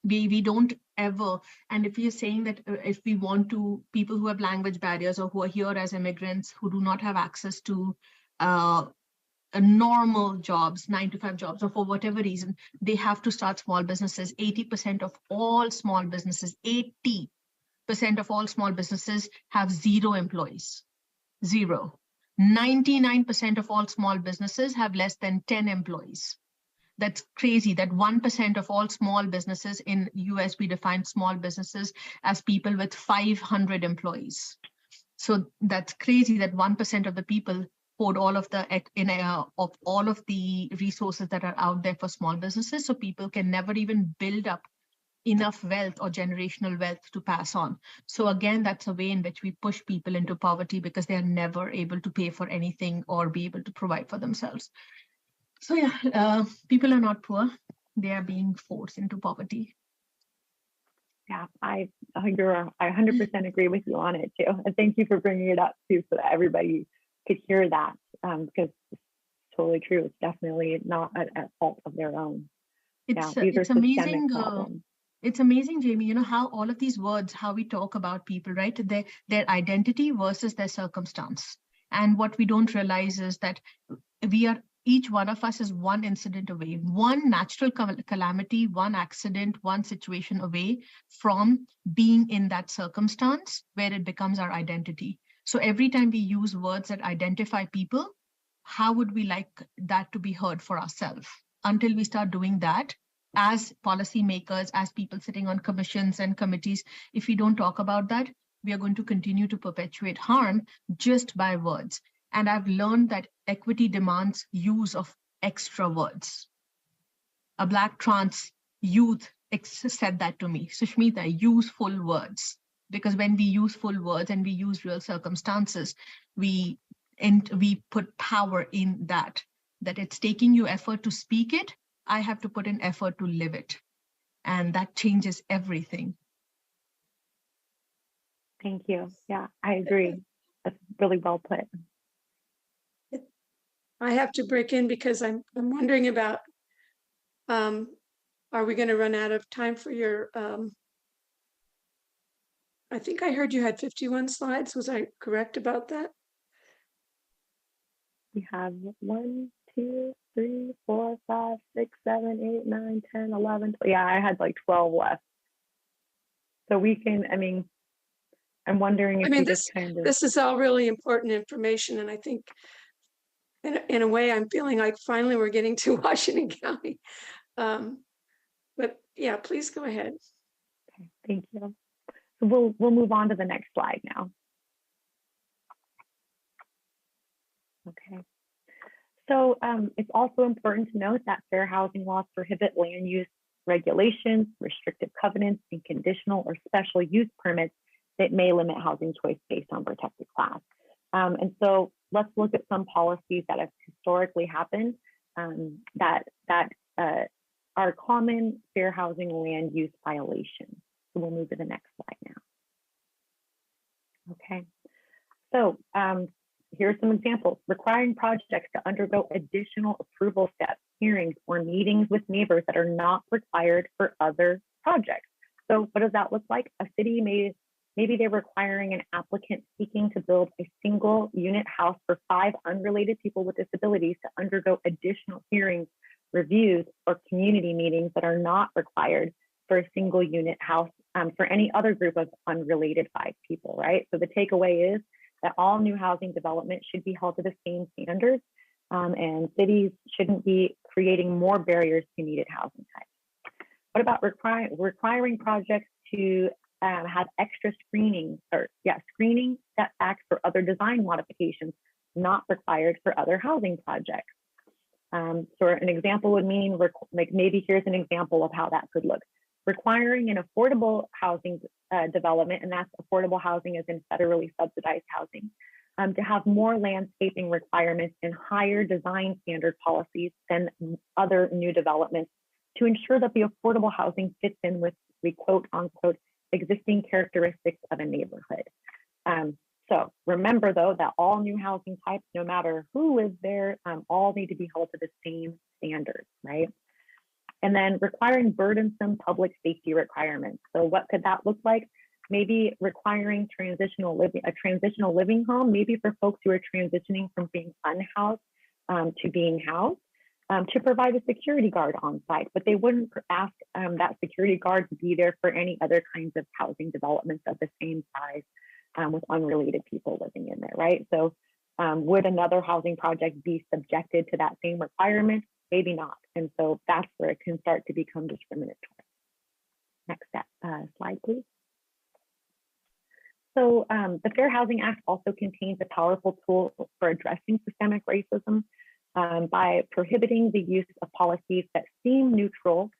we don't ever, and if you're saying that if we want to, people who have language barriers or who are here as immigrants who do not have access to normal jobs, 9-to-5 jobs, or for whatever reason, they have to start small businesses. 80% of all small businesses, 80% of all small businesses have 0 employees, 0. 99% of all small businesses have less than 10 employees. That's crazy that 1% of all small businesses in US, we define small businesses as people with 500 employees. So that's crazy that 1% of the people hoard all of the resources that are out there for small businesses. So people can never even build up enough wealth or generational wealth to pass on. So again, that's a way in which we push people into poverty because they are never able to pay for anything or be able to provide for themselves. So yeah, people are not poor. they are being forced into poverty. Yeah, I 100% agree with you on it too. And thank you for bringing it up too, so that everybody could hear that, because it's totally true. It's definitely not at fault of their own. It's These are it's amazing. systemic problems. It's amazing, Jamie, you know, how all of these words, how we talk about people, right? Their identity versus their circumstance. And what we don't realize is that each one of us is one incident away, one natural calamity, one accident, one situation away from being in that circumstance where it becomes our identity. So every time we use words that identify people, how would we like that to be heard for ourselves? Until we start doing that, as policymakers, as people sitting on commissions and committees, if we don't talk about that, we are going to continue to perpetuate harm just by words. And I've learned that equity demands use of extra words. A Black trans youth said that to me, Sushmita, use full words. Because when we use full words and we use real circumstances, we put power in that it's taking you effort to speak it. I have to put in effort to live it. And that changes everything. Thank you. Yeah, I agree. That's really well put. I have to break in because I'm wondering about, are we going to run out of time for your, I think I heard you had 51 slides. Was I correct about that? We have 1, 2, 3, 4, 5, 6, 7, 8, 9, 10, 11. Yeah, I had like 12 left. So we can, I mean, I'm wondering if we just kind of. This is all really important information. And I think in a way, I'm feeling like finally we're getting to Washington County. But yeah, please go ahead. Okay, thank you. So we'll move on to the next slide now. Okay. So it's also important to note that fair housing laws prohibit land use regulations, restrictive covenants, and conditional or special use permits that may limit housing choice based on protected class. And so let's look at some policies that have historically happened that are common fair housing land use violations. So we'll move to the next slide now. Okay. So here are some examples. Requiring projects to undergo additional approval steps, hearings, or meetings with neighbors that are not required for other projects. So what does that look like? A city maybe they're requiring an applicant seeking to build a single unit house for 5 unrelated people with disabilities to undergo additional hearings, reviews, or community meetings that are not required for a single unit house for any other group of unrelated 5 people, right? So the takeaway is that all new housing development should be held to the same standards, and cities shouldn't be creating more barriers to needed housing types. What about requiring projects to have extra screening setbacks for other design modifications not required for other housing projects? So an example would mean, like maybe here's an example of how that could look. Requiring an affordable housing development, and that's affordable housing as in federally subsidized housing, to have more landscaping requirements and higher design standard policies than other new developments to ensure that the affordable housing fits in with the quote unquote existing characteristics of a neighborhood. So remember though that all new housing types, no matter who lives there, all need to be held to the same standards, right? And then requiring burdensome public safety requirements. So what could that look like? Maybe requiring a transitional living home, maybe for folks who are transitioning from being unhoused to being housed, to provide a security guard on site, but they wouldn't ask that security guard to be there for any other kinds of housing developments of the same size with unrelated people living in there, right? So would another housing project be subjected to that same requirement? Maybe not. And so that's where it can start to become discriminatory. Next step, slide, please. So the Fair Housing Act also contains a powerful tool for addressing systemic racism by prohibiting the use of policies that seem neutral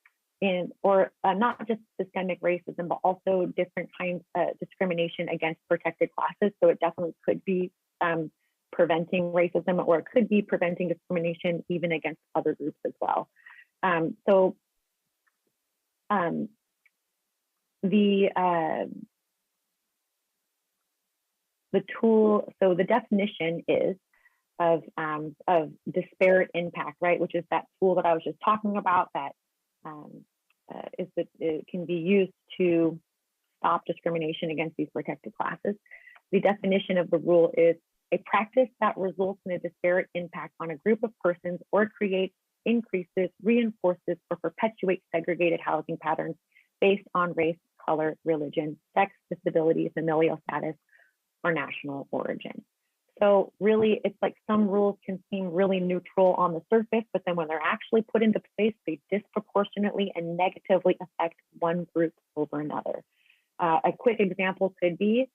in, or not just systemic racism, but also different kinds of discrimination against protected classes. So it definitely could be preventing racism, or it could be preventing discrimination even against other groups as well. So um, the tool, so the definition is of disparate impact, right? Which is that tool that I was just talking about that it can be used to stop discrimination against these protected classes. The definition of the rule is a practice that results in a disparate impact on a group of persons or creates, increases, reinforces, or perpetuates segregated housing patterns based on race, color, religion, sex, disability, familial status, or national origin. So really, it's like some rules can seem really neutral on the surface, but then when they're actually put into place, they disproportionately and negatively affect one group over another. A quick example could be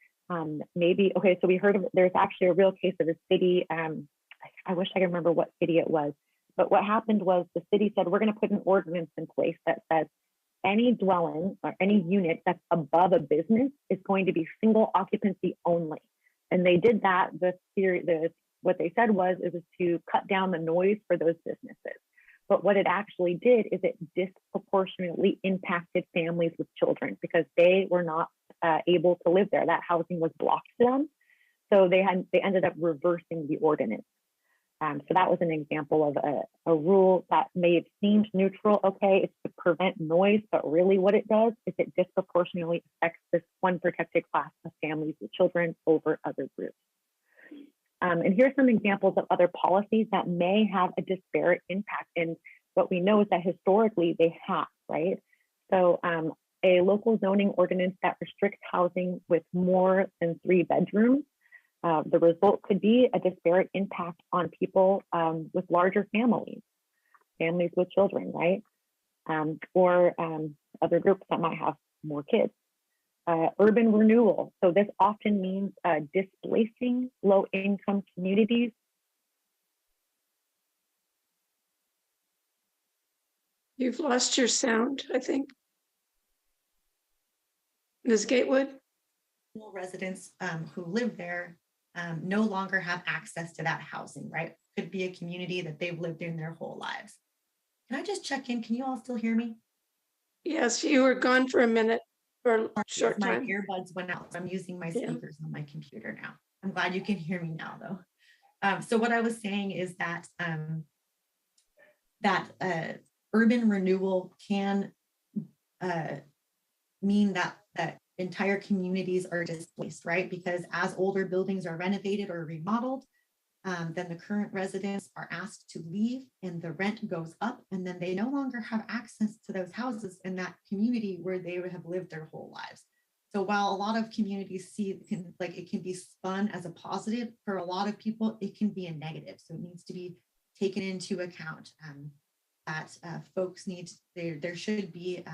maybe, okay, so we heard of, there's actually a real case of a city, I wish I could remember what city it was, but what happened was the city said, we're gonna put an ordinance in place that says any dwelling or any unit that's above a business is going to be single occupancy only. And they did that, what they said was, it was to cut down the noise for those businesses. But what it actually did is it disproportionately impacted families with children because they were not able to live there. That housing was blocked to them. So they ended up reversing the ordinance. So that was an example of a rule that may have seemed neutral. Okay, it's to prevent noise, but really what it does is it disproportionately affects this one protected class of families with children over other groups. And here's some examples of other policies that may have a disparate impact. And what we know is that historically they have, right? So a local zoning ordinance that restricts housing with more than 3 bedrooms, the result could be a disparate impact on people with larger families with children, right? Or other groups that might have more kids. Urban renewal. So this often means displacing low-income communities. You've lost your sound, I think. Ms. Gatewood? Residents who live there no longer have access to that housing, right? Could be a community that they've lived in their whole lives. Can I just check in? Can you all still hear me? Yes, you were gone for a minute, for a short time. My earbuds went out, so I'm using my speakers on my computer now. I'm glad you can hear me now, though. So what I was saying is that urban renewal can mean that entire communities are displaced, right? Because as older buildings are renovated or remodeled, then the current residents are asked to leave and the rent goes up, and then they no longer have access to those houses in that community where they would have lived their whole lives. So while a lot of communities see it can be spun as a positive, for a lot of people, it can be a negative. So it needs to be taken into account that folks there should be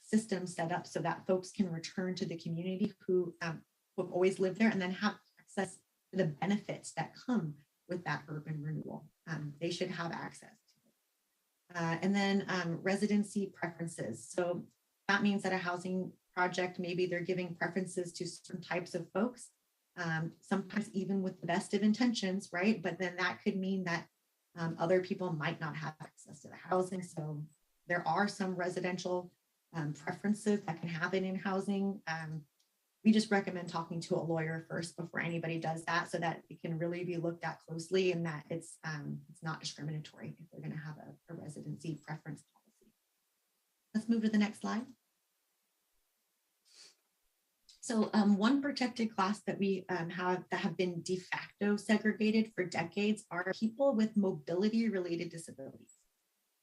systems set up so that folks can return to the community who have always lived there and then have access to the benefits that come with that urban renewal. They should have access to it. And then residency preferences. So that means that a housing project, maybe they're giving preferences to certain types of folks, sometimes even with the best of intentions, right? But then that could mean that other people might not have access to the housing. So there are some residential preferences that can happen in housing. We just recommend talking to a lawyer first before anybody does that, so that it can really be looked at closely and that it's not discriminatory if they're going to have a residency preference policy. Let's move to the next slide. So one protected class that we have been de facto segregated for decades are people with mobility related disabilities.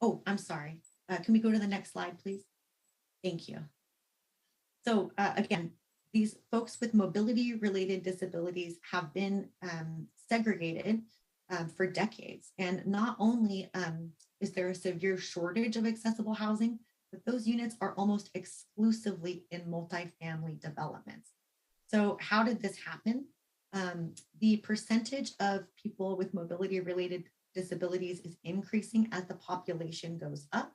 Oh, I'm sorry. Can we go to the next slide, please? Thank you. So again, these folks with mobility related disabilities have been segregated for decades. And not only is there a severe shortage of accessible housing, but those units are almost exclusively in multifamily developments. So how did this happen? The percentage of people with mobility related disabilities is increasing as the population goes up.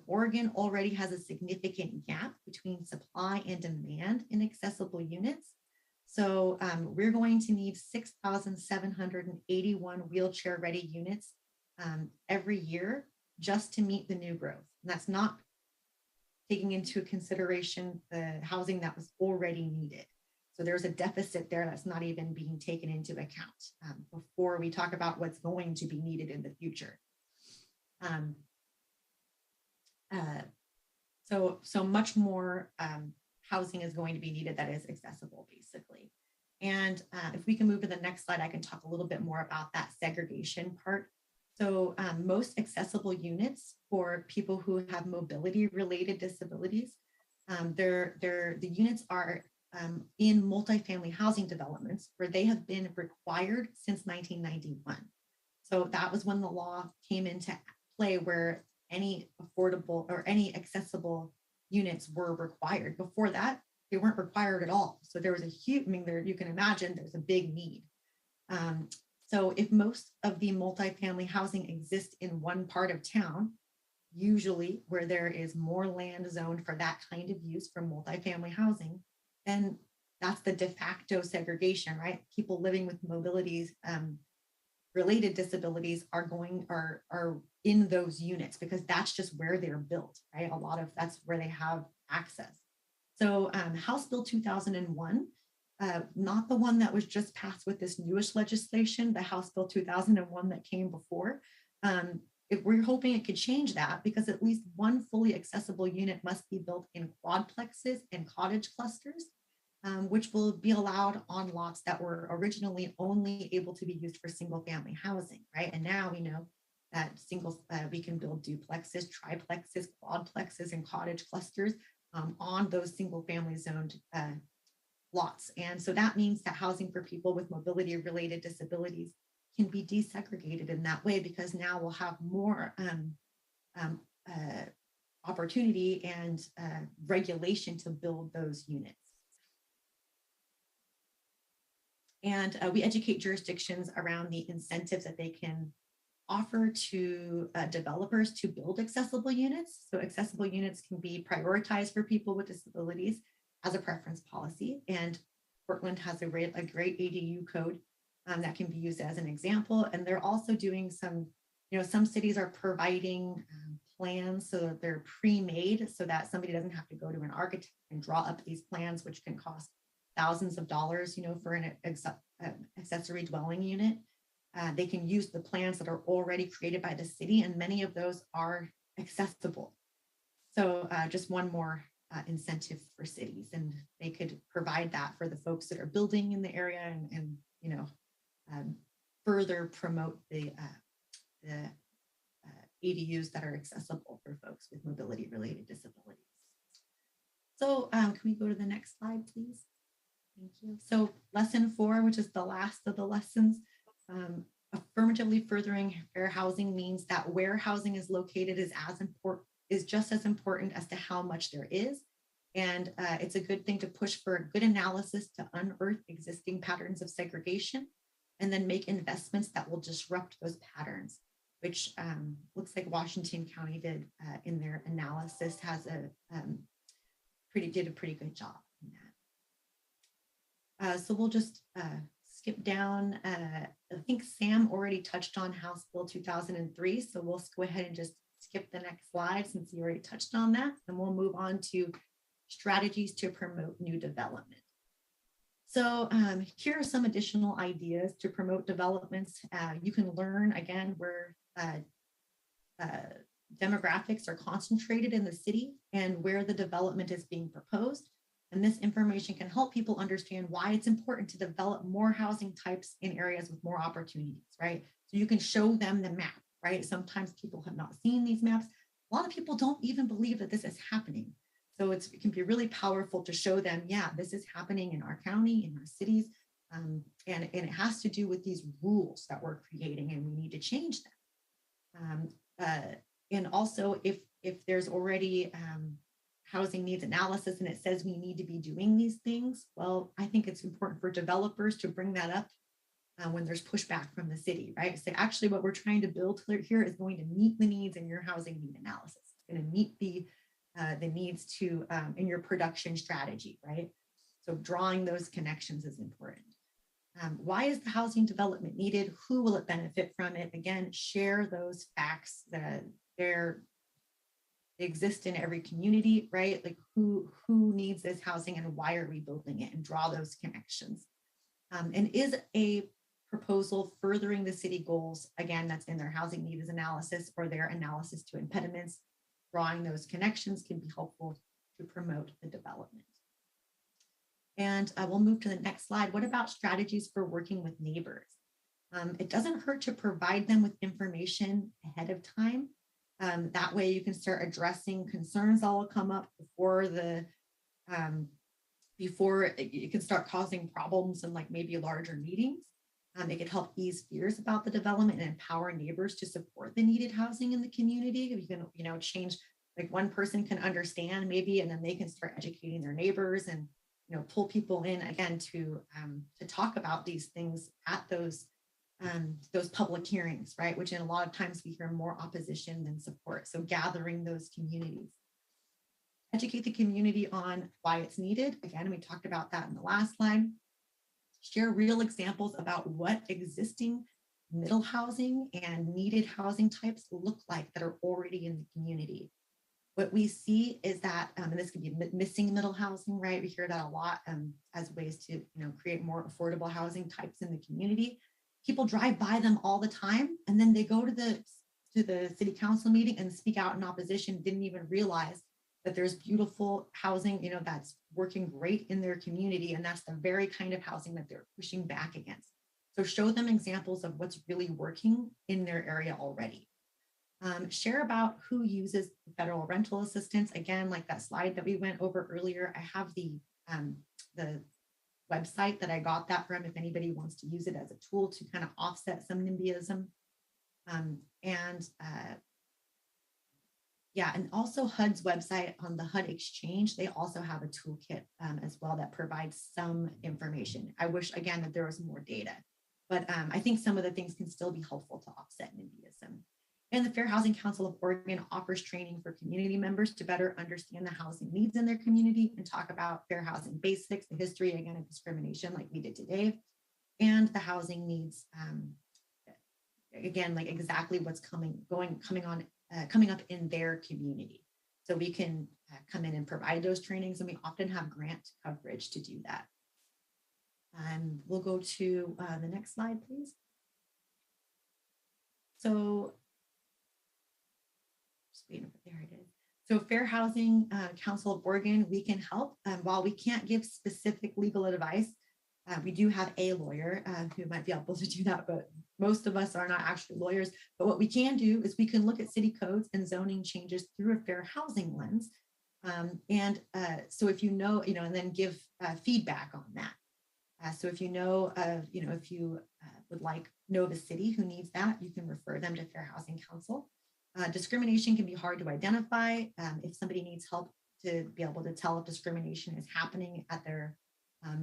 Oregon already has a significant gap between supply and demand in accessible units. So we're going to need 6,781 wheelchair ready units every year just to meet the new growth. And that's not taking into consideration the housing that was already needed. So there's a deficit there that's not even being taken into account before we talk about what's going to be needed in the future. So much more housing is going to be needed that is accessible, basically. And if we can move to the next slide, I can talk a little bit more about that segregation part. So most accessible units for people who have mobility-related disabilities, the units are in multifamily housing developments where they have been required since 1991. So that was when the law came into play, where any affordable or any accessible units were required. Before that, they weren't required at all. So there was a huge, I mean, you can imagine there's a big need. So if most of the multifamily housing exists in one part of town, usually where there is more land zoned for that kind of use for multifamily housing, then that's the de facto segregation, right? People living with mobilities, related disabilities are in those units because that's just where they're built, right? That's where they have access. So House Bill 2001, not the one that was just passed with this newish legislation, the House Bill 2001 that came before. If we're hoping it could change that, because at least one fully accessible unit must be built in quadplexes and cottage clusters, which will be allowed on lots that were originally only able to be used for single family housing, right? And now we know that we can build duplexes, triplexes, quadplexes, and cottage clusters on those single family zoned lots. And so that means that housing for people with mobility related disabilities can be desegregated in that way, because now we'll have more opportunity and regulation to build those units. And we educate jurisdictions around the incentives that they can offer to developers to build accessible units. So accessible units can be prioritized for people with disabilities as a preference policy. And Portland has a great ADU code that can be used as an example. And they're also doing some cities are providing plans so that they're pre-made so that somebody doesn't have to go to an architect and draw up these plans, which can cost thousands of dollars, for an accessory dwelling unit. They can use the plans that are already created by the city, and many of those are accessible. So just one more incentive for cities, and they could provide that for the folks that are building in the area and further promote the ADUs that are accessible for folks with mobility related disabilities. So can we go to the next slide, please? Thank you. So lesson 4, which is the last of the lessons, affirmatively furthering fair housing means that where housing is located is just as important as to how much there is. And it's a good thing to push for a good analysis to unearth existing patterns of segregation and then make investments that will disrupt those patterns, which looks like Washington County did in their analysis, did a pretty good job in that. So we'll just skip down. I think Sam already touched on House Bill 2003, so we'll go ahead and just skip the next slide since he already touched on that, and we'll move on to strategies to promote new development. So here are some additional ideas to promote developments. You can learn, again, where demographics are concentrated in the city and where the development is being proposed. And this information can help people understand why it's important to develop more housing types in areas with more opportunities, right? So you can show them the map, right? Sometimes people have not seen these maps. A lot of people don't even believe that this is happening. So it can be really powerful to show them, yeah, this is happening in our county, in our cities, and it has to do with these rules that we're creating, and we need to change them. And also, if there's already housing needs analysis and it says we need to be doing these things, well, I think it's important for developers to bring that up when there's pushback from the city, right? So actually what we're trying to build here is going to meet the needs in your housing need analysis. It's going to meet the needs to in your production strategy, right? So drawing those connections is important. Why is the housing development needed? Who will it benefit from it? Again, share those facts that they're They exist in every community, right? Like who needs this housing and why are we building it, and draw those connections. And is a proposal furthering the city goals, again, that's in their housing needs analysis or their analysis to impediments. Drawing those connections can be helpful to promote the development. And we'll move to the next slide. What about strategies for working with neighbors? It doesn't hurt to provide them with information ahead of time. That way you can start addressing concerns that will come up before you can start causing problems in like maybe larger meetings. It could help ease fears about the development and empower neighbors to support the needed housing in the community. You can, change, like one person can understand maybe, and then they can start educating their neighbors and, pull people in again to talk about these things at those public hearings, right? Which in a lot of times we hear more opposition than support. So gathering those communities. Educate the community on why it's needed. Again, we talked about that in the last slide. Share real examples about what existing middle housing and needed housing types look like that are already in the community. What we see is that, and this could be missing middle housing, right? We hear that a lot as ways to, create more affordable housing types in the community. People drive by them all the time, and then they go to the city council meeting and speak out in opposition, didn't even realize that there's beautiful housing, that's working great in their community. And that's the very kind of housing that they're pushing back against. So show them examples of what's really working in their area already. Share about who uses federal rental assistance. Again, like that slide that we went over earlier, I have the website that I got that from if anybody wants to use it as a tool to kind of offset some NIMBYism. And also HUD's website on the HUD Exchange, they also have a toolkit as well that provides some information. I wish, again, that there was more data, but I think some of the things can still be helpful to offset NIMBYism. And the Fair Housing Council of Oregon offers training for community members to better understand the housing needs in their community and talk about fair housing basics, the history, again, of discrimination like we did today, and the housing needs, again, like exactly what's coming up in their community. So we can come in and provide those trainings, and we often have grant coverage to do that. We'll go to the next slide, please. So, just waiting for, there it is. So Fair Housing Council of Oregon, we can help. While we can't give specific legal advice, we do have a lawyer who might be able to do that, but most of us are not actually lawyers. But what we can do is we can look at city codes and zoning changes through a fair housing lens. So if and then give feedback on that. So if you know of, if you would know of a city who needs that, you can refer them to Fair Housing Council. Discrimination can be hard to identify. If somebody needs help to be able to tell if discrimination is happening at their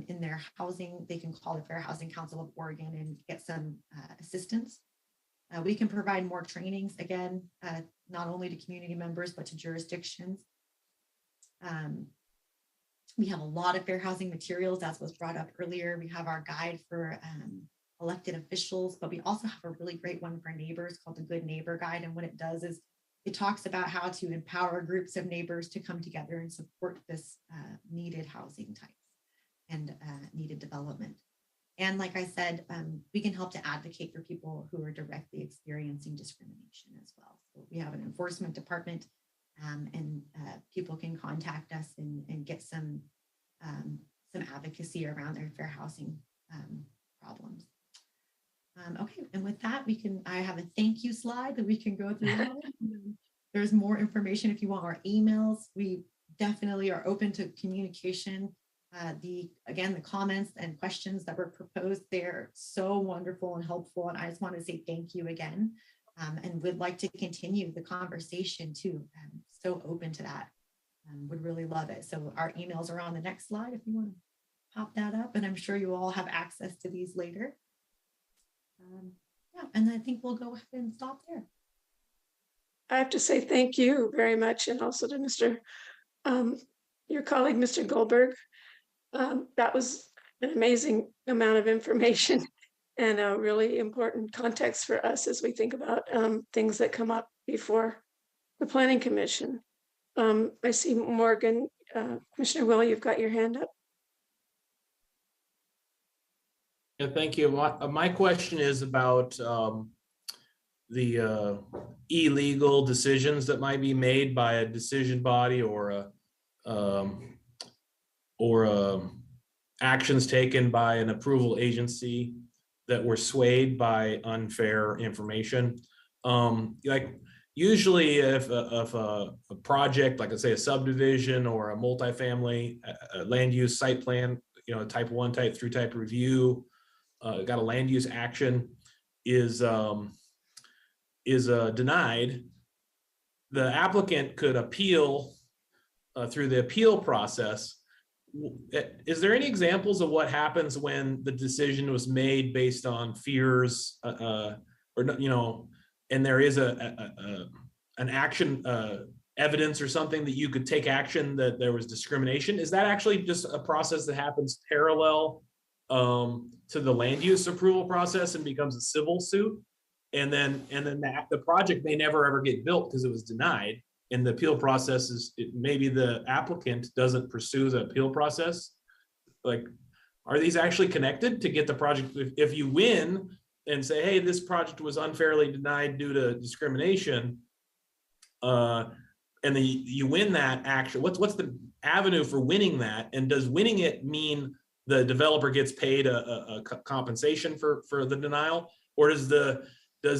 in their housing, they can call the Fair Housing Council of Oregon and get some assistance. We can provide more trainings, again, not only to community members, but to jurisdictions. We have a lot of fair housing materials, as was brought up earlier. We have our guide for elected officials, but we also have a really great one for neighbors called the Good Neighbor Guide. And what it does is it talks about how to empower groups of neighbors to come together and support this needed housing types and needed development. And like I said, we can help to advocate for people who are directly experiencing discrimination as well. So we have an enforcement department, and people can contact us and get some advocacy around their fair housing problems. Okay, and with that, I have a thank you slide that we can go through. There's more information if you want our emails. We definitely are open to communication. The comments and questions that were proposed, they're so wonderful and helpful. And I just want to say thank you again, and would like to continue the conversation too. I'm so open to that. Would really love it. So our emails are on the next slide if you want to pop that up, and I'm sure you all have access to these later. And I think we'll go ahead and stop there. I have to say thank you very much, and also to your colleague, Mr. Goldberg. That was an amazing amount of information and a really important context for us as we think about things that come up before the Planning Commission. I see Morgan, Commissioner Will, you've got your hand up. Yeah, thank you. My question is about the illegal decisions that might be made by a decision body or um, actions taken by an approval agency that were swayed by unfair information. Like usually if a project, like I say, a subdivision or a multifamily a land use site plan, you know, type 1, type 3, type review, got a land use action is denied, the applicant could appeal through the appeal process. Is there any examples of what happens when the decision was made based on fears or, you know, and there is an action evidence or something that you could take action that there was discrimination? Is that actually just a process that happens parallel to the land use approval process and becomes a civil suit? And then the project may never ever get built because it was denied. And the appeal process is, maybe the applicant doesn't pursue the appeal process. Like, are these actually connected to get the project? If you win and say, hey, this project was unfairly denied due to discrimination, and then you win that action, what's the avenue for winning that? And does winning it mean the developer gets paid a compensation for the denial? Or does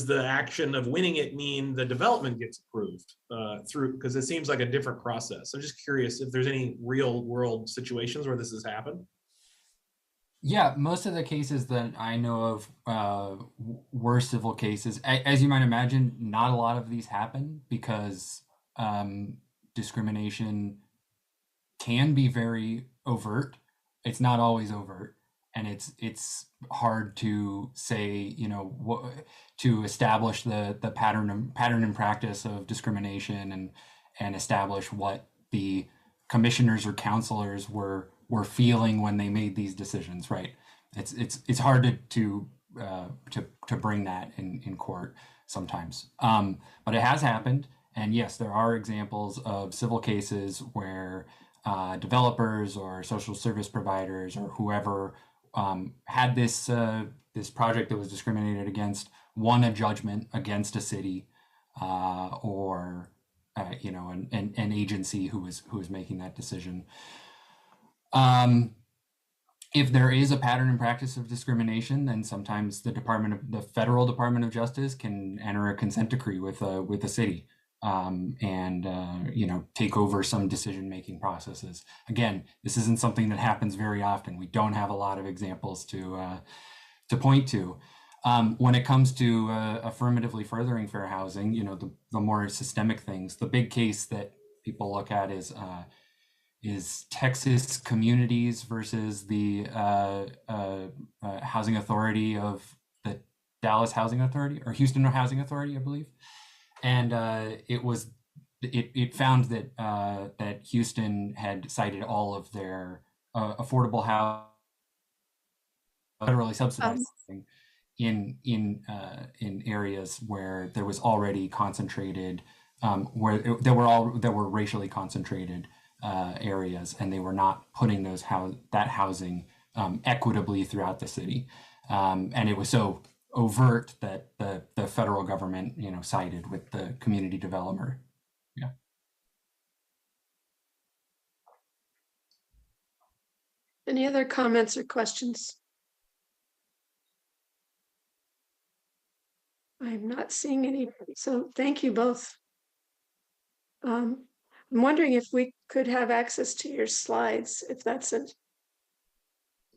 the action of winning it mean the development gets approved through, because it seems like a different process. I'm just curious if there's any real world situations where this has happened. Yeah, most of the cases that I know of were civil cases. As you might imagine, not a lot of these happen because discrimination can be very overt. It's not always overt. And it's hard to say, you know, to establish the pattern and practice of discrimination and establish what the commissioners or counselors were feeling when they made these decisions. Right? It's hard to bring that in court sometimes, but it has happened. And yes, there are examples of civil cases where developers or social service providers or whoever had this project that was discriminated against, won a judgment against a city or you know, an agency who was making that decision. If there is a pattern and practice of discrimination, then sometimes the Federal Department of Justice can enter a consent decree with the city. And you know, take over some decision-making processes. Again, this isn't something that happens very often. We don't have a lot of examples to point to. When it comes to affirmatively furthering fair housing, you know, the more systemic things, the big case that people look at is Texas Communities versus the Housing Authority of the Dallas Housing Authority or Houston Housing Authority, I believe. And it found that Houston had cited all of their affordable housing, federally subsidized housing in areas where there was already concentrated, there were racially concentrated areas, and they were not putting that housing equitably throughout the city, and it was so overt that the federal government, you know, sided with the community developer. Yeah. Any other comments or questions? I'm not seeing any, so thank you both. I'm wondering if we could have access to your slides, if that's it.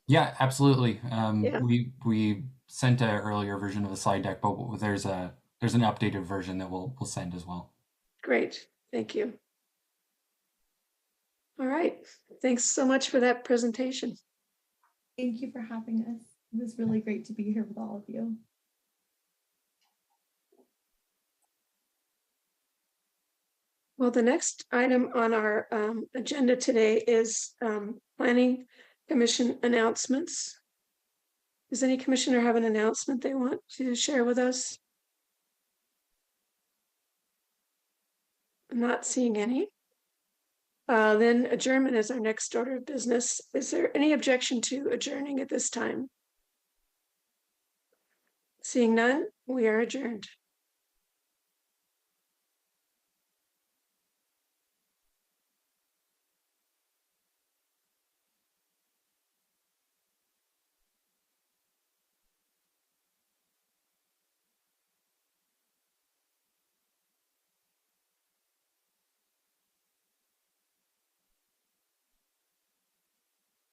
Yeah, absolutely. Yeah. We sent an earlier version of the slide deck, but there's an updated version that we'll send as well. Great, thank you. All right, thanks so much for that presentation. Thank you for having us. It was really great to be here with all of you. Well, the next item on our agenda today is Planning Commission announcements. Does any commissioner have an announcement they want to share with us? I'm not seeing any. Then adjournment is our next order of business. Is there any objection to adjourning at this time? Seeing none, we are adjourned.